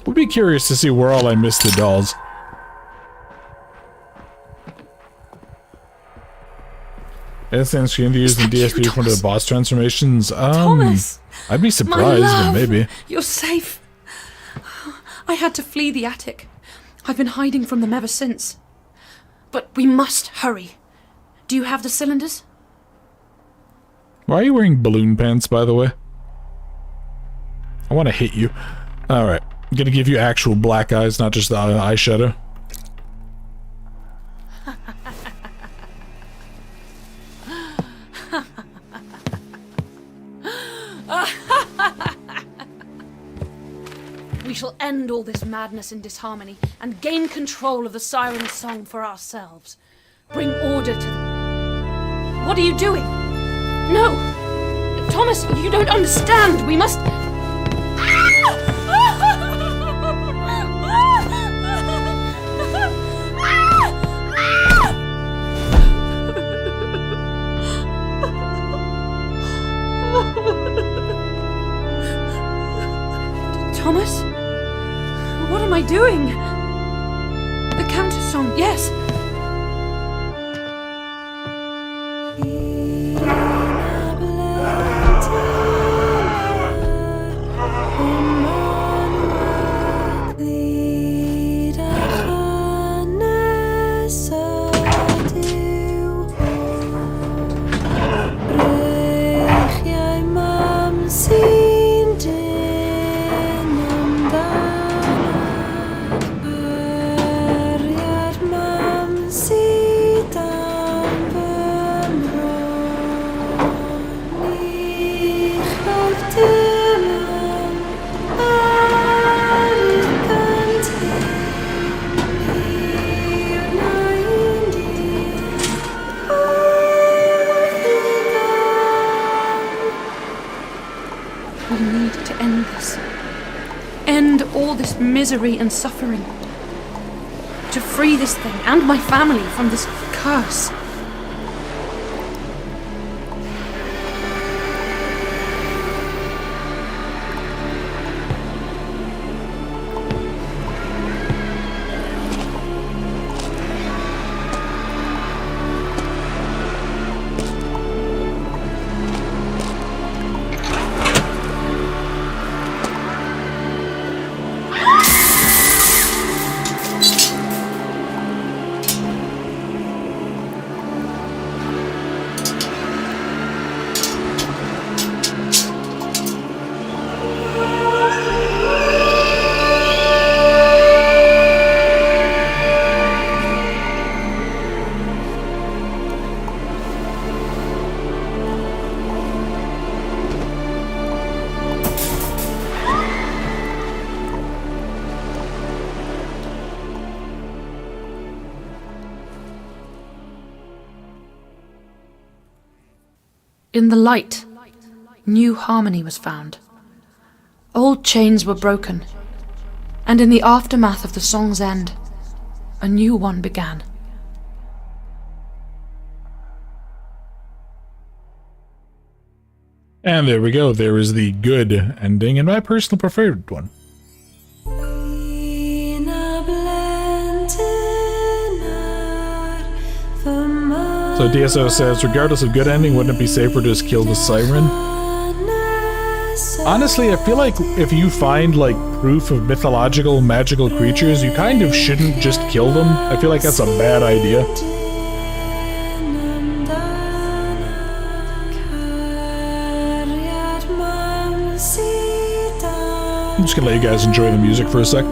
Would be curious to see where all I missed the dolls. Instance can be used in DSP for the boss transformations. Thomas! I'd be surprised, but maybe. You're safe. I had to flee the attic. I've been hiding from them ever since. But we must hurry. Do you have the cylinders? Why are you wearing balloon pants, by the way? I want to hit you. Alright. I'm gonna give you actual black eyes, not just the eyeshadow. We shall end all this madness and disharmony and gain control of the siren's song for ourselves. Bring order to them. What are you doing? No! Thomas, you don't understand. We must... Thomas? What am I doing? The counter song, yes. Misery and suffering. To free this thing and my family from this curse. In the light, new harmony was found. Old chains were broken, and in the aftermath of the song's end, a new one began. And there we go. There is the good ending and my personal preferred one. So DSO says, regardless of good ending, wouldn't it be safer to just kill the siren? Honestly, I feel like if you find, like, proof of mythological, magical creatures, you kind of shouldn't just kill them. I feel like that's a bad idea. I'm just gonna let you guys enjoy the music for a sec.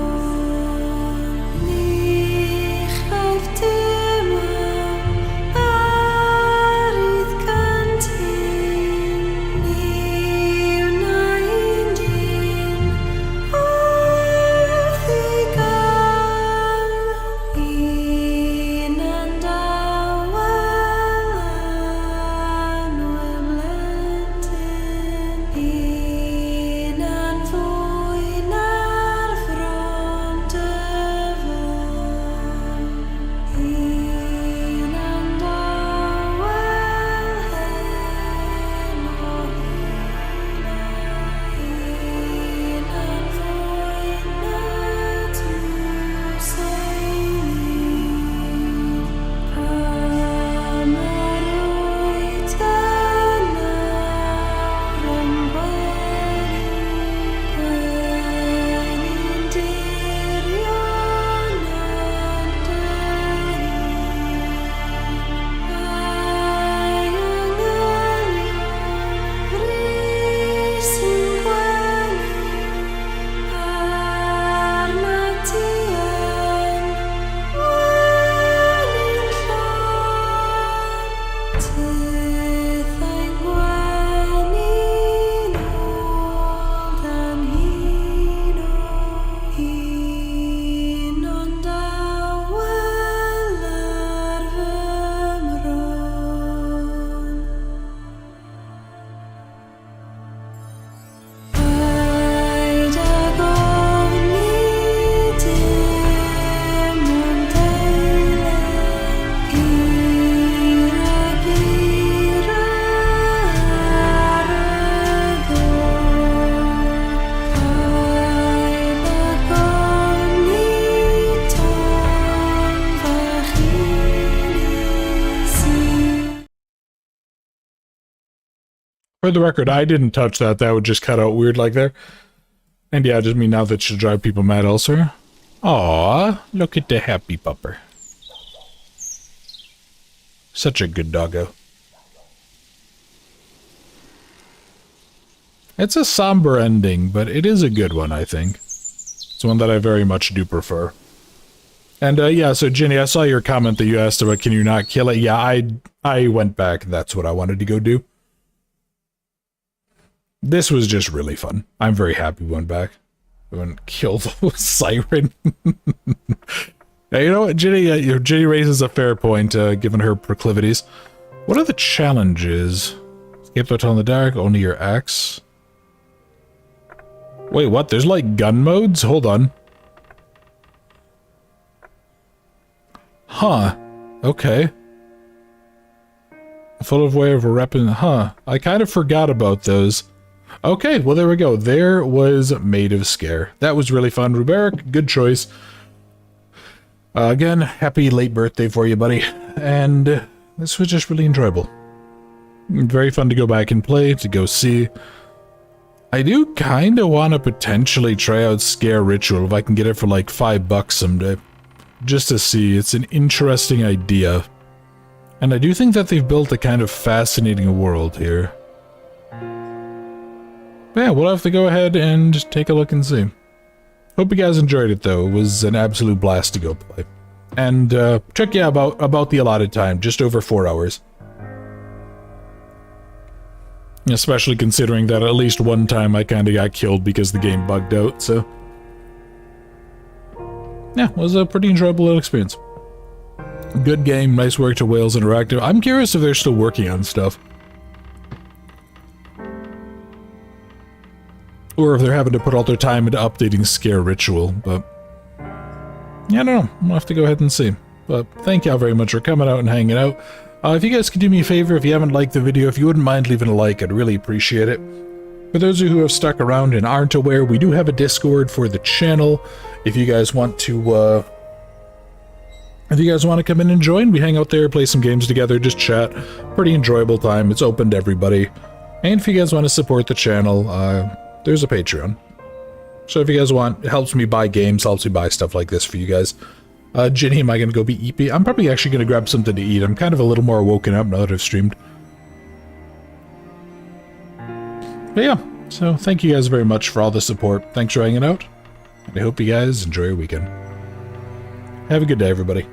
For the record, I didn't touch that. That would just cut out weird like there. And yeah, just mean now that should drive people mad elsewhere. Aww, look at the happy pupper. Such a good doggo. It's a somber ending, but it is a good one, I think. It's one that I very much do prefer. And yeah, so Ginny, I saw your comment that you asked about can you not kill it? Yeah, I went back. That's what I wanted to go do. This was just really fun. I'm very happy we went back. We went and killed the siren. Yeah, you know what, Ginny? Ginny raises a fair point, given her proclivities. What are the challenges? Escape the hotel in the dark, only your axe. Wait, what? There's like gun modes? Hold on. Huh. Okay. Full of way of a weapon. Huh. I kind of forgot about those. Okay, well there we go. There was Maid of Sker. That was really fun. Ruberic, good choice. Again, happy late birthday for you, buddy. And this was just really enjoyable. Very fun to go back and play, to go see. I do kind of want to potentially try out Scare Ritual if I can get it for like $5 someday. Just to see. It's an interesting idea. And I do think that they've built a kind of fascinating world here. But yeah, we'll have to go ahead and take a look and see. Hope you guys enjoyed it though. It was an absolute blast to go play. And took yeah about the allotted time, just over 4 hours. Especially considering that at least one time I kind of got killed because the game bugged out, so... yeah, it was a pretty enjoyable little experience. Good game, nice work to Wales Interactive. I'm curious if they're still working on stuff. Or if they're having to put all their time into updating Scare Ritual, but... yeah, I don't know. I'll have to go ahead and see. But thank y'all very much for coming out and hanging out. If you guys could do me a favor, if you haven't liked the video, if you wouldn't mind leaving a like, I'd really appreciate it. For those of you who have stuck around and aren't aware, we do have a Discord for the channel. If you guys want to, come in and join, we hang out there, play some games together, just chat. Pretty enjoyable time. It's open to everybody. And if you guys want to support the channel, there's a Patreon. So if you guys want, it helps me buy games, helps me buy stuff like this for you guys. Ginny, am I going to go be EP? I'm probably actually going to grab something to eat. I'm kind of a little more woken up now that I've streamed. But yeah, so thank you guys very much for all the support. Thanks for hanging out. And I hope you guys enjoy your weekend. Have a good day, everybody.